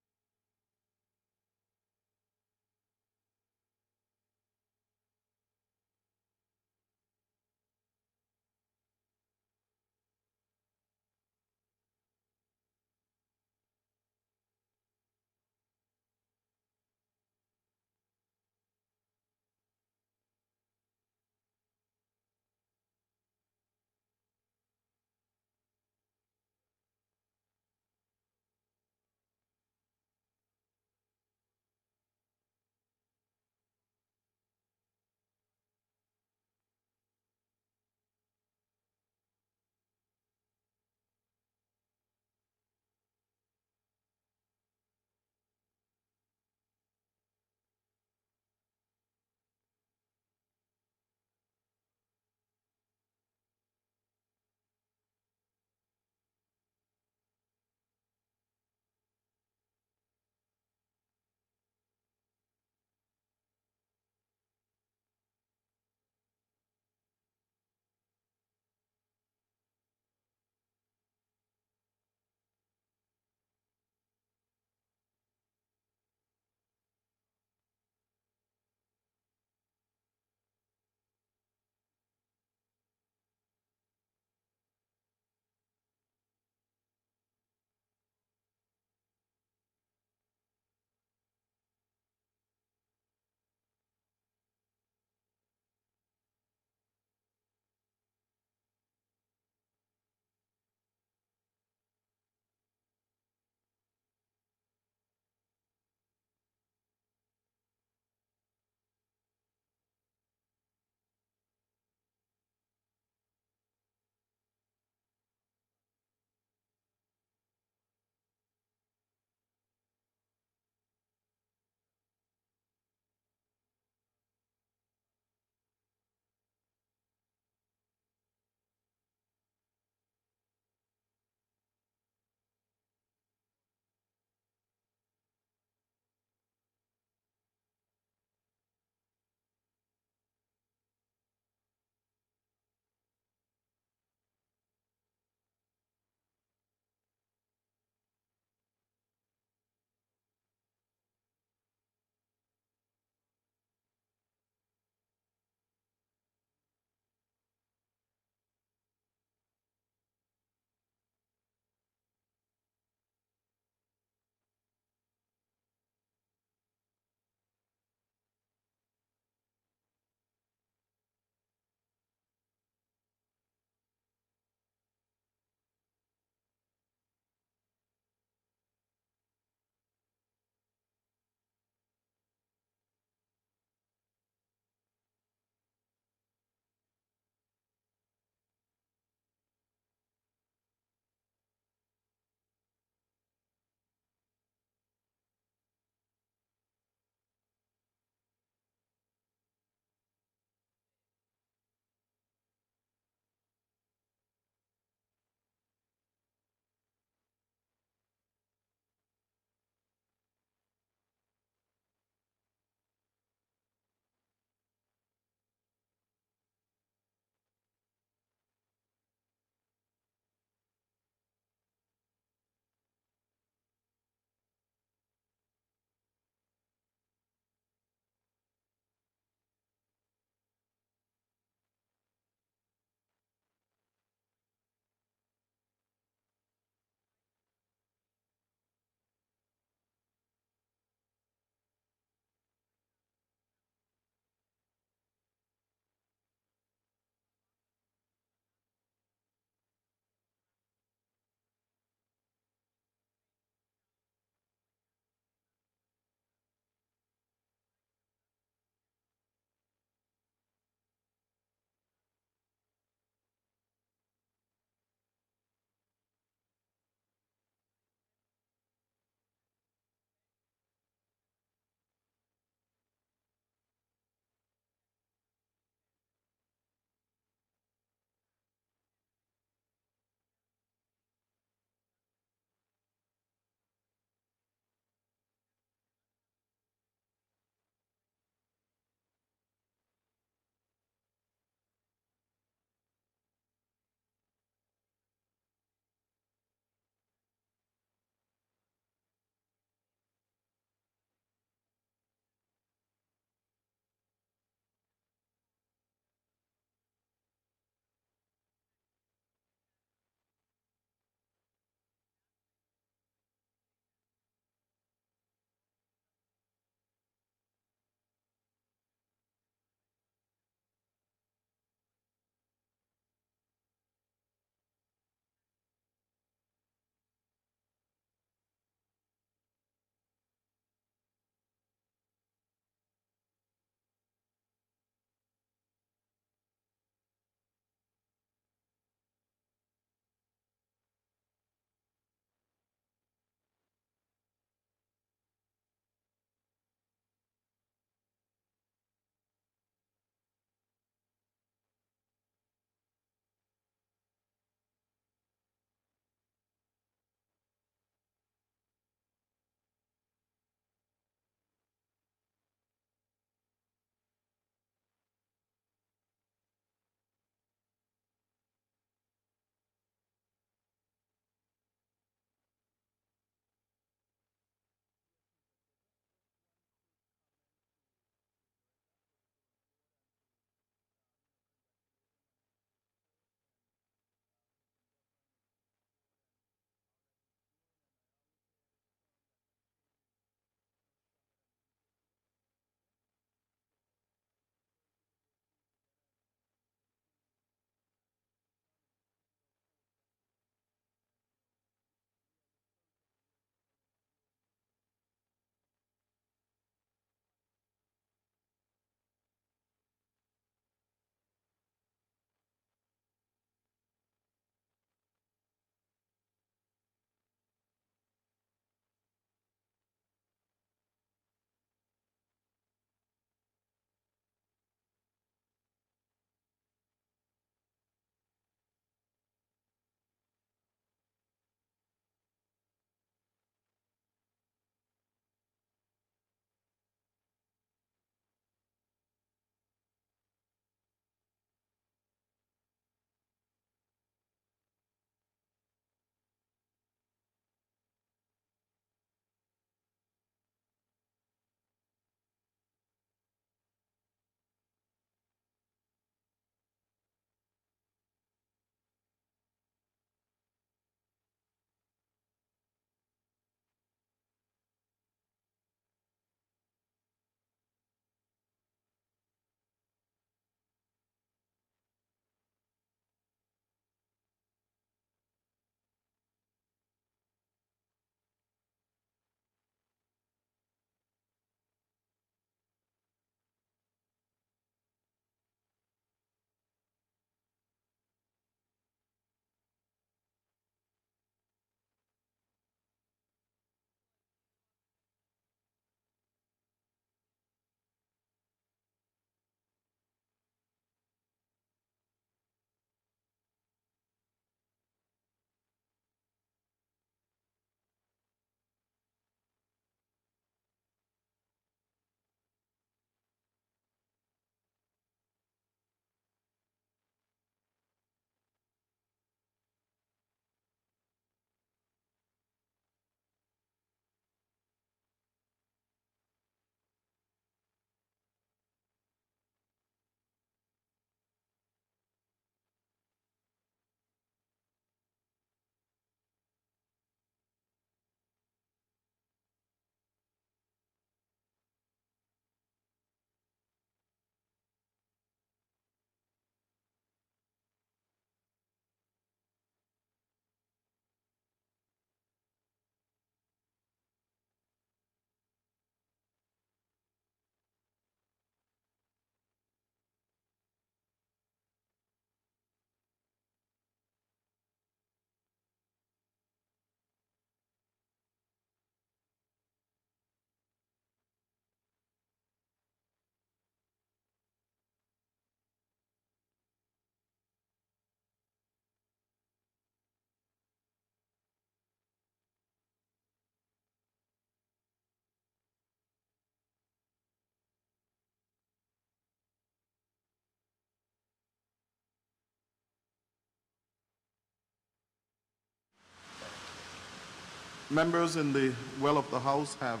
Members in the well of the House have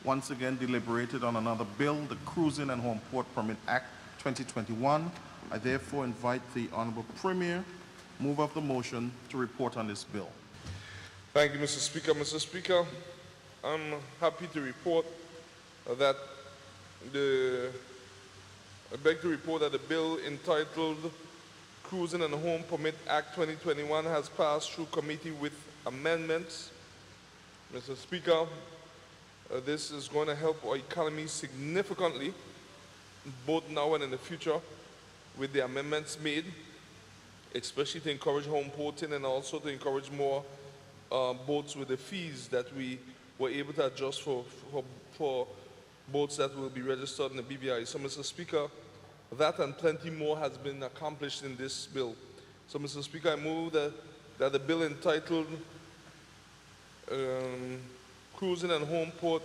once again deliberated on another bill, the Cruising and Home Port Permit Act 2021. I therefore invite the Honorable Premier, mover of the motion, to report on this bill. Thank you, Mr. Speaker. Mr. Speaker, I'm happy to report that I beg to report that the bill entitled Cruising and Home Permit Act 2021 has passed through committee with amendments. Mr. Speaker, this is going to help our economy significantly, both now and in the future, with the amendments made, especially to encourage home porting and also to encourage more boats with the fees that we were able to adjust for boats that will be registered in the BVI. So, Mr. Speaker, that and plenty more has been accomplished in this bill. So, Mr. Speaker, I move that the bill entitled Cruising and Home Port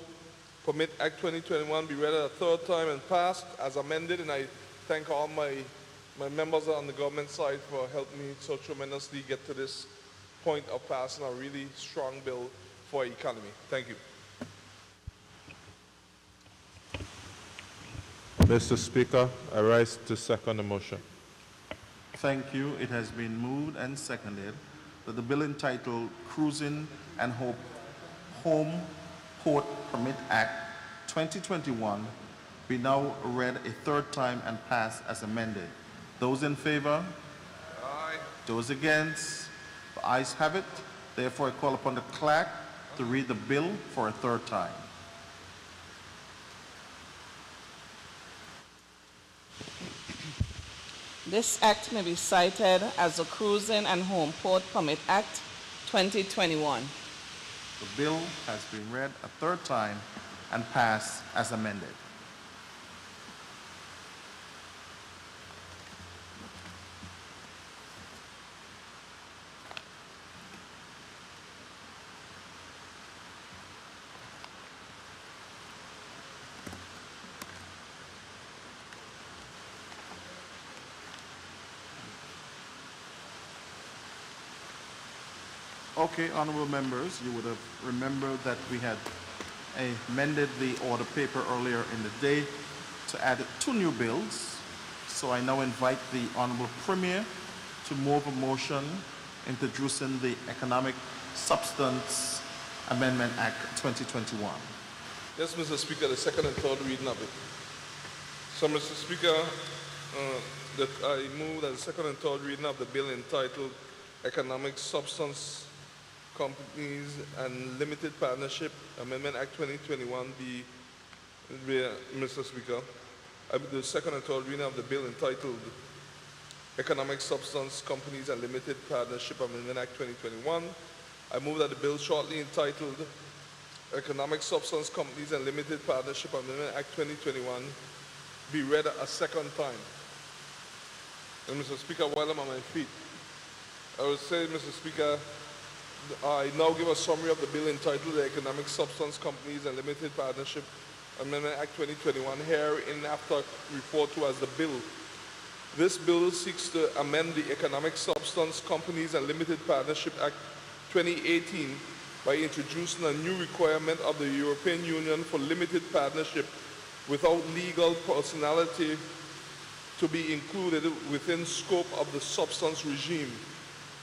Permit Act 2021 be read a third time and passed as amended, and I thank all my members on the government side for helping me so tremendously get to this point of passing a really strong bill for our economy. Thank you. Mr. Speaker, I rise to second the motion. Thank you. It has been moved and seconded that the bill entitled Cruising and Home Port Permit Act 2021 be now read a third time and passed as amended. Those in favor? Aye. Those against? The ayes have it. Therefore, I call upon the clerk to read the bill for a third time. This act may be cited as the Cruising and Home Port Permit Act 2021. The bill has been read a third time and passed as amended. Okay, honorable members, you would have remembered that we had amended the order paper earlier in the day to add 2 new bills. So I now invite the Honorable Premier to move a motion introducing the Economic Substance Amendment Act 2021. Yes, Mr. Speaker, the second and third reading of it. So, Mr. Speaker, that I move that the second and third reading of the bill entitled Economic Substance Companies and Limited Partnership Amendment Act 2021 be, Mr. Speaker, the second and third reading of the bill entitled Economic Substance Companies and Limited Partnership Amendment Act 2021. I move that the bill shortly entitled Economic Substance Companies and Limited Partnership Amendment Act 2021 be read a second time. And Mr. Speaker, while I'm on my feet, I would say, Mr. Speaker, I now give a summary of the bill entitled the Economic Substance Companies and Limited Partnership Amendment Act 2021, hereinafter referred to as the bill. This bill seeks to amend the Economic Substance Companies and Limited Partnership Act 2018 by introducing a new requirement of the European Union for limited partnership without legal personality to be included within scope of the substance regime.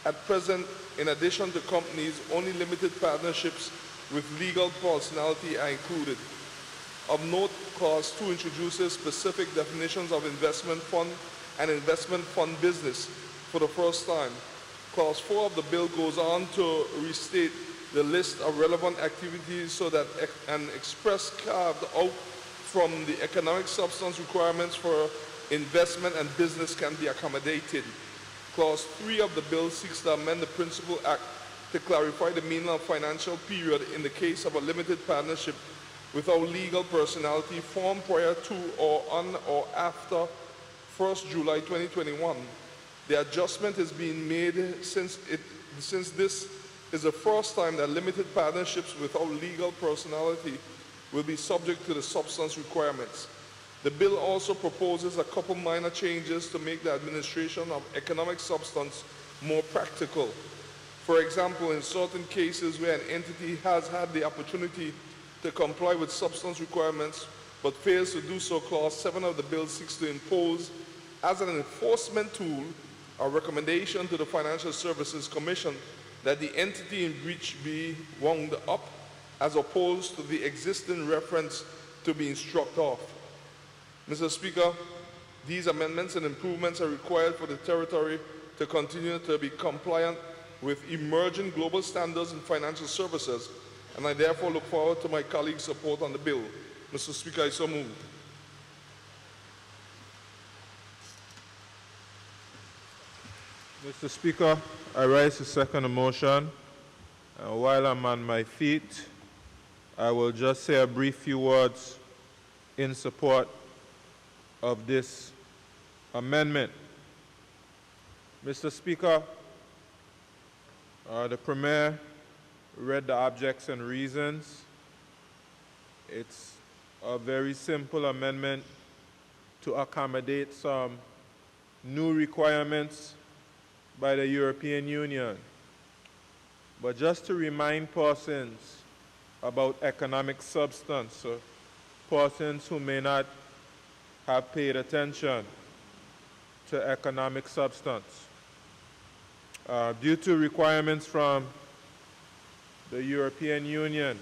At present, in addition to companies, only limited partnerships with legal personality are included. Of note, Clause 2 introduces specific definitions of investment fund and investment fund business for the first time. Clause 4 of the bill goes on to restate the list of relevant activities so that an express carved out from the economic substance requirements for investment and business can be accommodated. Clause 3 of the bill seeks to amend the Principal Act to clarify the meaning of financial period in the case of a limited partnership without legal personality formed prior to or on or after 1st July 2021. The adjustment is being made since this is the first time that limited partnerships without legal personality will be subject to the substance requirements. The bill also proposes a couple minor changes to make the administration of economic substance more practical. For example, in certain cases where an entity has had the opportunity to comply with substance requirements but fails to do so, Clause 7 of the bill seeks to impose as an enforcement tool a recommendation to the Financial Services Commission that the entity in breach be wound up as opposed to the existing reference to being struck off. Mr. Speaker, these amendments and improvements are required for the territory to continue to be compliant with emerging global standards in financial services, and I therefore look forward to my colleagues' support on the bill. Mr. Speaker, I so move. Mr. Speaker, I rise to second the motion. And while I'm on my feet, I will just say a brief few words in support of this amendment. Mr. Speaker, the Premier read the objects and reasons. It's a very simple amendment to accommodate some new requirements by the European Union. But just to remind persons about economic substance, so persons who may not have paid attention to economic substance. Due to requirements from the European Union,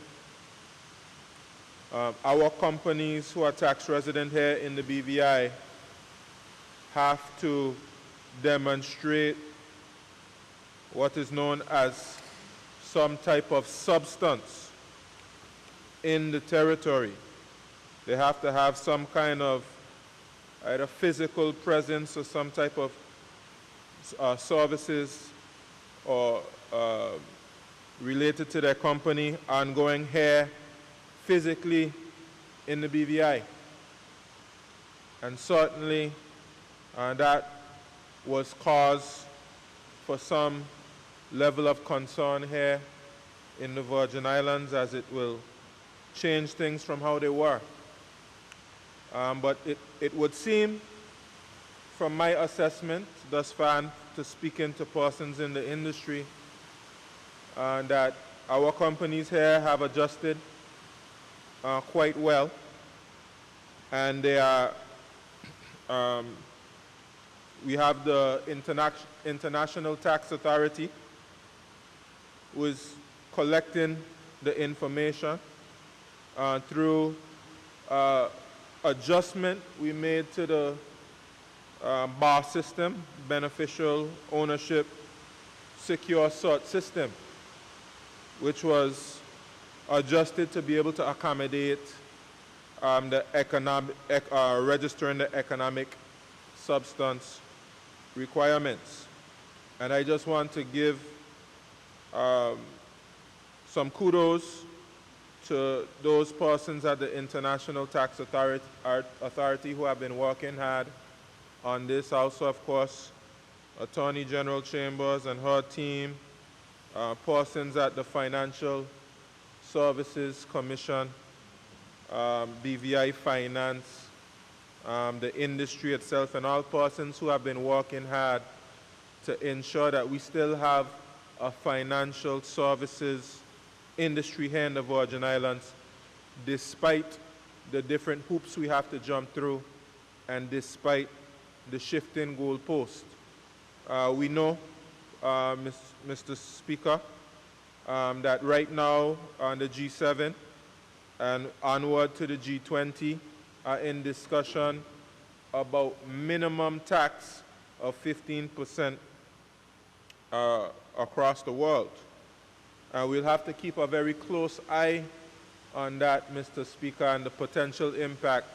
our companies who are tax resident here in the BVI have to demonstrate what is known as some type of substance in the territory. They have to have some kind of either physical presence or some type of services or related to their company ongoing here physically in the BVI. And certainly that was cause for some level of concern here in the Virgin Islands, as it will change things from how they were. But it would seem, from my assessment thus far, and to speaking to persons in the industry, that our companies here have adjusted quite well, and they are. We have the International Tax Authority, who is collecting the information through adjustment we made to the BAR system, Beneficial Ownership Secure Sort system, which was adjusted to be able to accommodate the registering the economic substance requirements. And I just want to give some kudos to those persons at the International Tax Authority who have been working hard on this. Also, of course, Attorney General Chambers and her team, persons at the Financial Services Commission, BVI Finance, the industry itself, and all persons who have been working hard to ensure that we still have a financial services industry here in the Virgin Islands, despite the different hoops we have to jump through and despite the shifting goalpost. We know, Mr. Speaker, that right now on the G7 and onward to the G20 are in discussion about minimum tax of 15% across the world. We'll have to keep a very close eye on that, Mr. Speaker, and the potential impact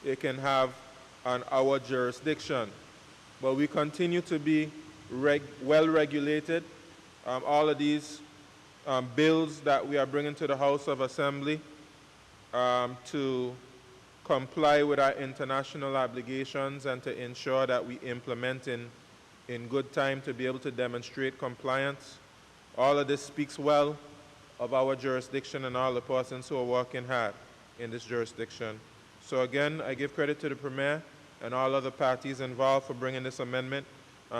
it can have on our jurisdiction. But we continue to be well regulated. All of these bills that we are bringing to the House of Assembly to comply with our international obligations and to ensure that we implement in good time to be able to demonstrate compliance. All of this speaks well of our jurisdiction and all the persons who are working hard in this jurisdiction. So again, I give credit to the Premier and all other parties involved for bringing this amendment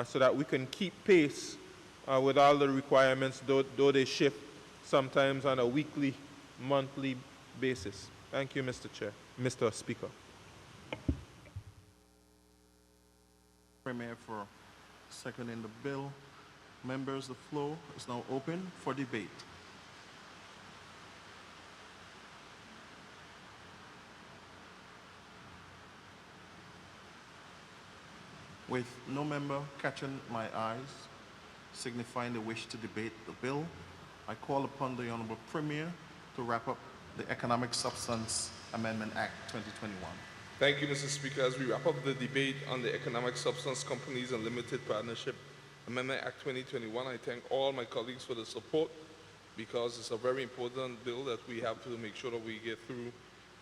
so that we can keep pace with all the requirements, though they shift sometimes on a weekly, monthly basis. Thank you, Mr. Chair, Mr. Speaker. Premier for seconding the bill. Members, the floor is now open for debate. With no member catching my eyes, signifying the wish to debate the bill, I call upon the Honorable Premier to wrap up the Economic Substance Amendment Act 2021. Thank you, Mr. Speaker. As we wrap up the debate on the Economic Substance Companies and Limited Partnership Amendment Act 2021, I thank all my colleagues for the support, because it's a very important bill that we have to make sure that we get through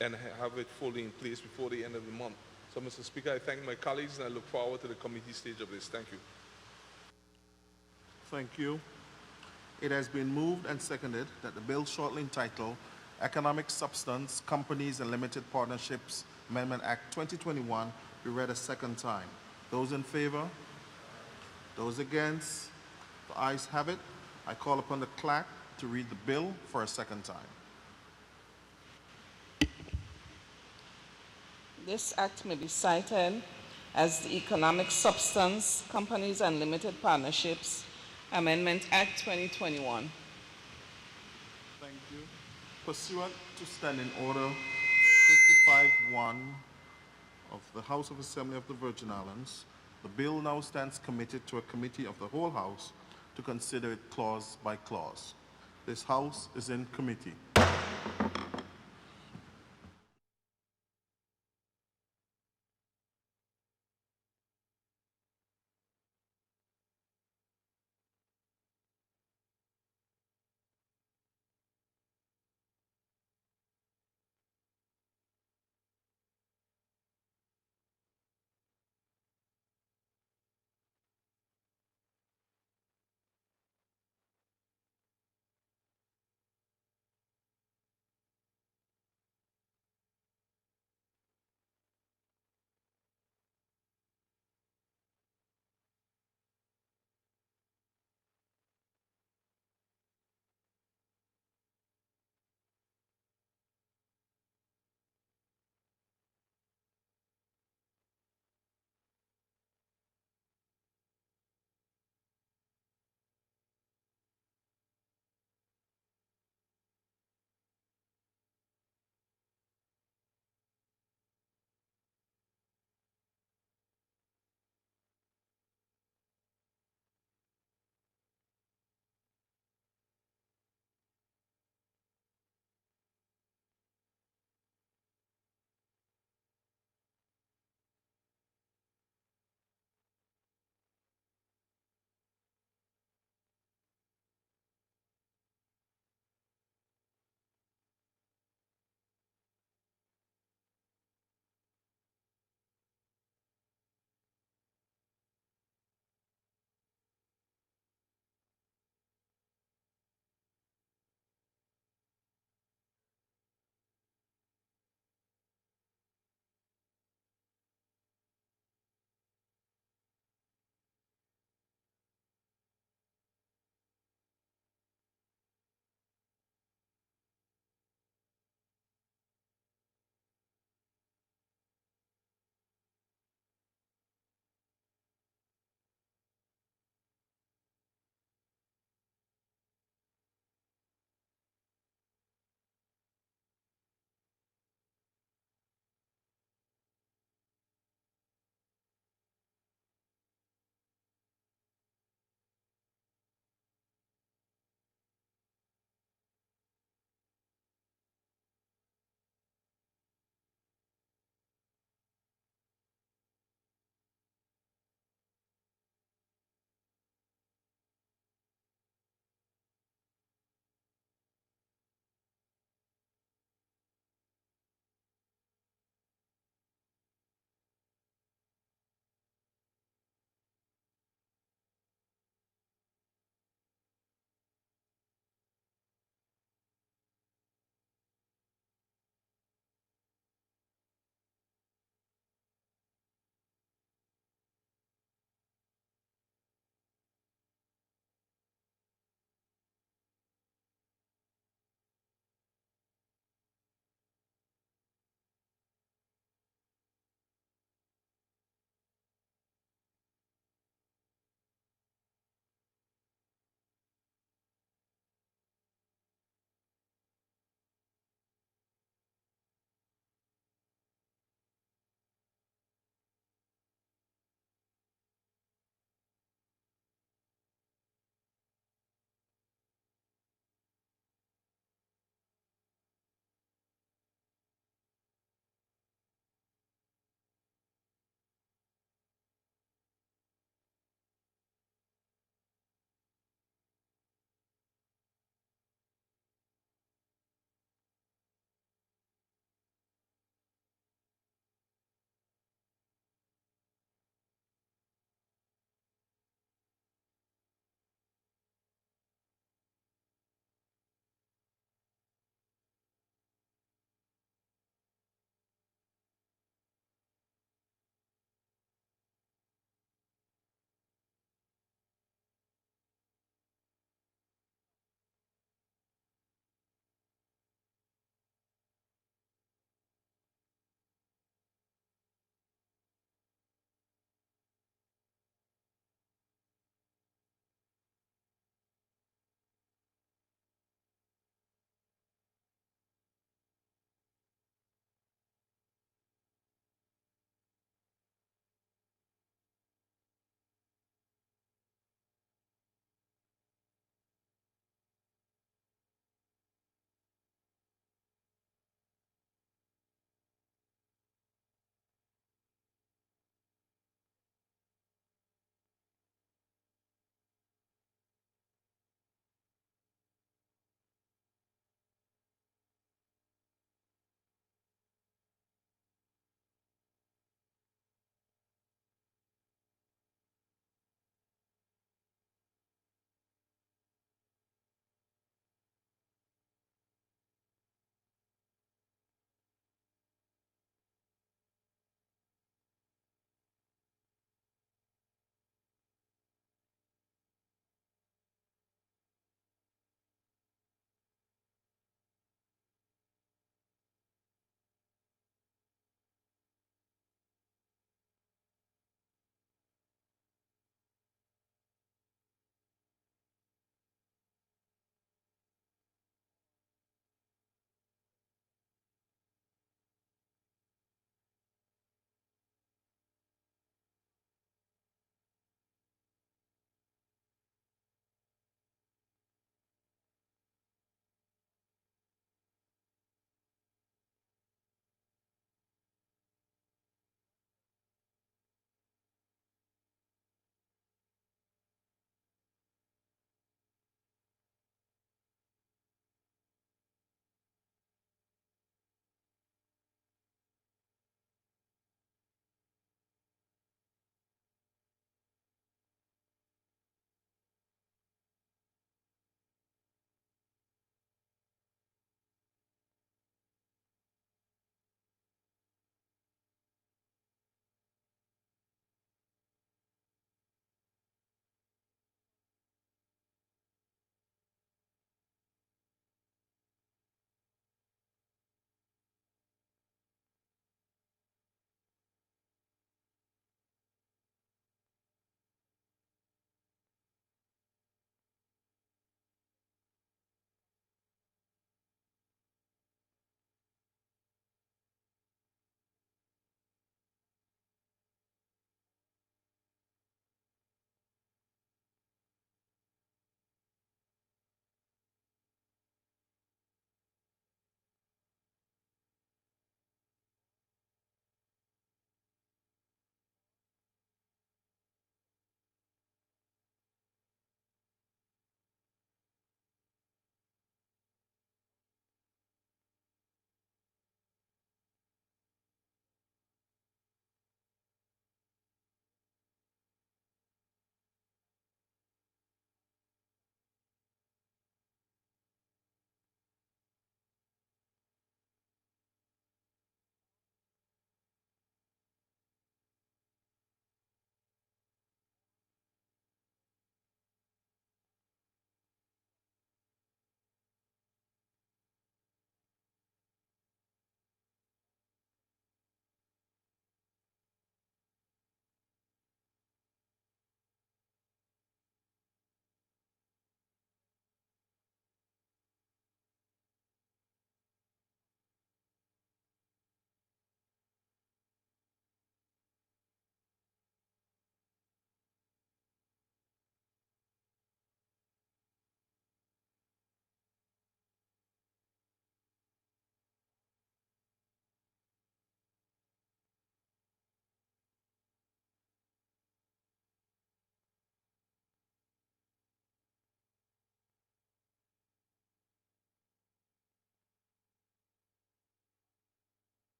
and have it fully in place before the end of the month. So, Mr. Speaker, I thank my colleagues and I look forward to the committee stage of this. Thank you. Thank you. It has been moved and seconded that the bill shortly entitled Economic Substance Companies and Limited Partnerships Amendment Act 2021 be read a second time. Those in favor? Those against? The ayes have it. I call upon the clerk to read the bill for a second time. This act may be cited as the Economic Substance Companies and Limited Partnerships Amendment Act 2021. Thank you. Pursuant to Standing Order 55-1 of the House of Assembly of the Virgin Islands, the bill now stands committed to a committee of the whole House to consider it clause by clause. This House is in committee.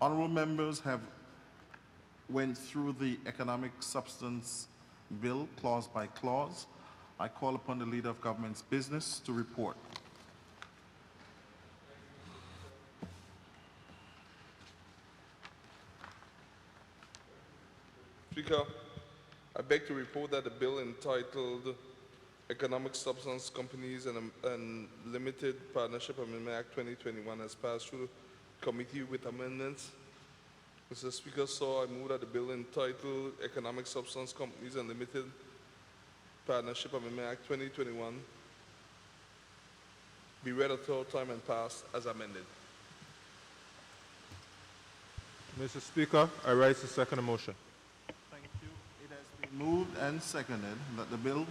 Honorable members have went through the economic substance bill clause by clause. I call upon the Leader of Government's Business to report. Speaker, I beg to report that the bill entitled Economic Substance Companies and Limited Partnership Amendment Act 2021 has passed through the committee with amendments. Mr. Speaker, so I move that the bill entitled Economic Substance Companies and Limited Partnership Amendment Act 2021 be read a third time and passed as amended. Mr. Speaker, I rise to second the motion. Thank you. It has been moved and seconded that the bill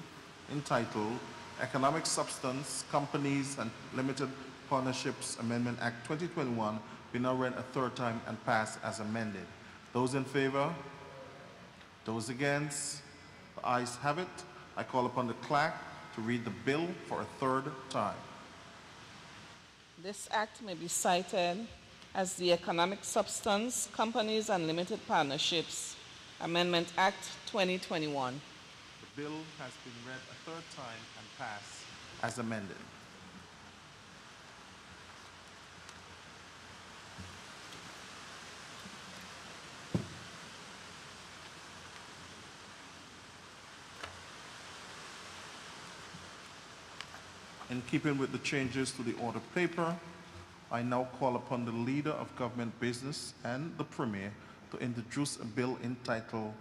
entitled Economic Substance Companies and Limited Partnerships Amendment Act 2021 be now read a third time and passed as amended. Those in favor? Those against? The ayes have it. I call upon the clerk to read the bill for a third time. This act may be cited as the Economic Substance Companies and Limited Partnerships Amendment Act 2021. The bill has been read a third time and passed as amended. In keeping with the changes to the order paper, I now call upon the Leader of Government Business and the Premier to introduce a bill entitled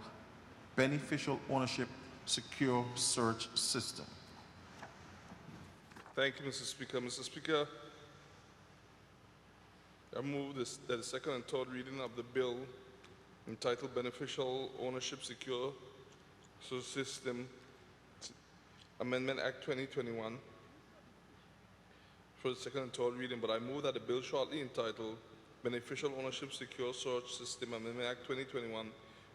Beneficial Ownership Secure Search System. Thank you, Mr. Speaker. Mr. Speaker, I move that the second and third reading of the bill entitled Beneficial Ownership Secure Search System Amendment Act 2021 for the second and third reading, but I move that the bill shortly entitled Beneficial Ownership Secure Search System Amendment Act 2021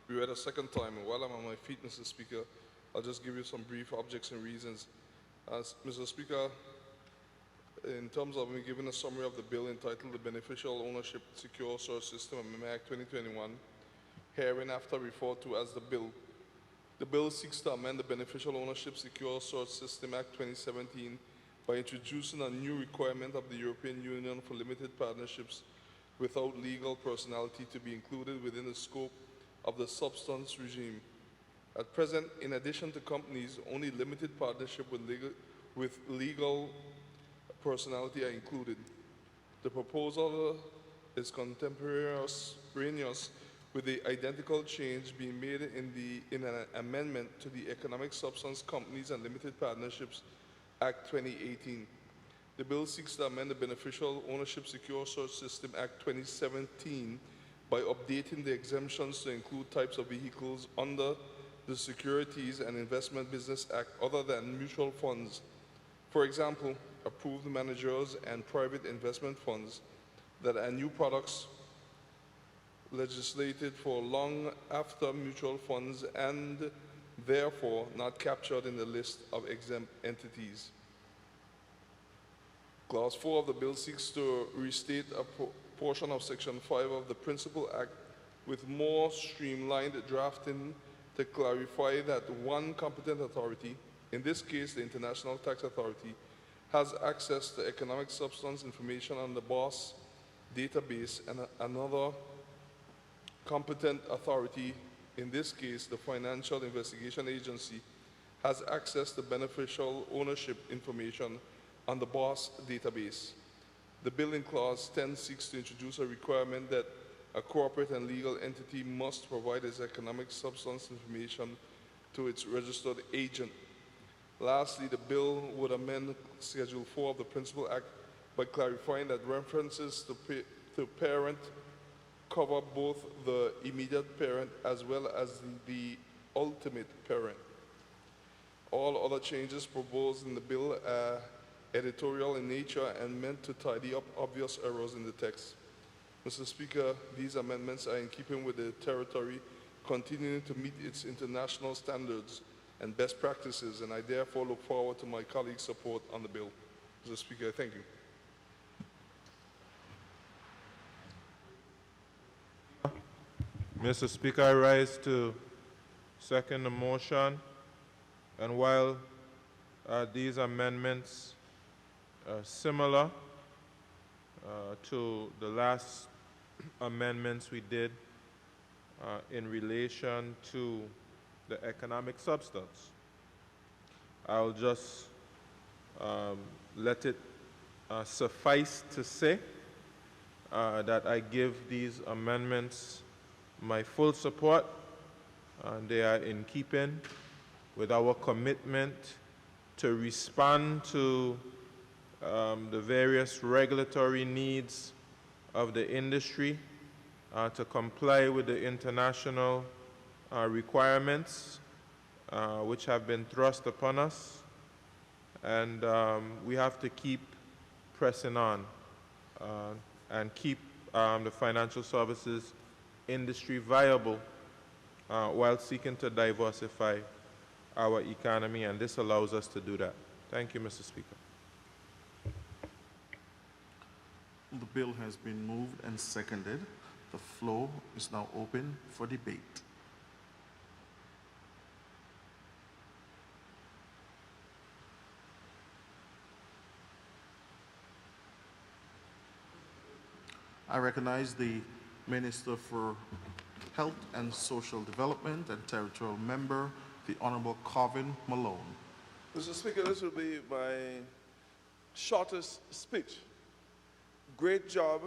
be read a second time. And while I'm on my feet, Mr. Speaker, I'll just give you some brief objects and reasons. Mr. Speaker, in terms of me giving a summary of the bill entitled the Beneficial Ownership Secure Search System Amendment Act 2021, hereinafter referred to as the bill seeks to amend the Beneficial Ownership Secure Search System Act 2017 by introducing a new requirement of the European Union for limited partnerships without legal personality to be included within the scope of the substance regime. At present, in addition to companies, only limited partnership with legal personality are included. The proposal is contemporaneous with the identical change being made in an amendment to the Economic Substance Companies and Limited Partnerships Act 2018. The bill seeks to amend the Beneficial Ownership Secure Search System Act 2017 by updating the exemptions to include types of vehicles under the Securities and Investment Business Act other than mutual funds. For example, approved managers and private investment funds that are new products legislated for long after mutual funds and therefore not captured in the list of exempt entities. Clause 4 of the bill seeks to restate a portion of Section 5 of the Principal Act with more streamlined drafting to clarify that one competent authority, in this case the International Tax Authority, has access to economic substance information on the BOSS database, and another competent authority, in this case the Financial Investigation Agency, has access to beneficial ownership information on the BOSS database. The bill in Clause 10 seeks to introduce a requirement that a corporate and legal entity must provide its economic substance information to its registered agent. Lastly, the bill would amend Schedule 4 of the Principal Act by clarifying that references to parent cover both the immediate parent as well as the ultimate parent. All other changes proposed in the bill are editorial in nature and meant to tidy up obvious errors in the text. Mr. Speaker, these amendments are in keeping with the territory continuing to meet its international standards and best practices, and I therefore look forward to my colleagues' support on the bill. Mr. Speaker, thank you. Mr. Speaker, I rise to second the motion, and while these amendments are similar to the last amendments we did in relation to the economic substance, I'll just let it suffice to say that I give these amendments my full support, and they are in keeping with our commitment to respond to the various regulatory needs of the industry, to comply with the international requirements which have been thrust upon us, and we have to keep pressing on and keep the financial services industry viable while seeking to diversify our economy, and this allows us to do that. Thank you, Mr. Speaker. The bill has been moved and seconded. The floor is now open for debate. I recognize the Minister for Health and Social Development and Territorial Member, the Honorable Carvin Malone. Mr. Speaker, this will be my shortest speech. Great job.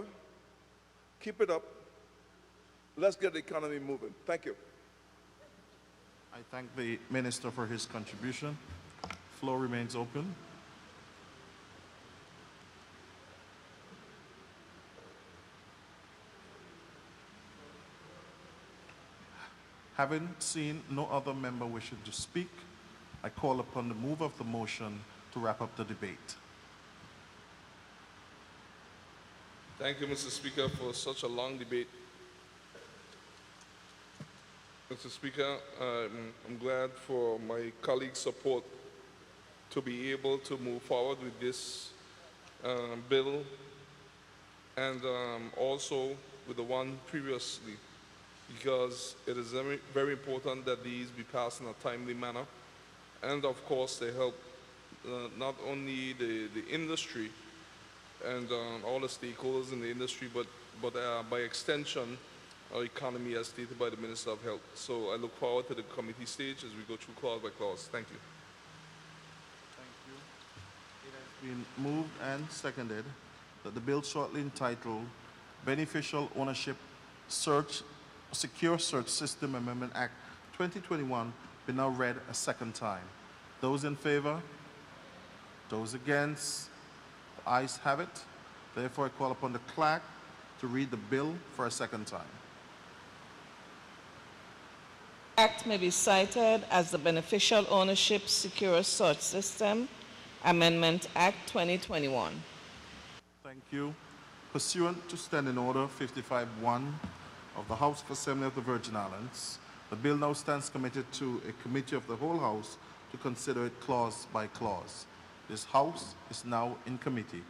Keep it up. Let's get the economy moving. Thank you. I thank the Minister for his contribution. Floor remains open. Having seen no other member wishing to speak, I call upon the mover of the motion to wrap up the debate. Thank you, Mr. Speaker, for such a long debate. Mr. Speaker, I'm glad for my colleagues' support to be able to move forward with this bill, and also with the one previously, because it is very, very important that these be passed in a timely manner. And of course, they help not only the industry and all the stakeholders in the industry, but by extension, our economy as stated by the Minister of Health. So I look forward to the committee stage as we go through clause by clause. Thank you. Thank you. It has been moved and seconded that the bill shortly entitled Beneficial Ownership Secure Search System Amendment Act 2021 be now read a second time. Those in favor? Those against? The ayes have it. Therefore, I call upon the clerk to read the bill for a second time. Act may be cited as the Beneficial Ownership Secure Search System Amendment Act 2021. Thank you. Pursuant to Standing Order 55-1 of the House of Assembly of the Virgin Islands, the bill now stands committed to a committee of the whole House to consider it clause by clause. This House is now in committee.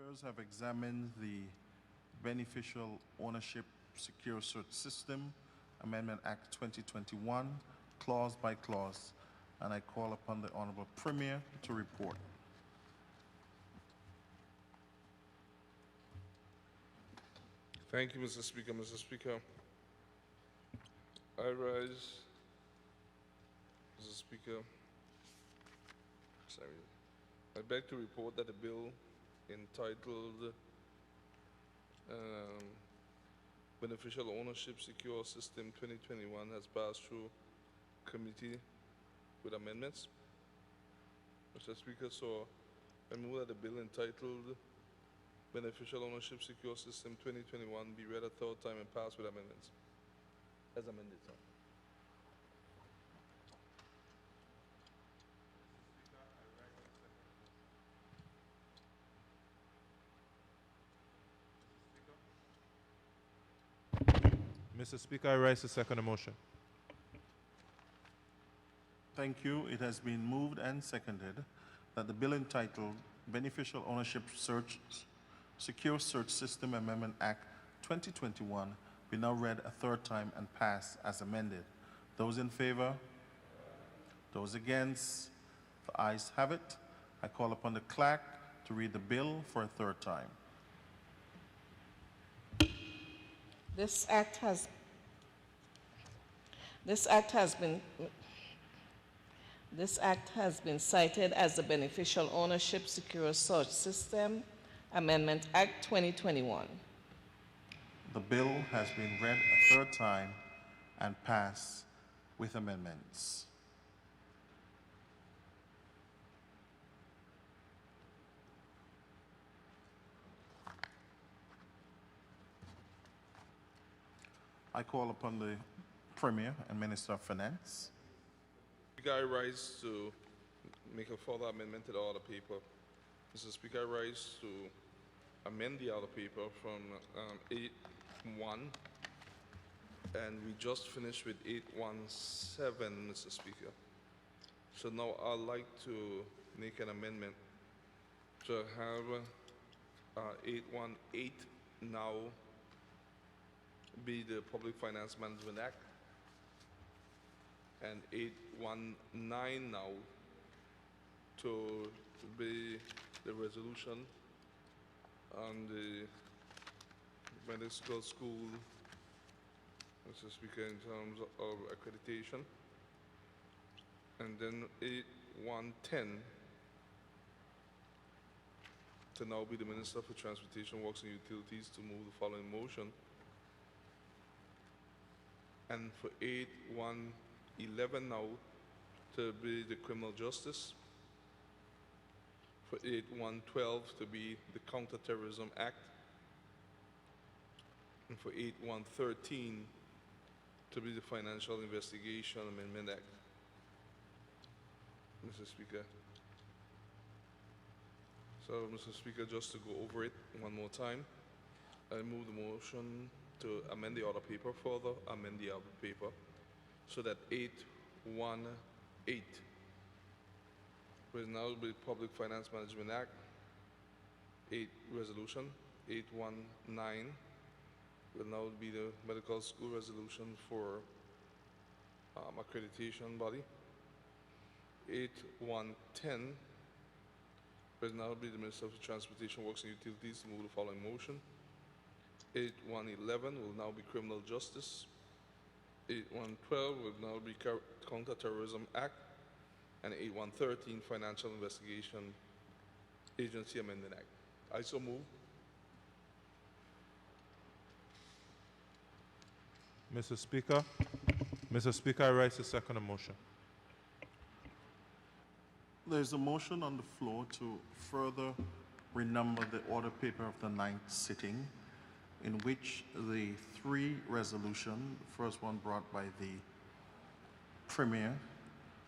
Members have examined the Beneficial Ownership Secure Search System Amendment Act 2021, clause by clause, and I call upon the Honorable Premier to report. Thank you, Mr. Speaker. Mr. Speaker, I rise, Mr. Speaker, sorry, I beg to report that the bill entitled Beneficial Ownership Secure System 2021 has passed through committee with amendments. Mr. Speaker, so I move that the bill entitled Beneficial Ownership Secure System 2021 be read a third time and passed with amendments. As amended, sir. Mr. Speaker, I rise to second the motion. Thank you. It has been moved and seconded that the bill entitled Beneficial Ownership Secure Search System Amendment Act 2021 be now read a third time and pass as amended. Those in favor? Those against? The ayes have it. I call upon the clerk to read the bill for a third time. This act has been cited as the Beneficial Ownership Secure Search System Amendment Act 2021. The bill has been read a third time and passed with amendments. I call upon the Premier and Minister of Finance. Speaker, I rise to make a further amendment to the order paper. Mr. Speaker, I rise to amend the order paper from 8.1, and we just finished with 8.17, Mr. Speaker. So now I'd like to make an amendment to have 8.18 now be the Public Finance Management Act, and 8.19 now to be the resolution on the medical school, Mr. Speaker, in terms of accreditation, and then 8.110 to now be the Minister for Transportation, Works and Utilities to move the following motion. And for 8.111 now to be the Criminal Justice. For 8.112 to be the Counterterrorism Act. And for 8.113 to be the Financial Investigation Amendment Act. Mr. Speaker. So, Mr. Speaker, just to go over it one more time, I move the motion to amend the order paper, further amend the order paper, so that 8.18 will now be Public Finance Management Act, 8 resolution, 8.19 will now be the medical school resolution for accreditation body, 8.110 will now be the Minister of Transportation, Works and Utilities to move the following motion. 8.111 will now be Criminal Justice. 8.112 will now be Counterterrorism Act. And 8.113 Financial Investigation Agency Amendment Act. I so move. Mr. Speaker, I rise to second the motion. There's a motion on the floor to further renumber the order paper of the 9th sitting, in which the 3 resolutions, the first one brought by the Premier,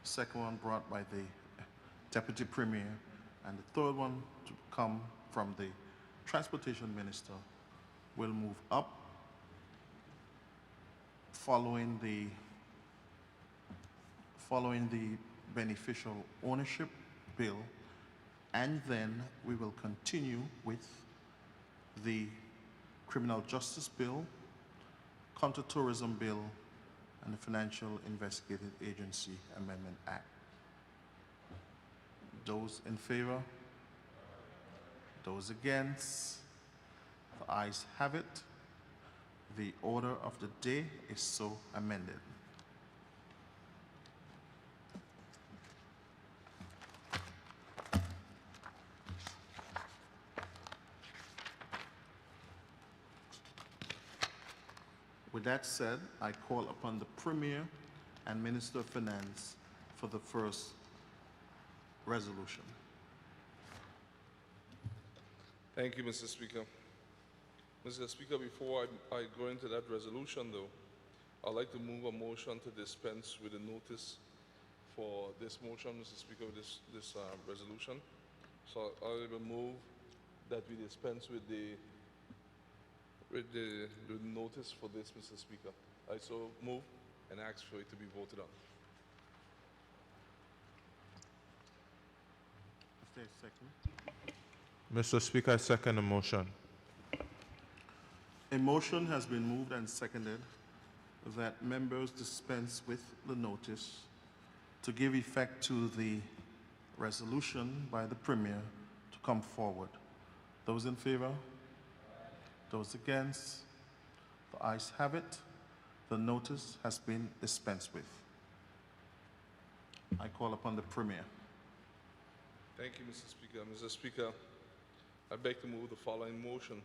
second one brought by the Deputy Premier, and the third one to come from the Transportation Minister, will move up following the Beneficial Ownership Bill, and then we will continue with the Criminal Justice Bill, Counterterrorism Bill, and the Financial Investigative Agency Amendment Act. Those in favor? Those against? The ayes have it. The order of the day is so amended. With that said, I call upon the Premier and Minister of Finance for the first resolution. Thank you, Mr. Speaker. Mr. Speaker, before I go into that resolution, though, I'd like to move a motion to dispense with the notice for this motion, Mr. Speaker, with this resolution. So I will move that we dispense with the notice for this, Mr. Speaker. I so move and ask for it to be voted on. Is there a second? Mr. Speaker, I second the motion. A motion has been moved and seconded that members dispense with the notice to give effect to the resolution by the Premier to come forward. Those in favor? Those against? The ayes have it. The notice has been dispensed with. I call upon the Premier. Thank you, Mr. Speaker. Mr. Speaker, I beg to move the following motion.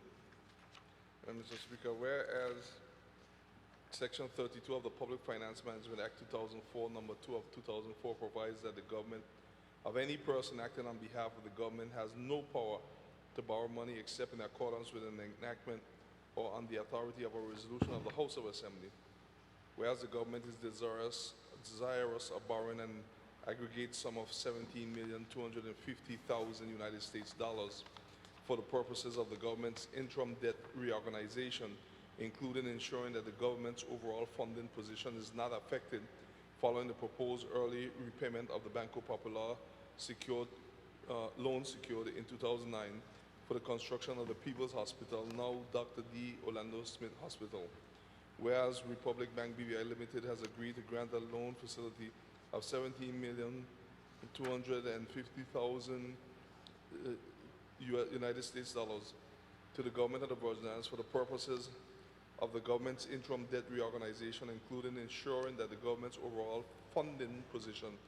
Mr. Speaker, whereas Section 32 of the Public Finance Management Act 2004, number 2 of 2004 provides that the government of any person acting on behalf of the government has no power to borrow money except in accordance with an enactment or on the authority of a resolution of the House of Assembly. Whereas the government is desirous of borrowing an aggregate sum of $17,250,000 United States dollars for the purposes of the government's interim debt reorganization, including ensuring that the government's overall funding position is not affected following the proposed early repayment of the Banco Popular loan secured in 2009 for the construction of the People's Hospital, now Dr. D. Orlando Smith Hospital. Whereas Republic Bank BVI Limited has agreed to grant a loan facility of $17,250,000 United States dollars to the government of the Virgin Islands for the purposes of the government's interim debt reorganization, including ensuring that the government's overall funding position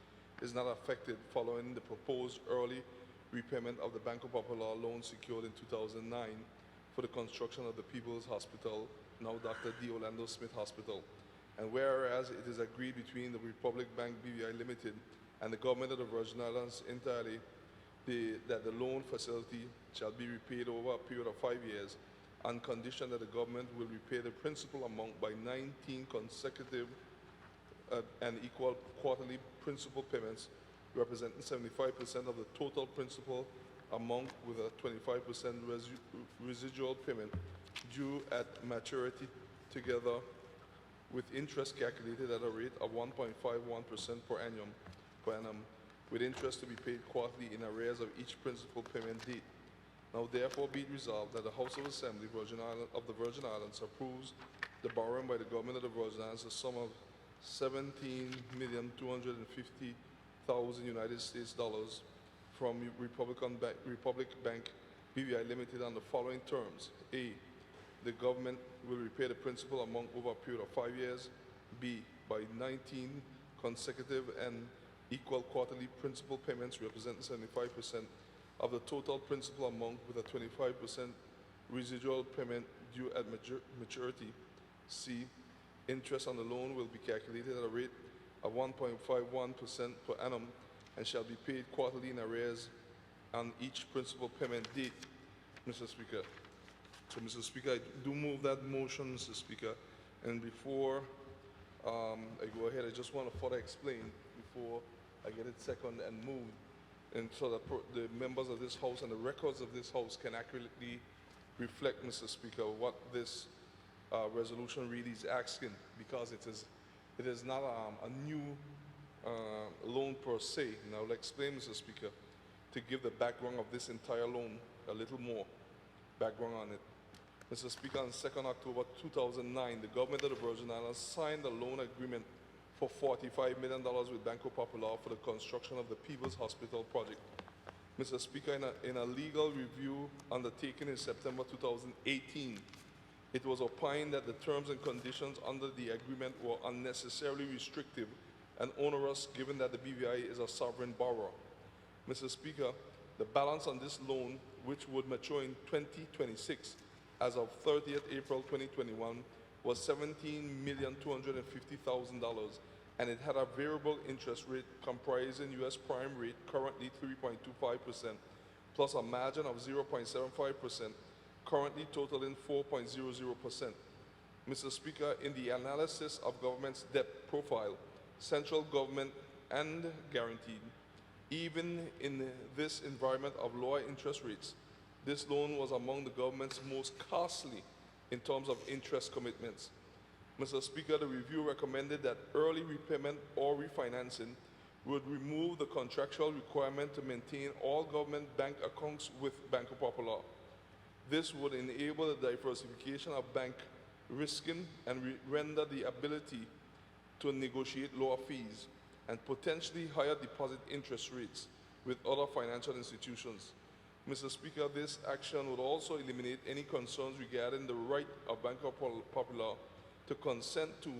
is not affected following the proposed early repayment of the Banco Popular loan secured in 2009 for the construction of the People's Hospital, now Dr. D. Orlando Smith Hospital. And whereas it is agreed between the Republic Bank BVI Limited and the government of the Virgin Islands entirely that the loan facility shall be repaid over a period of 5 years on condition that the government will repay the principal amount by 19 consecutive and equal quarterly principal payments representing 75% of the total principal amount with a 25% residual payment due at maturity, together with interest calculated at a rate of 1.51% per annum, with interest to be paid quarterly in arrears of each principal payment date. Now therefore be it resolved that the House of Assembly of the Virgin Islands approves the borrowing by the government of the Virgin Islands a sum of $17,250,000 United States dollars from Republic Bank BVI Limited on the following terms. A, the government will repay the principal amount over a period of 5 years. B, by 19 consecutive and equal quarterly principal payments representing 75% of the total principal amount with a 25% residual payment due at maturity. C, interest on the loan will be calculated at a rate of 1.51% per annum and shall be paid quarterly in arrears on each principal payment date. Mr. Speaker. So, Mr. Speaker, I do move that motion, Mr. Speaker. And before I go ahead, I just want to further explain before I get it second and moved, and so that the members of this House and the records of this House can accurately reflect, Mr. Speaker, what this resolution really is asking, because it is not a new loan per se. And I'll explain, Mr. Speaker, to give the background of this entire loan a little more background on it. Mr. Speaker, on 2nd October 2009, the government of the Virgin Islands signed a loan agreement for $45 million with Banco Popular for the construction of the Peebles Hospital project. Mr. Speaker, in a legal review undertaken in September 2018, it was opined that the terms and conditions under the agreement were unnecessarily restrictive and onerous given that the BVI is a sovereign borrower. Mr. Speaker, the balance on this loan, which would mature in 2026, as of 30th April 2021, was $17,250,000, and it had a variable interest rate comprising U.S. prime rate, currently 3.25%, plus a margin of 0.75%, currently totaling 4.00%. Mr. Speaker, in the analysis of government's debt profile, central government and guaranteed, even in this environment of lower interest rates, this loan was among the government's most costly in terms of interest commitments. Mr. Speaker, the review recommended that early repayment or refinancing would remove the contractual requirement to maintain all government bank accounts with Banco Popular. This would enable the diversification of bank risking and render the ability to negotiate lower fees and potentially higher deposit interest rates with other financial institutions. Mr. Speaker, this action would also eliminate any concerns regarding the right of Banco Popular to consent to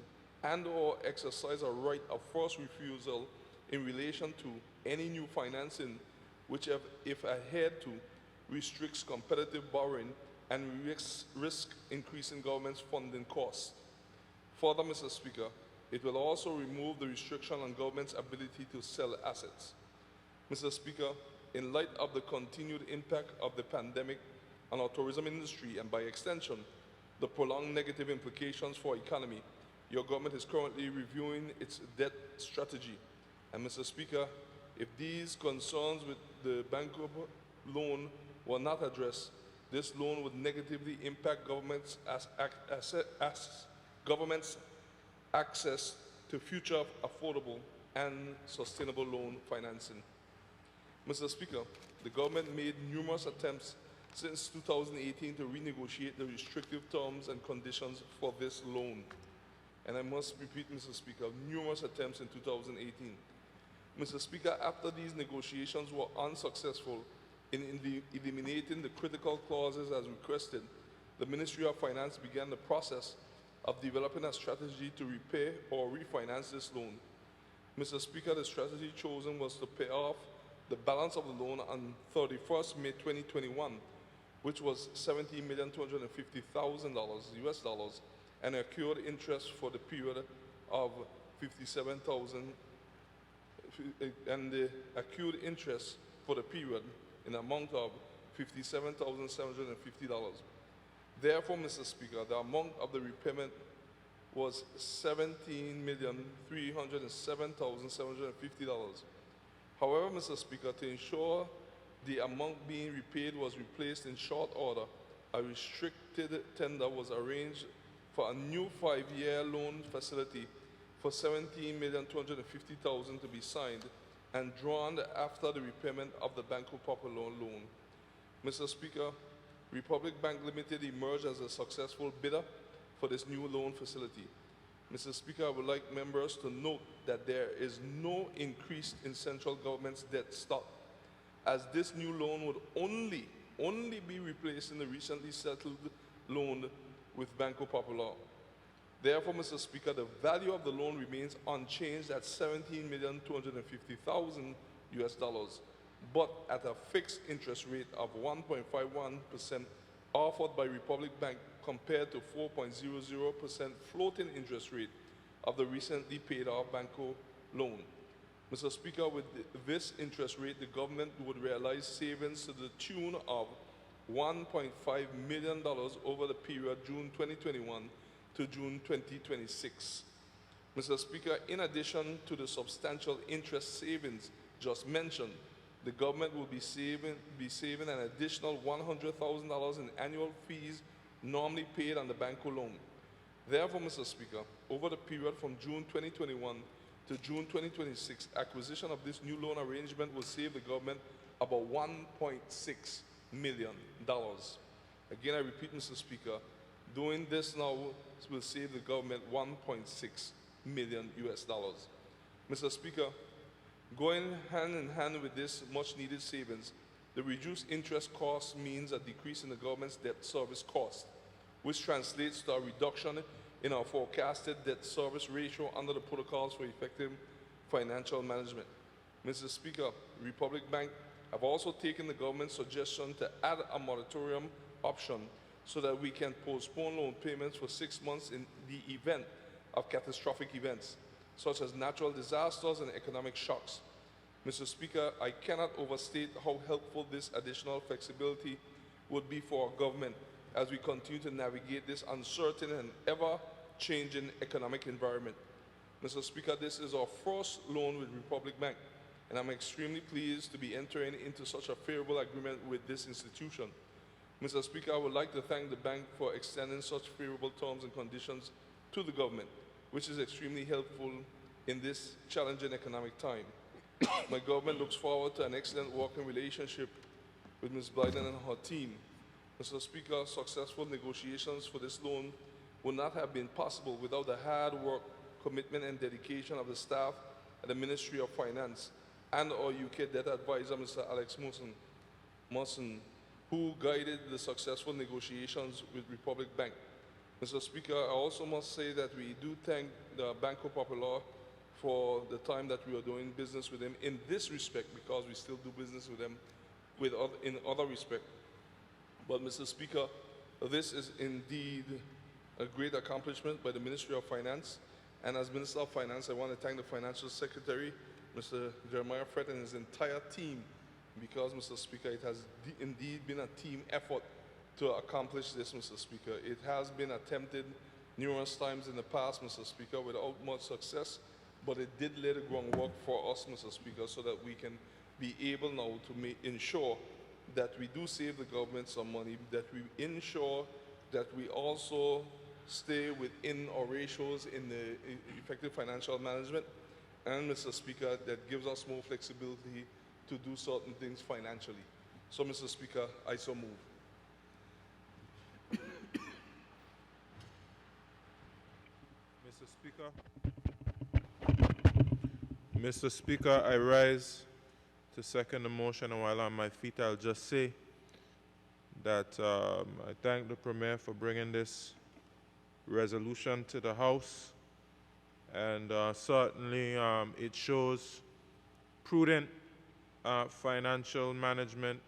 and/or exercise a right of first refusal in relation to any new financing, which, if adhered to, restricts competitive borrowing and risk increasing government's funding costs. Further, Mr. Speaker, it will also remove the restriction on government's ability to sell assets. Mr. Speaker, in light of the continued impact of the pandemic on our tourism industry and by extension, the prolonged negative implications for economy, your government is currently reviewing its debt strategy. And Mr. Speaker, if these concerns with the Banco loan were not addressed, this loan would negatively impact government's access to future affordable and sustainable loan financing. Mr. Speaker, the government made numerous attempts since 2018 to renegotiate the restrictive terms and conditions for this loan. And I must repeat, Mr. Speaker, numerous attempts in 2018. Mr. Speaker, after these negotiations were unsuccessful in eliminating the critical clauses as requested, the Ministry of Finance began the process of developing a strategy to repay or refinance this loan. Mr. Speaker, the strategy chosen was to pay off the balance of the loan on 31st May 2021, which was $17,250,000 US dollars, and accrued interest for the period of $57,000, and the accrued interest for the period in the amount of $57,750. Therefore, Mr. Speaker, the amount of the repayment was $17,307,750. However, Mr. Speaker, to ensure the amount being repaid was replaced in short order, a restricted tender was arranged for a new 5-year loan facility for $17,250,000 to be signed and drawn after the repayment of the Banco Popular loan. Mr. Speaker, Republic Bank Limited emerged as a successful bidder for this new loan facility. Mr. Speaker, I would like members to note that there is no increase in central government's debt stock, as this new loan would only be replacing the recently settled loan with Banco Popular. Therefore, Mr. Speaker, the value of the loan remains unchanged at $17,250,000 US dollars, but at a fixed interest rate of 1.51% offered by Republic Bank compared to 4.00% floating interest rate of the recently paid off Banco loan. Mr. Speaker, with this interest rate, the government would realize savings to the tune of $1.5 million over the period June 2021 to June 2026. Mr. Speaker, in addition to the substantial interest savings just mentioned, the government will be saving an additional $100,000 in annual fees normally paid on the Banco loan. Therefore, Mr. Speaker, over the period from June 2021 to June 2026, acquisition of this new loan arrangement will save the government about $1.6 million. Again, I repeat, Mr. Speaker, doing this now will save the government $1.6 million US. Mr. Speaker, going hand in hand with this much needed savings, the reduced interest cost means a decrease in the government's debt service cost, which translates to a reduction in our forecasted debt service ratio under the protocols for effective financial management. Mr. Speaker, Republic Bank have also taken the government's suggestion to add a moratorium option so that we can postpone loan payments for 6 months in the event of catastrophic events, such as natural disasters and economic shocks. Mr. Speaker, I cannot overstate how helpful this additional flexibility would be for our government as we continue to navigate this uncertain and ever-changing economic environment. Mr. Speaker, this is our first loan with Republic Bank, and I'm extremely pleased to be entering into such a favorable agreement with this institution. Mr. Speaker, I would like to thank the bank for extending such favorable terms and conditions to the government, which is extremely helpful in this challenging economic time. My government looks forward to an excellent working relationship with Ms. Blyden and her team. Mr. Speaker, successful negotiations for this loan would not have been possible without the hard work, commitment, and dedication of the staff at the Ministry of Finance and our UK debt advisor, Mr. Alex Musson, who guided the successful negotiations with Republic Bank. Mr. Speaker, I also must say that we do thank the Banco Popular for the time that we are doing business with them in this respect, because we still do business with them in other respect. But Mr. Speaker, this is indeed a great accomplishment by the Ministry of Finance. And as Minister of Finance, I want to thank the Financial Secretary, Mr. Jeremiah Fred, and his entire team, because, Mr. Speaker, it has indeed been a team effort to accomplish this, Mr. Speaker. It has been attempted numerous times in the past, Mr. Speaker, without much success, but it did lay the groundwork for us, Mr. Speaker, so that we can be able now to ensure that we do save the government some money, that we ensure that we also stay within our ratios in the effective financial management, and, Mr. Speaker, that gives us more flexibility to do certain things financially. So, Mr. Speaker, I so move. Mr. Speaker, I rise to second the motion, and while on my feet, I'll just say that I thank the Premier for bringing this resolution to the House, and certainly it shows prudent financial management,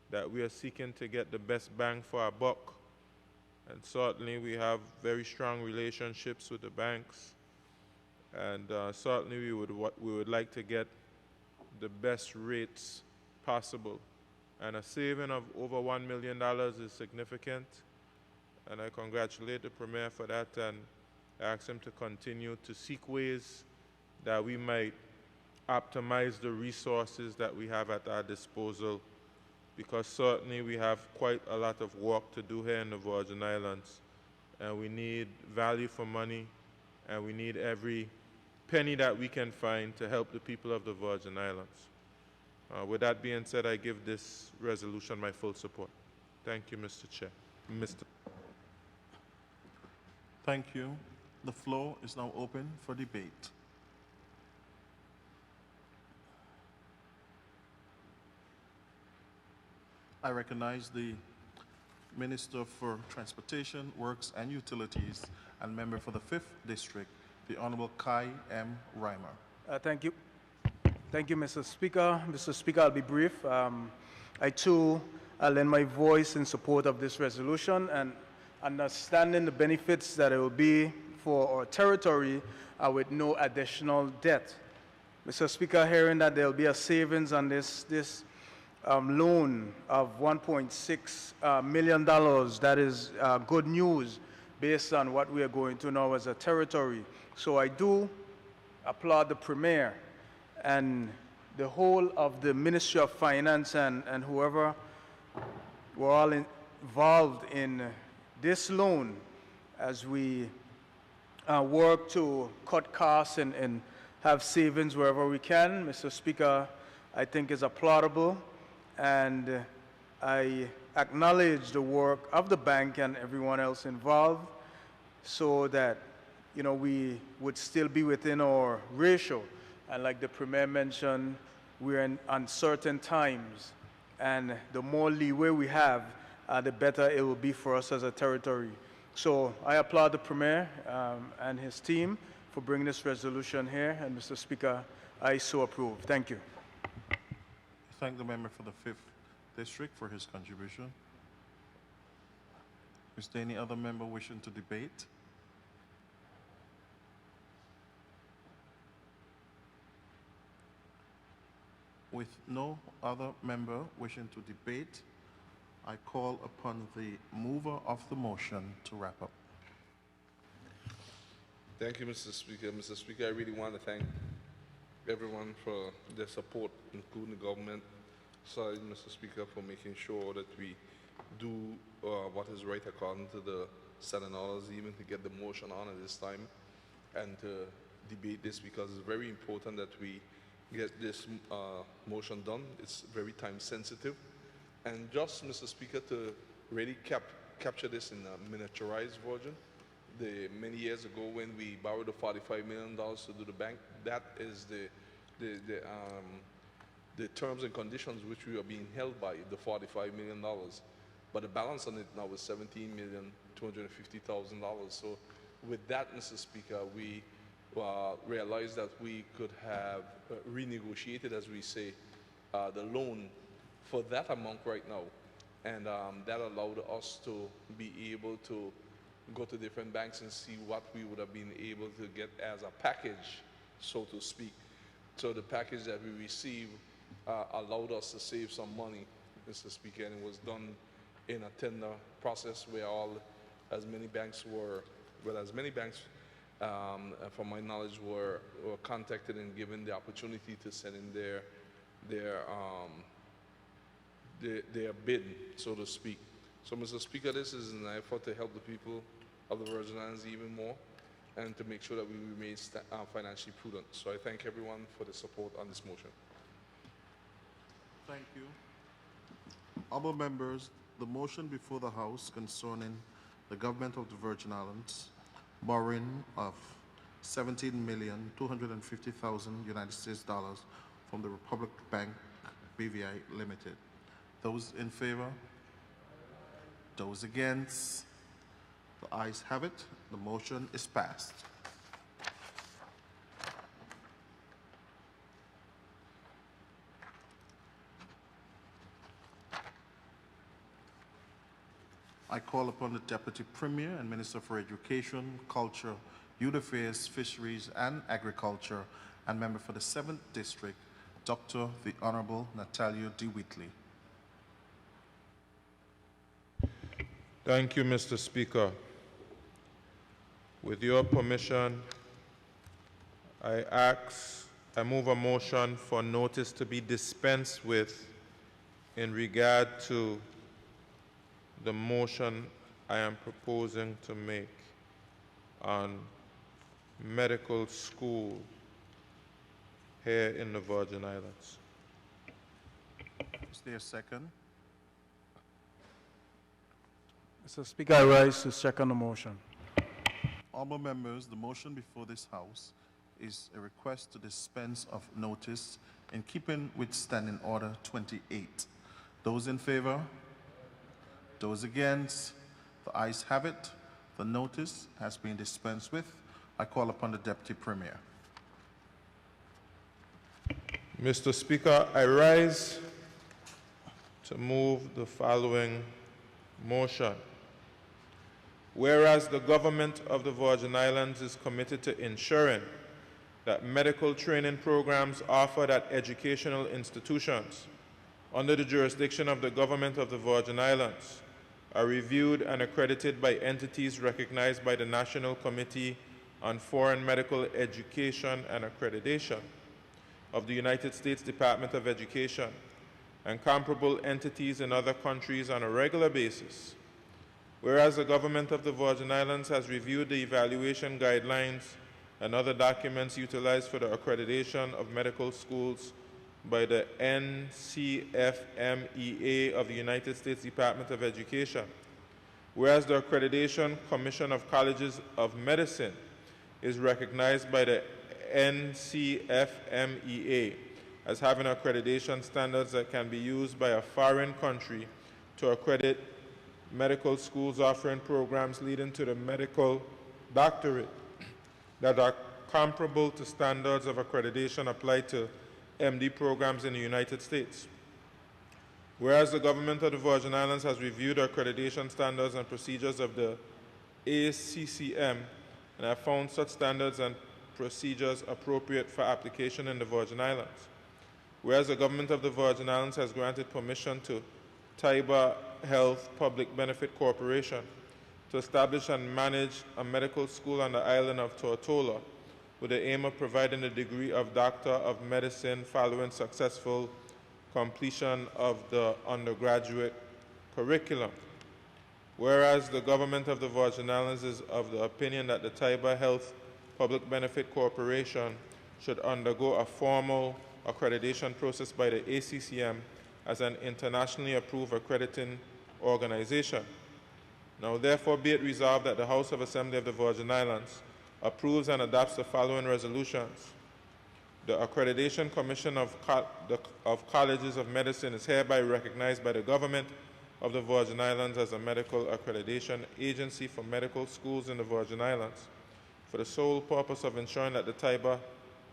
that we are seeking to get the best bang for our buck, and certainly we have very strong relationships with the banks, and certainly we would like to get the best rates possible. And a saving of over $1 million is significant, and I congratulate the Premier for that, and ask him to continue to seek ways that we might optimize the resources that we have at our disposal, because certainly we have quite a lot of work to do here in the Virgin Islands, and we need value for money, and we need every penny that we can find to help the people of the Virgin Islands. With that being said, I give this resolution my full support. Thank you, Mr. Chair. Thank you. The floor is now open for debate. I recognize the Minister for Transportation, Works and Utilities and member for the 5th District, the Honorable Kai M. Reimer. Thank you. Thank you, Mr. Speaker. Mr. Speaker, I'll be brief. I too lend my voice in support of this resolution, and understanding the benefits that it will be for our territory with no additional debt. Mr. Speaker, hearing that there will be a savings on this loan of $1.6 million, that is good news based on what we are going to now as a territory. So I do applaud the Premier and the whole of the Ministry of Finance and whoever were all involved in this loan as we work to cut costs and have savings wherever we can. Mr. Speaker, I think is applaudable, and I acknowledge the work of the bank and everyone else involved so that, we would still be within our ratio. And like the Premier mentioned, we're in uncertain times. And the more leeway we have, the better it will be for us as a territory. So I applaud the Premier and his team for bringing this resolution here. And Mr. Speaker, I so approve. Thank you. Thank the member for the 5th District for his contribution. Is there any other member wishing to debate? With no other member wishing to debate, I call upon the mover of the motion to wrap up. Thank you, Mr. Speaker. Mr. Speaker, I really want to thank everyone for their support, including the government side, Mr. Speaker, for making sure that we do what is right according to the Senate orders, even to get the motion on at this time and to debate this, because it's very important that we get this motion done. It's very time sensitive. And just, Mr. Speaker, to really capture this in a miniaturized version, many years ago when we borrowed the $45 million to do the bank, that is the terms and conditions which we are being held by, the $45 million. But the balance on it now is $17,250,000. So with that, Mr. Speaker, we realized that we could have renegotiated, as we say, the loan for that amount right now. And that allowed us to be able to go to different banks and see what we would have been able to get as a package, so to speak. So the package that we received allowed us to save some money, Mr. Speaker, and it was done in a tender process where as many banks, from my knowledge, were contacted and given the opportunity to send in their bid, so to speak. So, Mr. Speaker, this is an effort to help the people of the Virgin Islands even more and to make sure that we remain financially prudent. So I thank everyone for the support on this motion. Thank you. Honourable members, the motion before the House concerning the government of the Virgin Islands borrowing of $17,250,000 United States dollars from the Republic Bank BVI Limited. Those in favor? Those against? The ayes have it. The motion is passed. I call upon the Deputy Premier and Minister for Education, Culture, Youth Affairs, Fisheries and Agriculture, and member for the 7th District, Dr. the Honorable Natalia D. Whitley. Thank you, Mr. Speaker. With your permission, I move a motion for notice to be dispensed with in regard to the motion I am proposing to make on medical school here in the Virgin Islands. Is there a second? Mr. Speaker, I rise to second the motion. Honourable members, the motion before this House is a request to dispense of notice in keeping with Standing Order 28. Those in favor? Those against? The ayes have it. The notice has been dispensed with. I call upon the Deputy Premier. Mr. Speaker, I rise to move the following motion. Whereas the government of the Virgin Islands is committed to ensuring that medical training programs offered at educational institutions under the jurisdiction of the government of the Virgin Islands are reviewed and accredited by entities recognized by the National Committee on Foreign Medical Education and Accreditation of the United States Department of Education and comparable entities in other countries on a regular basis. Whereas the government of the Virgin Islands has reviewed the evaluation guidelines and other documents utilized for the accreditation of medical schools by the NCFMEA of the United States Department of Education. Whereas the Accreditation Commission of Colleges of Medicine is recognized by the NCFMEA as having accreditation standards that can be used by a foreign country to accredit medical schools offering programs leading to the medical doctorate that are comparable to standards of accreditation applied to MD programs in the United States. Whereas the government of the Virgin Islands has reviewed accreditation standards and procedures of the ACCM and have found such standards and procedures appropriate for application in the Virgin Islands. Whereas the government of the Virgin Islands has granted permission to Taiba Health Public Benefit Corporation to establish and manage a medical school on the island of Tortola with the aim of providing a degree of Doctor of Medicine following successful completion of the undergraduate curriculum. Whereas the government of the Virgin Islands is of the opinion that the Taiba Health Public Benefit Corporation should undergo a formal accreditation process by the ACCM as an internationally approved accrediting organization. Now therefore be it resolved that the House of Assembly of the Virgin Islands approves and adopts the following resolutions. The Accreditation Commission of Colleges of Medicine is hereby recognized by the government of the Virgin Islands as a medical accreditation agency for medical schools in the Virgin Islands for the sole purpose of ensuring that the Taiba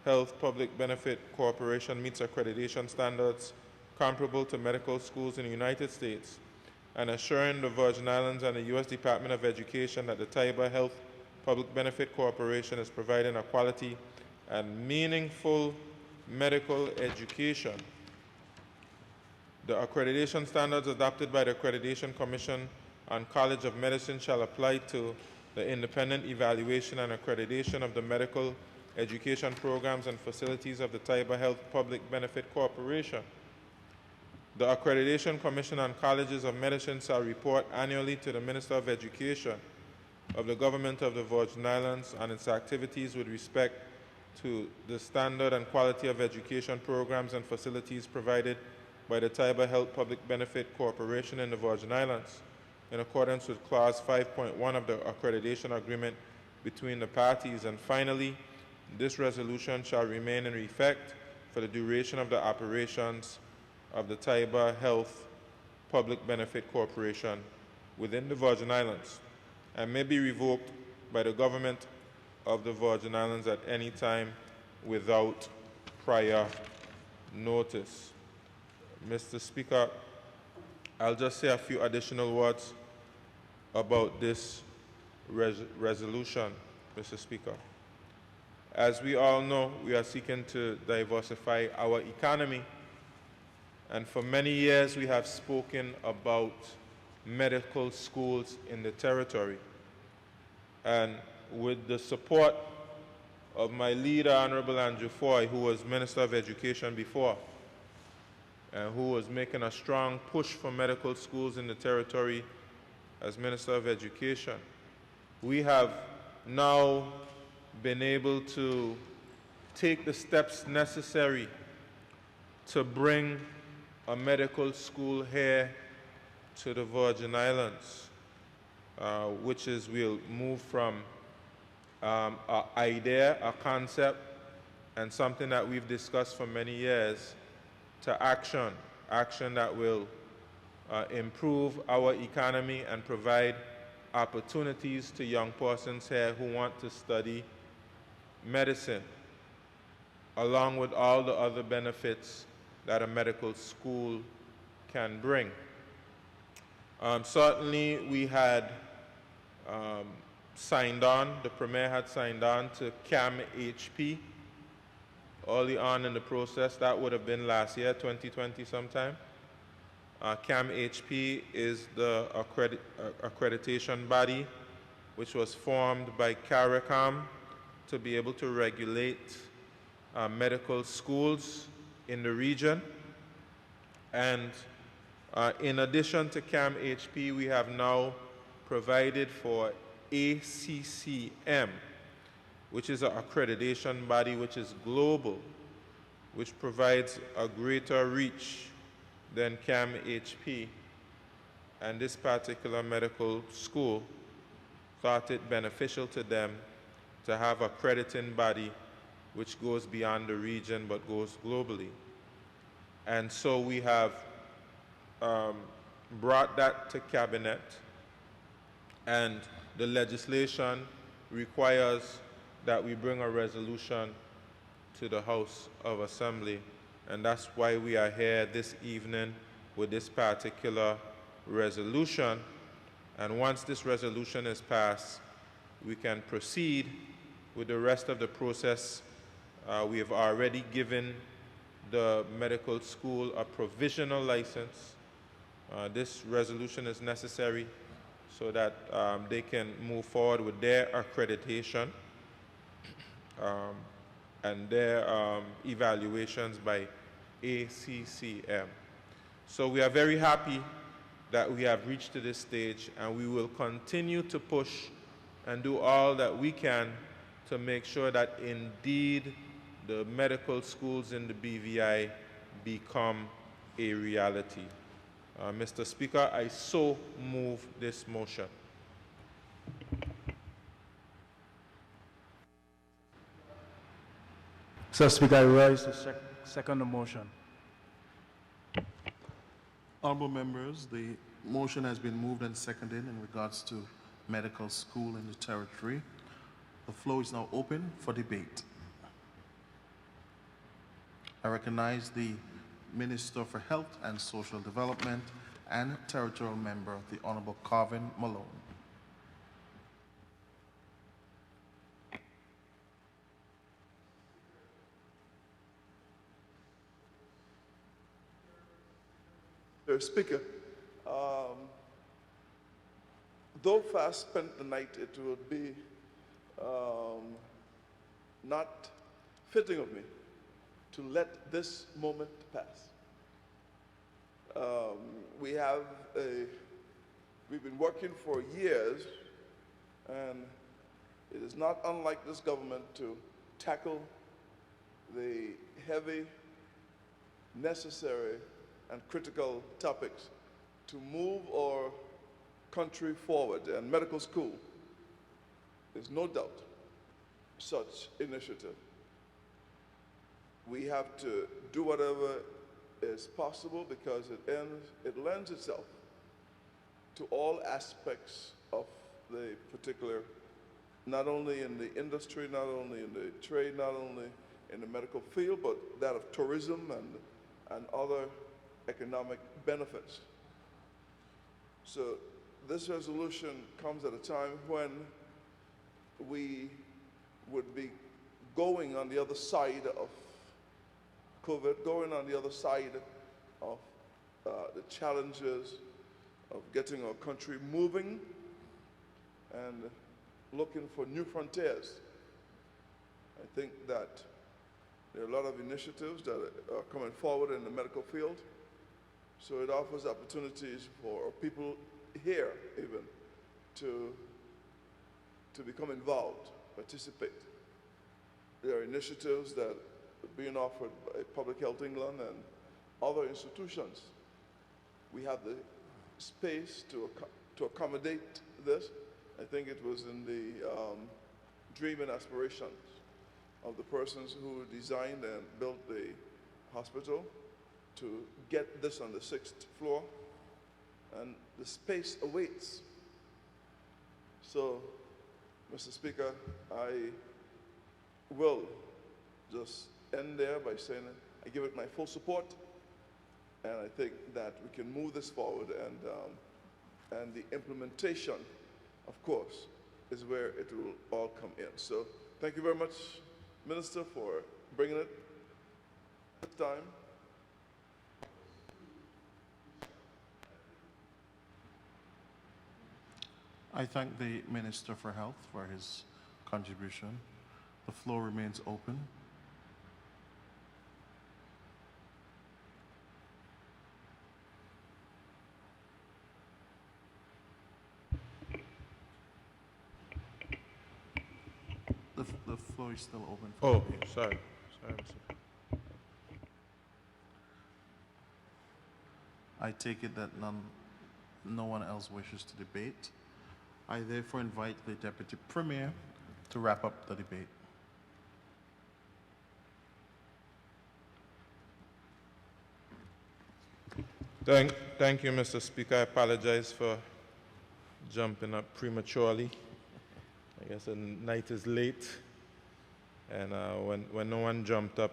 Health Public Benefit Corporation meets accreditation standards comparable to medical schools in the United States, and assuring the Virgin Islands and the U.S. Department of Education that the Taiba Health Public Benefit Corporation is providing a quality and meaningful medical education. The accreditation standards adopted by the Accreditation Commission on College of Medicine shall apply to the independent evaluation and accreditation of the medical education programs and facilities of the Taiba Health Public Benefit Corporation. The Accreditation Commission on Colleges of Medicine shall report annually to the Minister of Education of the Government of the Virgin Islands on its activities with respect to the standard and quality of education programs and facilities provided by the Taiba Health Public Benefit Corporation in the Virgin Islands, in accordance with Clause 5.1 of the Accreditation Agreement between the parties. And finally, this resolution shall remain in effect for the duration of the operations of the Taiba Health Public Benefit Corporation within the Virgin Islands, and may be revoked by the government of the Virgin Islands at any time without prior notice. Mr. Speaker, I'll just say a few additional words about this resolution, Mr. Speaker. As we all know, we are seeking to diversify our economy, and for many years we have spoken about medical schools in the territory. And with the support of my leader, Honorable Andrew Foy, who was Minister of Education before, and who was making a strong push for medical schools in the territory as Minister of Education, we have now been able to take the steps necessary to bring a medical school here to the Virgin Islands, which is we'll move from an idea, a concept, and something that we've discussed for many years, to action that will improve our economy and provide opportunities to young persons here who want to study medicine, along with all the other benefits that a medical school can bring. Certainly we had signed on, the Premier had signed on to CAMHP early on in the process. That would have been last year, 2020 sometime. CAMHP is the accreditation body which was formed by CARICOM to be able to regulate medical schools in the region. And in addition to CAMHP, we have now provided for ACCM, which is an accreditation body which is global, which provides a greater reach than CAMHP, and this particular medical school thought it beneficial to them to have a crediting body which goes beyond the region but goes globally. And so we have brought that to Cabinet, and the legislation requires that we bring a resolution to the House of Assembly, and that's why we are here this evening with this particular resolution. And once this resolution is passed, we can proceed with the rest of the process. We have already given the medical school a provisional license. This resolution is necessary so that they can move forward with their accreditation and their evaluations by ACCM. So we are very happy that we have reached to this stage, and we will continue to push and do all that we can to make sure that indeed the medical schools in the BVI become a reality. Mr. Speaker, I so move this motion. Mr. Speaker, I rise to second the motion. Honorable members, the motion has been moved and seconded in regards to medical school in the territory. The floor is now open for debate. I recognize the Minister for Health and Social Development and Territorial Member, the Honorable Carvin Malone. Mr. Speaker, though fast spent the night, it would be not fitting of me to let this moment pass. We've been working for years, and it is not unlike this government to tackle the heavy, necessary, and critical topics to move our country forward. And medical school is no doubt such initiative. We have to do whatever is possible because it lends itself to all aspects of the particular, not only in the industry, not only in the trade, not only in the medical field, but that of tourism and other economic benefits. So this resolution comes at a time when we would be going on the other side of COVID, going on the other side of the challenges of getting our country moving and looking for new frontiers. I think that there are a lot of initiatives that are coming forward in the medical field. So it offers opportunities for people here even to become involved, participate. There are initiatives that are being offered by Public Health England and other institutions. We have the space to accommodate this. I think it was in the dream and aspirations of the persons who designed and built the hospital to get this on the 6th floor, and the space awaits. So, Mr. Speaker, I will just end there by saying I give it my full support, and I think that we can move this forward, and the implementation, of course, is where it will all come in. So thank you very much, Minister, for bringing it at the time. I thank the Minister for Health for his contribution. The floor remains open. The floor is still open for debate. Sorry, Mr. I take it that no one else wishes to debate. I therefore invite the Deputy Premier to wrap up the debate. Thank you, Mr. Speaker. I apologize for jumping up prematurely. I guess the night is late, and when no one jumped up,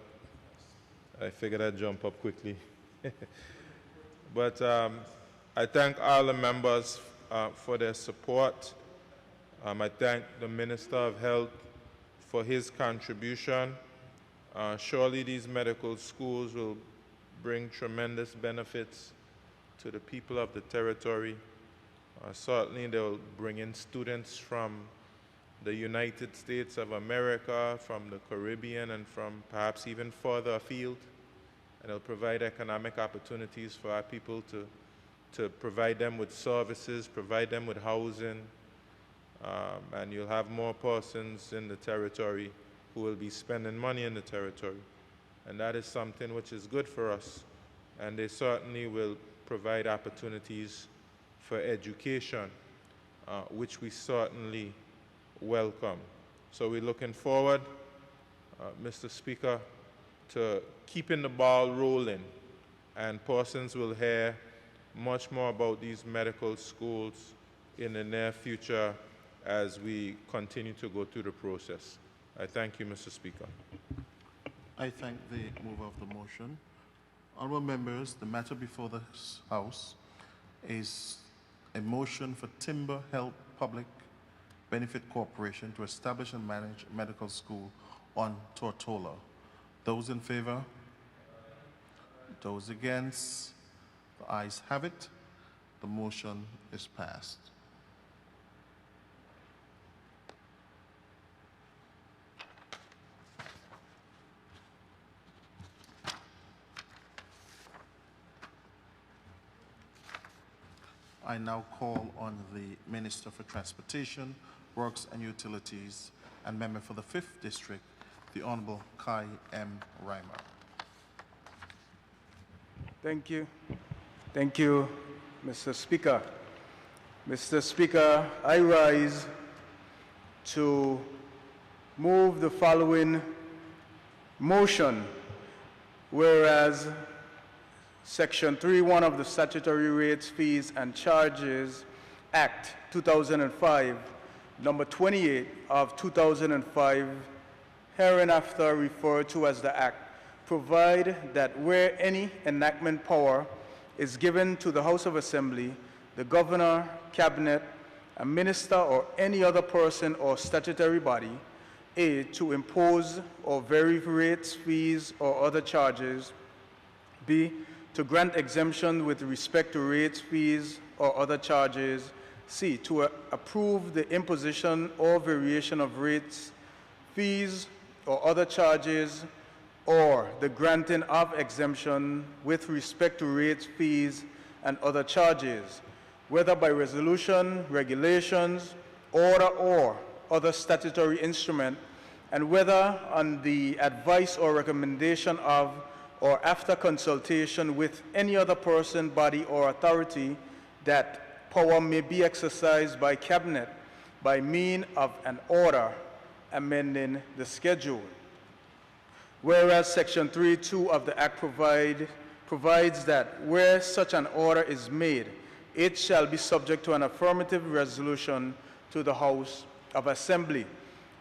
I figured I'd jump up quickly. But I thank all the members for their support. I thank the Minister of Health for his contribution. Surely these medical schools will bring tremendous benefits to the people of the territory. Certainly they will bring in students from the United States of America, from the Caribbean, and from perhaps even further afield. And it'll provide economic opportunities for our people to provide them with services, provide them with housing, and you'll have more persons in the territory who will be spending money in the territory. And that is something which is good for us. And they certainly will provide opportunities for education, which we certainly welcome. So we're looking forward, Mr. Speaker, to keeping the ball rolling, and persons will hear much more about these medical schools in the near future as we continue to go through the process. I thank you, Mr. Speaker. I thank the mover of the motion. Honourable members, the matter before this House is a motion for Timber Health Public Benefit Corporation to establish and manage a medical school on Tortola. Those in favor? Those against? The ayes have it. The motion is passed. I now call on the Minister for Transportation, Works and Utilities, and member for the 5th District, the Honorable Kai M. Reimer. Thank you. Thank you, Mr. Speaker. Mr. Speaker, I rise to move the following motion, whereas Section 3.1 of the Statutory Rates, Fees, and Charges Act 2005, number 28 of 2005, hereinafter referred to as the Act, provide that where any enactment power is given to the House of Assembly, the Governor, Cabinet, a Minister, or any other person or statutory body, A, to impose or vary rates, fees, or other charges, B, to grant exemption with respect to rates, fees, or other charges, C, to approve the imposition or variation of rates, fees, or other charges, or the granting of exemption with respect to rates, fees, and other charges, whether by resolution, regulations, order, or other statutory instrument, and whether on the advice or recommendation of or after consultation with any other person, body, or authority, that power may be exercised by Cabinet by means of an order amending the schedule. Whereas Section 3.2 of the Act provides that where such an order is made, it shall be subject to an affirmative resolution to the House of Assembly.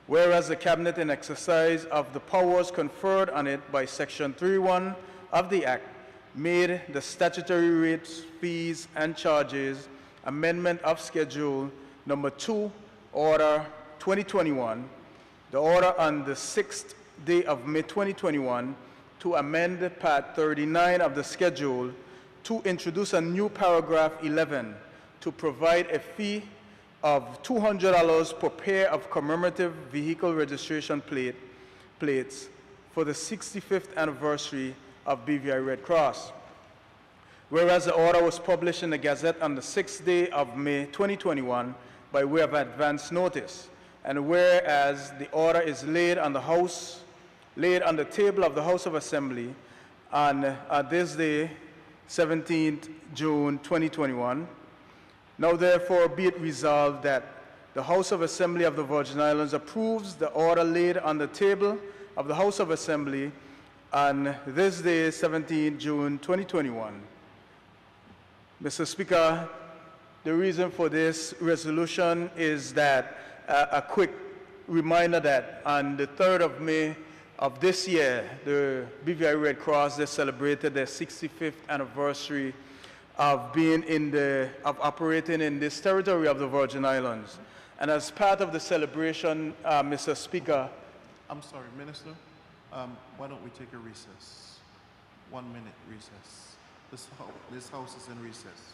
Whereas the Cabinet, in exercise of the powers conferred on it by Section 3.1 of the Act, made the statutory rates, fees, and charges amendment of Schedule Number 2, Order 2021, the order on the 6th day of May 2021, to amend Part 39 of the Schedule to introduce a new paragraph 11 to provide a fee of $200 per pair of commemorative vehicle registration plates for the 65th anniversary of BVI Red Cross. Whereas the order was published in the Gazette on the 6th day of May 2021 by way of advance notice, and whereas the order is laid on the table of the House of Assembly on this day, 17th June 2021. Now therefore be it resolved that the House of Assembly of the Virgin Islands approves the order laid on the table of the House of Assembly on this day, 17th June 2021. Mr. Speaker, the reason for this resolution is that a quick reminder that on the 3rd of May of this year, the BVI Red Cross, they celebrated their 65th anniversary of operating in this territory of the Virgin Islands. And as part of the celebration, Mr. Speaker, I'm sorry, Minister. Why don't we take a recess? 1 minute recess. This house is in recess.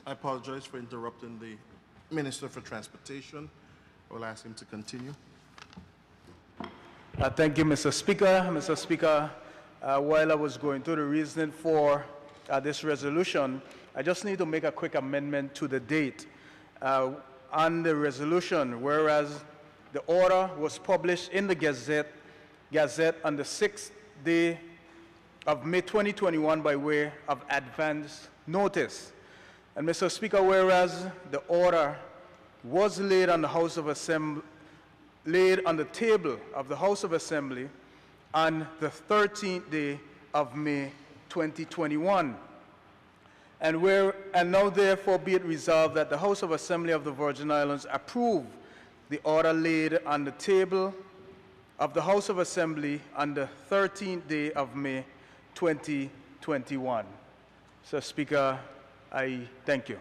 I apologize for interrupting the Minister for Transportation. I will ask him to continue. Thank you, Mr. Speaker. Mr. Speaker, while I was going through the reasoning for this resolution, I just need to make a quick amendment to the date. On the resolution, whereas the order was published in the Gazette on the 6th day of May 2021 by way of advance notice. And Mr. Speaker, whereas the order was laid on the table of the House of Assembly on the 13th day of May 2021. And now therefore be it resolved that the House of Assembly of the Virgin Islands approve the order laid on the table of the House of Assembly on the 13th day of May 2021. Mr. Speaker, I thank you.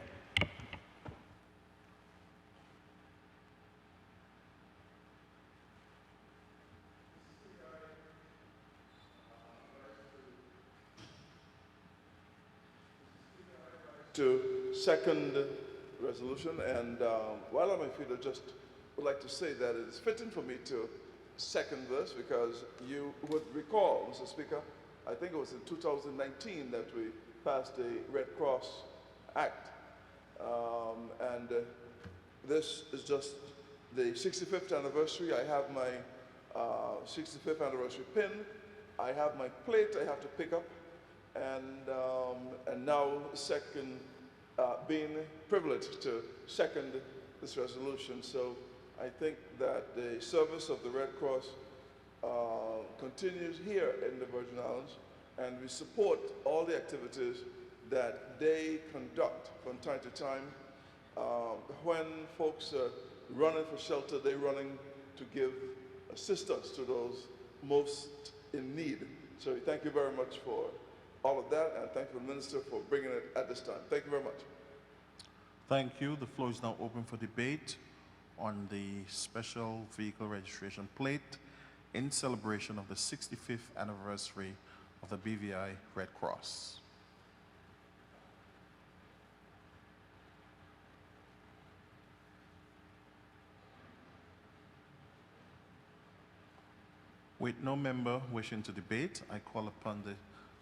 To second resolution, and while I'm on my feet, I just would like to say that it is fitting for me to second this because you would recall, Mr. Speaker, I think it was in 2019 that we passed the Red Cross Act, and this is just the 65th anniversary. I have my 65th anniversary pin. I have my plate I have to pick up. And now being privileged to second this resolution. So I think that the service of the Red Cross continues here in the Virgin Islands, and we support all the activities that they conduct from time to time. When folks are running for shelter, they're running to give assistance to those most in need. So thank you very much for all of that, and thank you, Minister, for bringing it at this time. Thank you very much. Thank you. The floor is now open for debate on the special vehicle registration plate in celebration of the 65th anniversary of the BVI Red Cross. With no member wishing to debate, I call upon the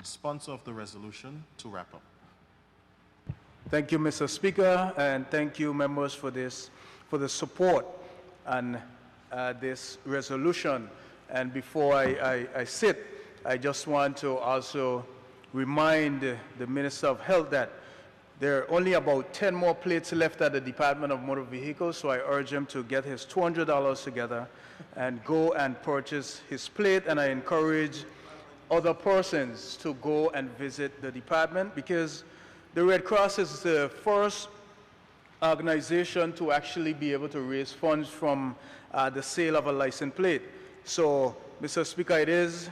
sponsor of the resolution to wrap up. Thank you, Mr. Speaker, and thank you, members, for the support on this resolution. And before I sit, I just want to also remind the Minister of Health that there are only about 10 more plates left at the Department of Motor Vehicles, so I urge him to get his $200 together and go and purchase his plate, and I encourage other persons to go and visit the department, because the Red Cross is the first organization to actually be able to raise funds from the sale of a license plate. So, Mr. Speaker, it is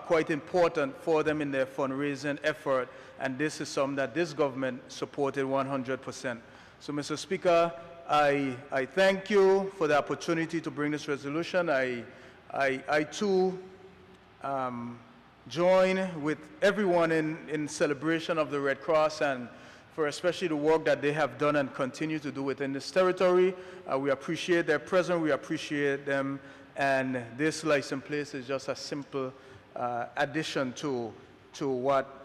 quite important for them in their fundraising effort, and this is something that this government supported 100%. So, Mr. Speaker, I thank you for the opportunity to bring this resolution. I too join with everyone in celebration of the Red Cross, and for especially the work that they have done and continue to do within this territory. We appreciate their presence, we appreciate them, and this license plate is just a simple addition to what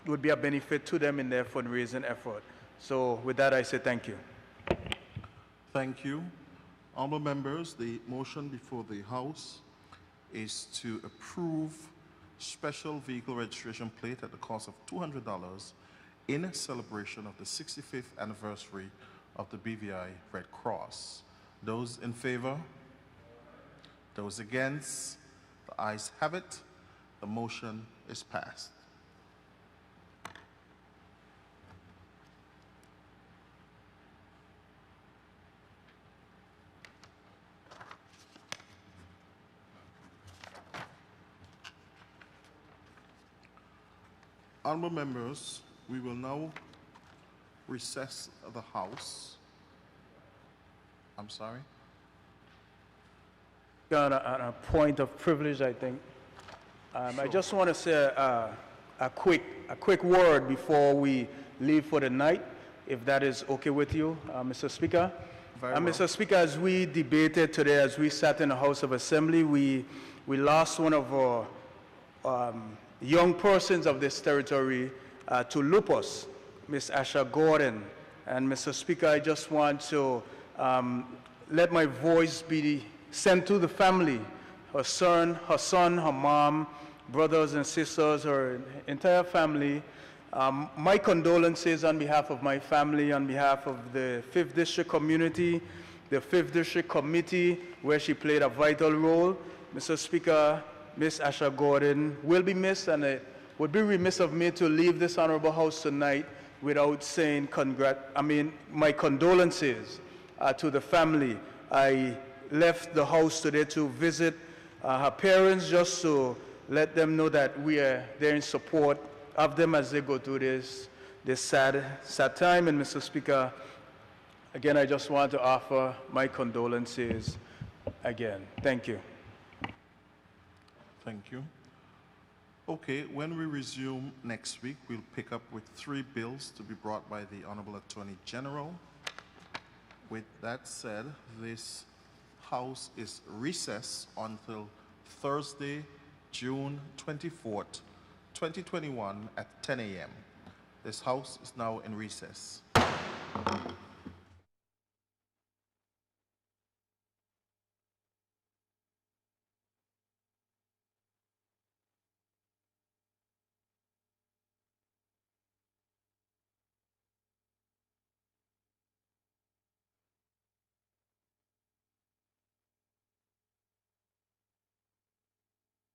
would be a benefit to them in their fundraising effort. So with that, I say thank you. Thank you. Honourable members, the motion before the House is to approve special vehicle registration plate at the cost of $200 in celebration of the 65th anniversary of the BVI Red Cross. Those in favor? Those against? The ayes have it. The motion is passed. Honourable members, we will now recess the House. I'm sorry? On a point of privilege, I think. Sure. I just want to say a quick word before we leave for the night. if that is okay with you, Mr. Speaker. Very well. Mr. Speaker, as we debated today, as we sat in the House of Assembly, we lost one of our young persons of this territory to lupus, Miss Asha Gordon. And Mr. Speaker, I just want to let my voice be sent to the family, her son, her mom, brothers and sisters, her entire family. My condolences on behalf of my family, on behalf of the 5th District community, the 5th District Committee, where she played a vital role. Mr. Speaker, Ms. Asha Gordon will be missed, and it would be remiss of me to leave this honorable house tonight without saying my condolences to the family. I left the house today to visit her parents, just to let them know that we are there in support of them as they go through this sad time. And Mr. Speaker, again, I just want to offer my condolences again. Thank you. Thank you. Okay, when we resume next week, we'll pick up with 3 bills to be brought by the Honorable Attorney General. With that said, this House is recessed until Thursday, June 24th, 2021 at 10 a.m. This House is now in recess.